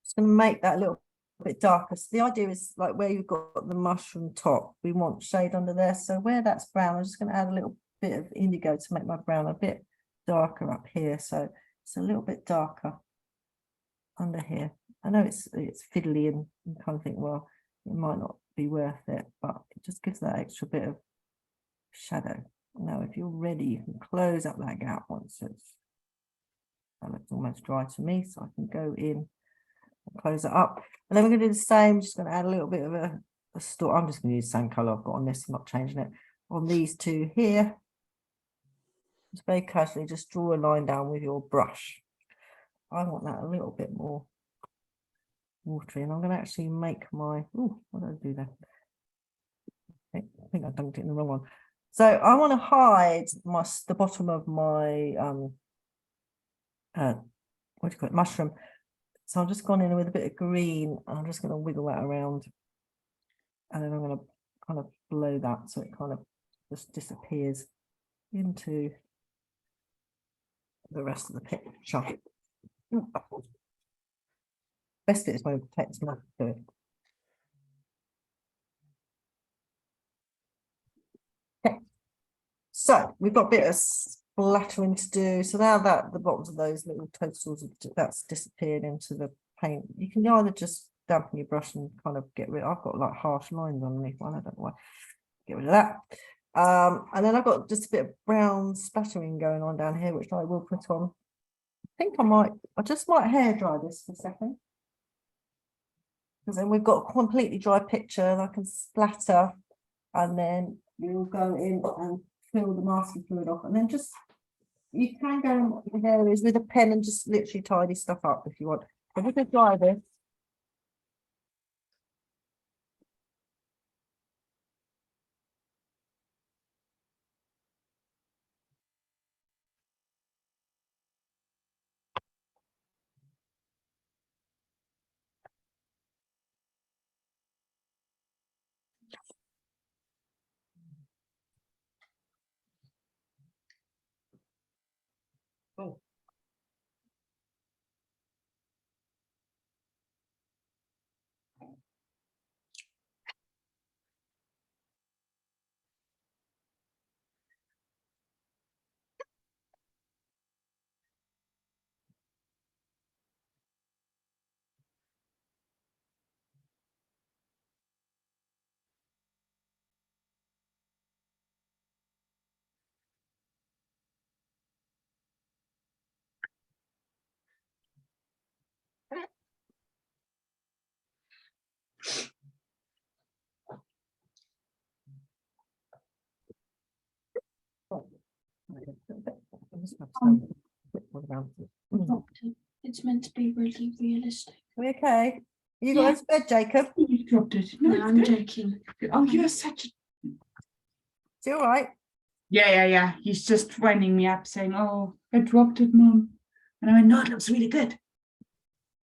Just going to make that a little bit darker. So the idea is like where you've got the mushroom top, we want shade under there. So where that's brown, I'm just going to add a little bit of indigo to make my brown a bit darker up here. So it's a little bit darker under here. I know it's fiddly and you kind of think, well, it might not be worth it, but it just gives that extra bit of shadow. Now, if you're ready, you can close up that gap once that looks almost dry to me, so I can go in and close it up. And then we're going to do the same, just going to add a little bit of a store. I'm just going to use the same color I've got on this, I'm not changing it. On these two here, just very casually, just draw a line down with your brush. I want that a little bit more watery, and I'm going to actually make my, oh, what did I do there? I think I dunked it in the wrong one. So I want to hide the bottom of my what do you call it, mushroom. So I've just gone in with a bit of green, and I'm just going to wiggle that around, and then I'm going to kind of blow that so it kind of just disappears into the rest of the picture. Best bit is when we take this knife to it. Okay. So we've got a bit of splattering to do. So now that the bottoms of those little toadstools, that's disappeared into the paint, you can either just dampen your brush and kind of get rid. I've got like harsh lines underneath one. I don't know why. Get rid of that. And then I've got just a bit of brown splattering going on down here, which I will put on think I just might hair dry this for a second. Because then we've got a completely dry picture and I can splatter, and then you'll go in and fill the masking fluid off, and then just, you can go in what your hair is with a pen and just literally tidy stuff up if you want. If we could dry this. Doctor, it's meant to be really realistic. We okay? You Yeah. got to bed, Jacob? You dropped it. No, No, I'm it's good. joking. Oh, you're such a. Is he all right? Yeah. He's just winding me up saying, oh, I dropped it, Mum. And I went, no, it looks really good.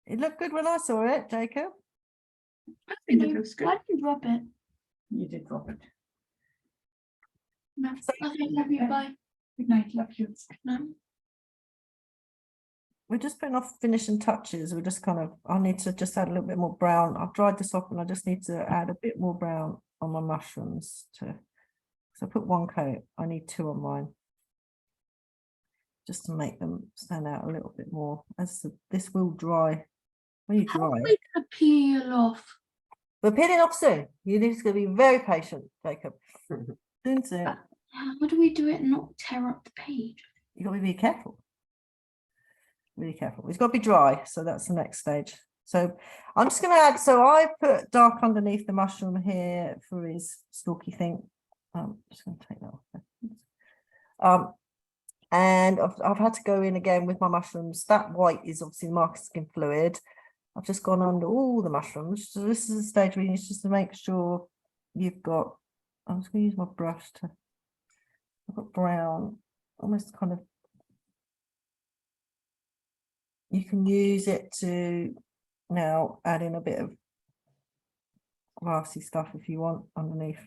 It looked good when I saw it, Jacob. I think it looks good. Why did you drop it? You did drop it. No. Okay, love you. Bye. Good night, love you. No. We're just putting off finishing touches. We're just kind of, I need to just add a little bit more brown. I've dried this off and I just need to add a bit more brown on my mushrooms to, so I put one coat, I need two on mine. Just to make them stand out a little bit more. This will dry. When you How dry are it. we gonna peel off? We're peeling off soon. You need to be very patient, Jacob. Soon. How do we do it and not tear up the page? You gotta be careful. Really careful. It's got to be dry, so that's the next stage. So I'm just going to add. So I put dark underneath the mushroom here for his stalky thing. I'm just going to take that off. And I've had to go in again with my mushrooms. That white is obviously the marker skin fluid. I've just gone under all the mushrooms. So this is the stage where you need just to make sure you've got. I'm just going to use my brush to. I've got brown, almost kind of. You can use it to now add in a bit of grassy stuff if you want underneath.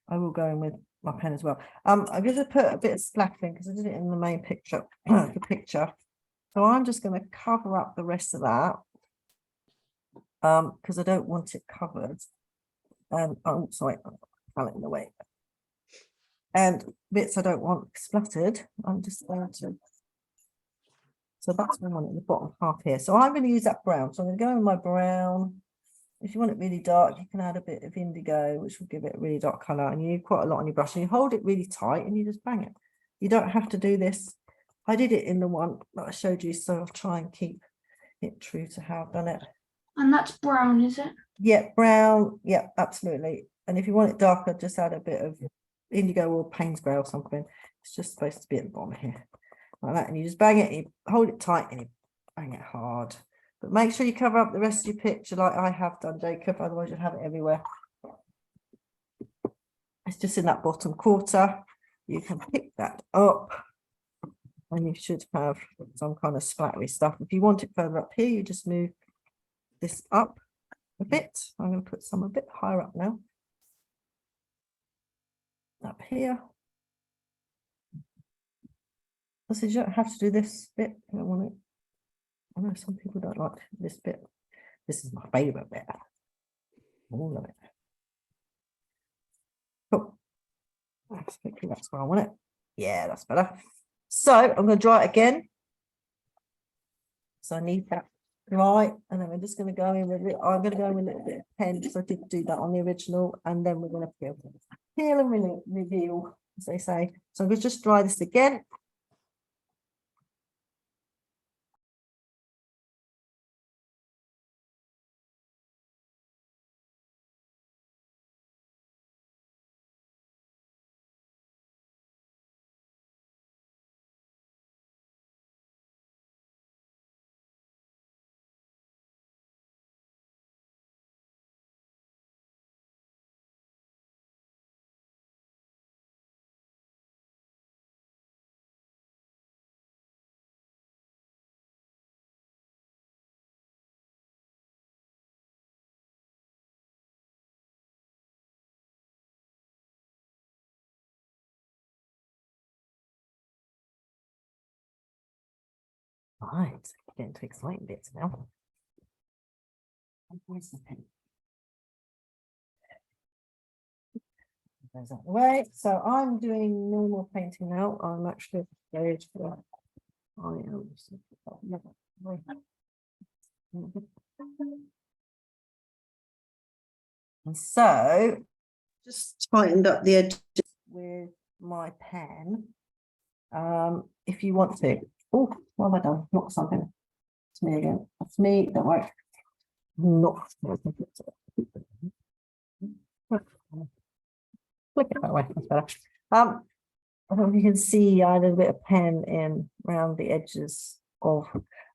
I will go in with my pen as well. I'm going to put a bit of splattering because I did it in the main picture, the picture. So I'm just going to cover up the rest of that because I don't want it covered. And oh, sorry, I fell in the way. And bits I don't want splattered. I'm just going to. So that's what I want in the bottom half here. So I'm going to use that brown. So I'm going to go in my brown. If you want it really dark, you can add a bit of indigo, which will give it a really dark colour. And you need quite a lot on your brush. And you hold it really tight and you just bang it. You don't have to do this. I did it in the one that I showed you, so I'll try and keep it true to how I've done it. And that's brown, is it? Yeah, brown. Yeah, absolutely. And if you want it darker, just add a bit of indigo or Payne's grey or something. It's just supposed to be at the bottom here. Like that, and you just bang it, you hold it tight and you bang it hard. But make sure you cover up the rest of your picture like I have done, Jacob, otherwise you'll have it everywhere. It's just in that bottom quarter. You can pick that up and you should have some kind of splattery stuff. If you want it further up here, you just move this up a bit. I'm going to put some a bit higher up now. Up here. So you don't have to do this bit. I don't want it. I know some people don't like this bit. This is my favourite bit. All of it. Cool. Hopefully that's where I want it. Yeah, that's better. So I'm going to dry it again. So I need that dry, and then we're just going to go in with it. I'm going to go in with a little bit of pen because I did do that on the original, and then we're going to peel and reveal, as they say. So I'm going to just dry this again. Right, getting to exciting bits now. Where's the pen? Goes out the way. So I'm doing normal painting now. I'm actually going for I am. And so just tightened up the edges with my pen. If you want to. Oh, what have I done? Not something. It's me again. That's me. Don't worry. Not. Look at that way. That's better. I don't know if you can see I had a bit of pen in around the edges of,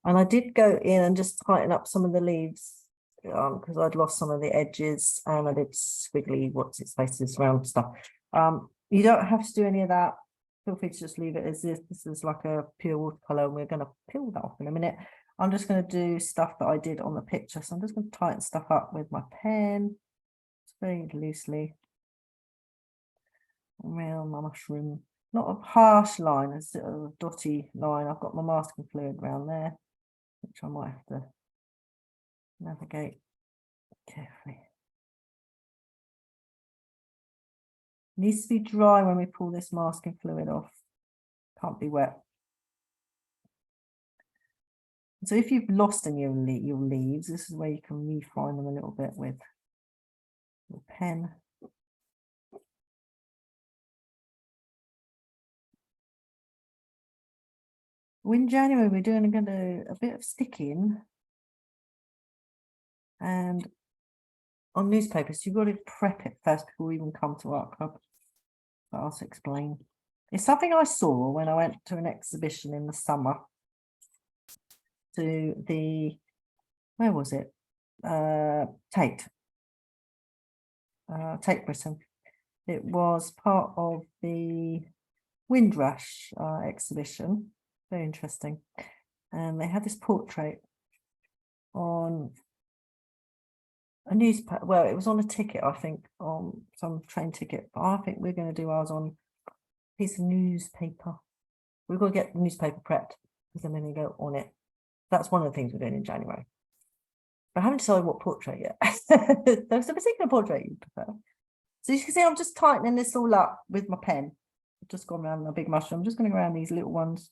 and I did go in and just tighten up some of the leaves because I'd lost some of the edges and I did squiggly what's its faces round stuff. You don't have to do any of that. Feel free to just leave it as if this is like a pure watercolor and we're going to peel that off in a minute. I'm just going to do stuff that I did on the picture. So I'm just going to tighten stuff up with my pen very loosely around my mushroom. Not a harsh line, it's a dotty line. I've got my masking fluid around there, which I might have to navigate carefully. Needs to be dry when we pull this masking fluid off. Can't be wet. So if you've lost any of your leaves, this is where you can refine them a little bit with your pen. In January, we're doing a bit of sticking and on newspapers, you've got to prep it first before we even come to Art Club. But I'll explain. It's something I saw when I went to an exhibition in the summer to the, where was it? Tate Britain. It was part of the Windrush exhibition. Very interesting. And they had this portrait on a newspaper. Well, it was on a ticket, I think, on some train ticket. But I think we're going to do ours on a piece of newspaper. We've got to get the newspaper prepped because then we go on it. That's one of the things we're doing in January. But I haven't decided what portrait yet. There's a particular portrait you prefer. So you can see I'm just tightening this all up with my pen. I've just gone around a big mushroom. I'm just going to go around these little ones,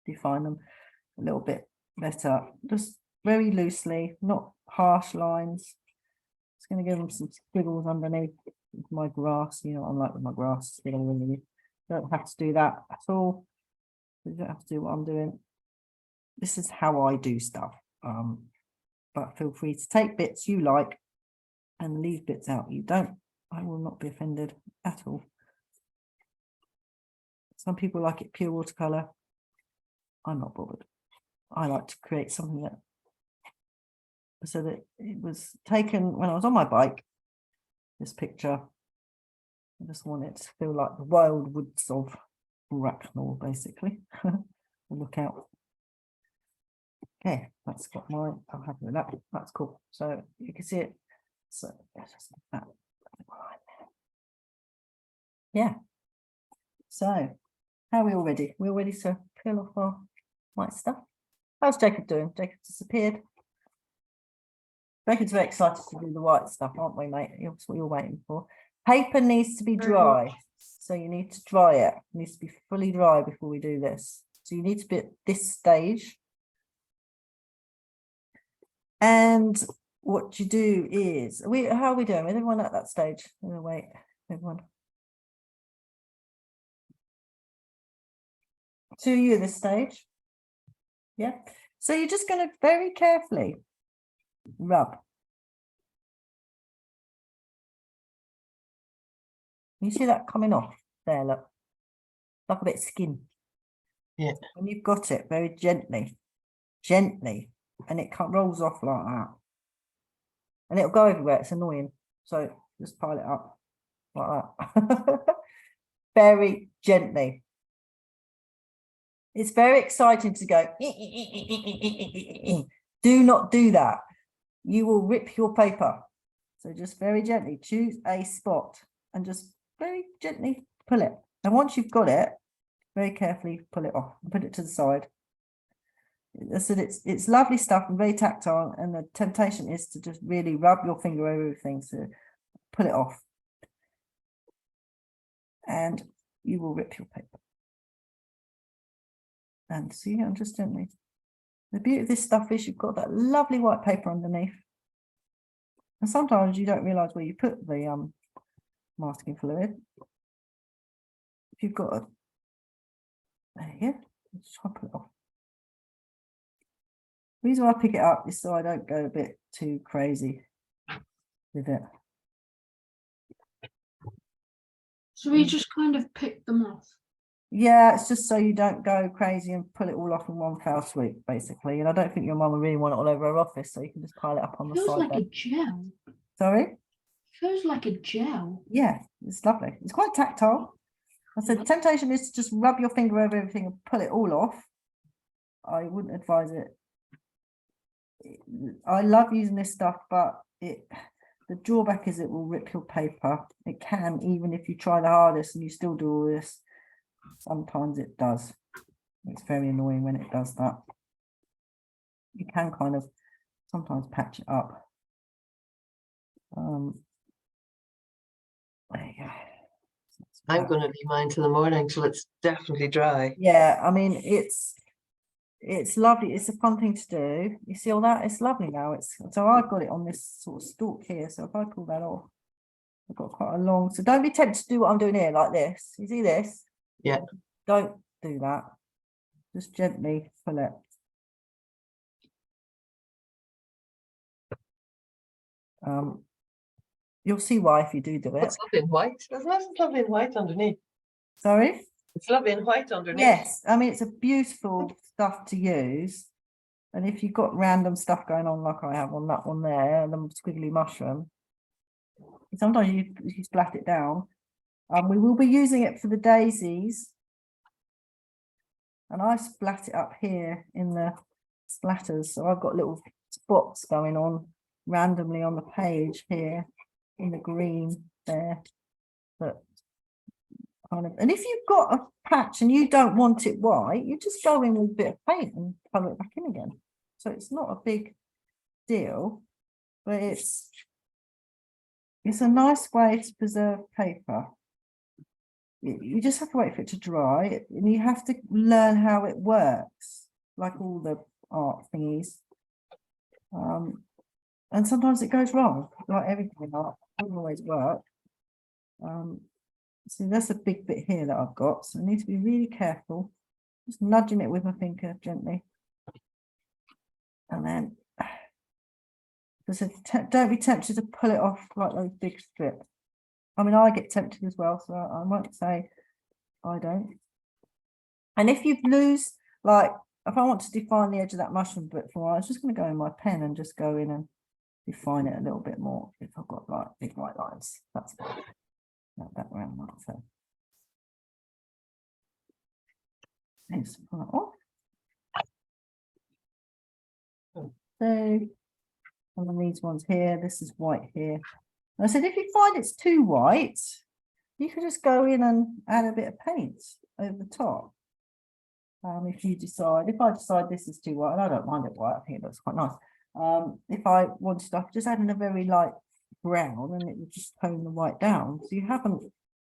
define them a little bit better. Just very loosely, not harsh lines. Just going to give them some squiggles underneath my grass. You know what I'm like with my grass. You don't have to do that at all. You don't have to do what I'm doing. This is how I do stuff. But feel free to take bits you like and leave bits out you don't. I will not be offended at all. Some people like it pure watercolor. I'm not bothered. I like to create something that, so that it was taken when I was on my bike, this picture. I just want it to feel like the wild woods of Bracknell, basically. Look out. Okay, that's got my, I'm happy with that. That's cool. So you can see it. So let's just that. Yeah. So how are we all ready? We're all ready to peel off our white stuff. How's Jacob doing? Jacob disappeared. Jacob's very excited to do the white stuff, aren't we, mate? That's what you're waiting for. Paper needs to be dry. So you need to dry it. It needs to be fully dry before we do this. So you need to be at this stage. And what you do is, how are we doing? Is everyone at that stage? Oh, wait, everyone. 2 of you at this stage. Yeah. So you're just going to very carefully rub. You see that coming off there, look, like a bit of skin. Yeah. And you've got it very gently, and it rolls off like that. And it'll go everywhere. It's annoying. So just pile it up like that. Very gently. It's very exciting to go. Do not do that. You will rip your paper. So just very gently choose a spot and just very gently pull it. And once you've got it, very carefully pull it off and put it to the side. I said it's lovely stuff and very tactile, and the temptation is to just really rub your finger over everything to pull it off. And you will rip your paper. And see, I'm just gently. The beauty of this stuff is you've got that lovely white paper underneath. And sometimes you don't realise where you put the masking fluid. If you've got a, there you go, just try to put it off. The reason why I pick it up is so I don't go a bit too crazy with it. So we just kind of pick them off. Yeah, it's just so you don't go crazy and pull it all off in one foul swoop, basically. And I don't think your mum would really want it all over her office, so you can just pile it up on the Feels side like there. a gel. Sorry? Feels like a gel. Yeah, it's lovely. It's quite tactile. I said, the temptation is to just rub your finger over everything and pull it all off. I wouldn't advise it. I love using this stuff, but the drawback is it will rip your paper. It can, even if you try the hardest and you still do all this. Sometimes it does. It's very annoying when it does that. You can kind of sometimes patch it up. There you go. I'm going to leave mine till the morning till it's definitely dry. Yeah, I mean it's lovely. It's a fun thing to do. You see all that? It's lovely now. So I've got it on this sort of stalk here. So if I pull that off, I've got quite a long. So don't be tempted to do what I'm doing here, like this. You see this? Yeah. Don't do that. Just gently pull it. You'll see why if you do it. It's lovely in white. It's lovely in white underneath. Sorry? It's lovely in white underneath. Yes, I mean it's a beautiful stuff to use. And if you've got random stuff going on like I have on that one there, and the squiggly mushroom, sometimes you splat it down. We will be using it for the daisies. And I splat it up here in the splatters. So I've got little spots going on randomly on the page here in the green there. But kind of, and if you've got a patch and you don't want it white, you just go in with a bit of paint and colour it back in again. So it's not a big deal, but it's a nice way to preserve paper. You just have to wait for it to dry, and you have to learn how it works, like all the art thingies. And sometimes it goes wrong, like everything in art, it doesn't always work. So that's a big bit here that I've got, so I need to be really careful, just nudging it with my finger gently. And then, don't be tempted to pull it off like those big strips. I mean, I get tempted as well, so I won't say I don't. And if you lose, like, if I want to define the edge of that mushroom bit for a while, I was just going to go in my pen and just go in and define it a little bit more. If I've got like big white lines, that's fine. That round like so. Let's pull it off. So, and then these ones here, this is white here. And I said, if you find it's too white, you can just go in and add a bit of paint over the top. If I decide this is too white, and I don't mind it white, I think it looks quite nice. If I want stuff, just add in a very light brown and it will just tone the white down. So you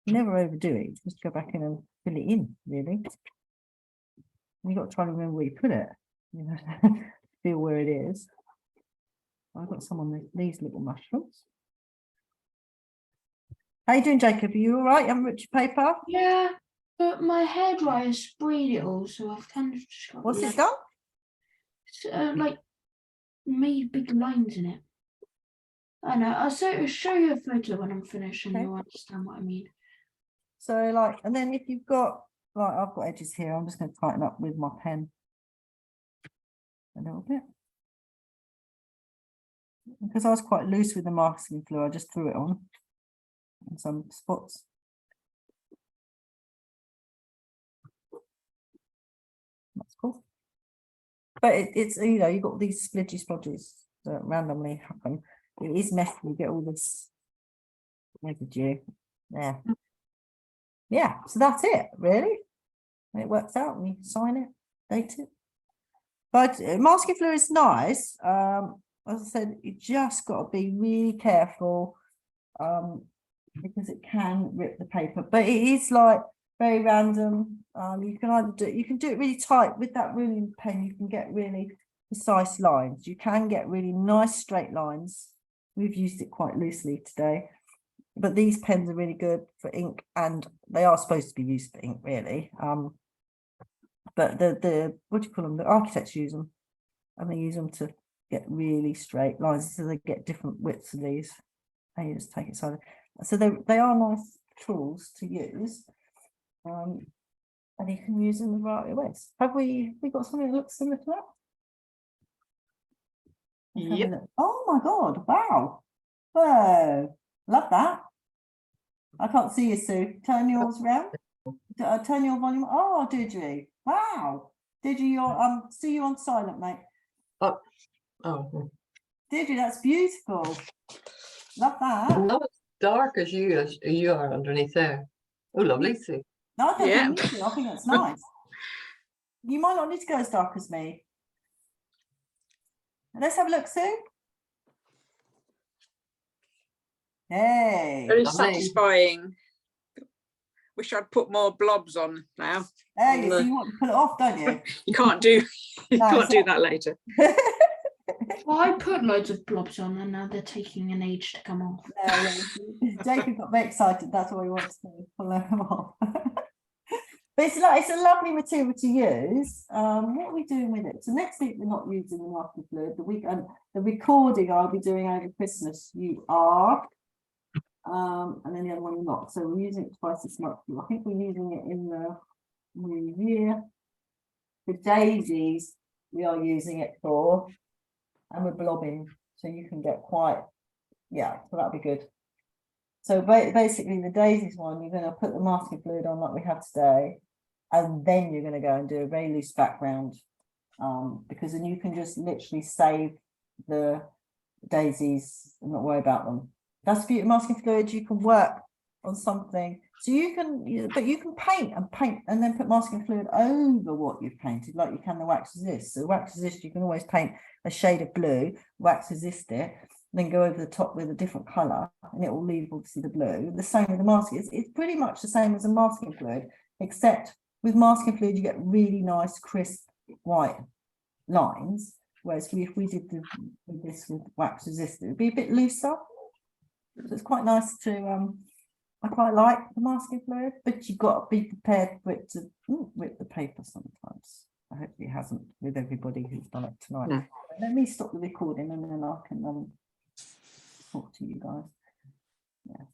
never overdo it, you just go back in and fill it in, really. You've got to try and remember where you put it, you know, feel where it is. I've got some on these little mushrooms. How you doing, Jacob? Are you all right? You haven't ripped your paper? Yeah, but my hairdryer sprayed it all, so I've kind of just got What's it done? like made big lines in it. I know. I'll show you a photo when I'm finished, and Okay. you'll understand what I mean. So like, and then if you've got, like, I've got edges here, I'm just going to tighten up with my pen a little bit. Because I was quite loose with the masking fluid, I just threw it on in some spots. That's cool. But it's, you know, you've got these splidgy splodges that randomly happen. It is messy, you get all this residue there. Yeah, so that's it, really. And it works out and you sign it, date it. But masking fluid is nice. As I said, you just got to be really careful because it can rip the paper. But it is like very random. You can either do it really tight with that ruling pen. You can get really precise lines. You can get really nice straight lines. We've used it quite loosely today. But these pens are really good for ink, and they are supposed to be used for ink, really. But the what do you call them? The architects use them, and they use them to get really straight lines, so they get different widths of these. And you just take it so they are nice tools to use, and you can use them in a variety of ways. Have we got something that looks similar to that? Let's have a Yep. look. Oh my God! Wow! Whoa! Love that. I can't see you, Sue. Turn yours around. Turn your volume. Oh, did you? Wow. Did you? See you on silent, mate. Oh, Did you? That's beautiful. Love that. not as dark as you are underneath there. Oh, lovely. See. No, I don't Yeah. think you need to. I think that's nice. You might not need to go as dark as me. Let's have a look, Sue. Hey. Very Lovely. satisfying. Wish I'd put more blobs on now. Hey, so you want to pull it off, don't you? You can't do you No, can't do so- that later. Well, I put loads of blobs on, and now they're taking an age to come off. No, Jacob got very excited. That's what he wants to do. Pull them off. But it's a lovely material to use. What are we doing with it? So next week we're not using the masking fluid. The recording I'll be doing over Christmas. You are, and then the other one you're not. So we're using it twice as much. I think we're using it in the new year. The daisies we are using it for, and we're blobbing, so you can get quite, yeah. So that'll be good. So basically, the daisies one, you're going to put the masking fluid on like we have today, and then you're going to go and do a very loose background, because then you can just literally save the daisies and not worry about them. That's the beauty of masking fluid. You can work on something, so you can, but you can paint and then put masking fluid over what you've painted, like you can the wax resist. So wax resist, you can always paint a shade of blue, wax resist it, then go over the top with a different color, and it will leave obviously the blue. The same with the masking. It's pretty much the same as a masking fluid, except with masking fluid you get really nice crisp white lines, whereas if we did this with wax resist, it would be a bit looser. So it's quite nice to I quite like the masking fluid, but you've got to be prepared for it to rip the paper sometimes. I hope it hasn't with everybody who's done it tonight. No. Let me stop the recording and then I can talk to you guys. Yeah.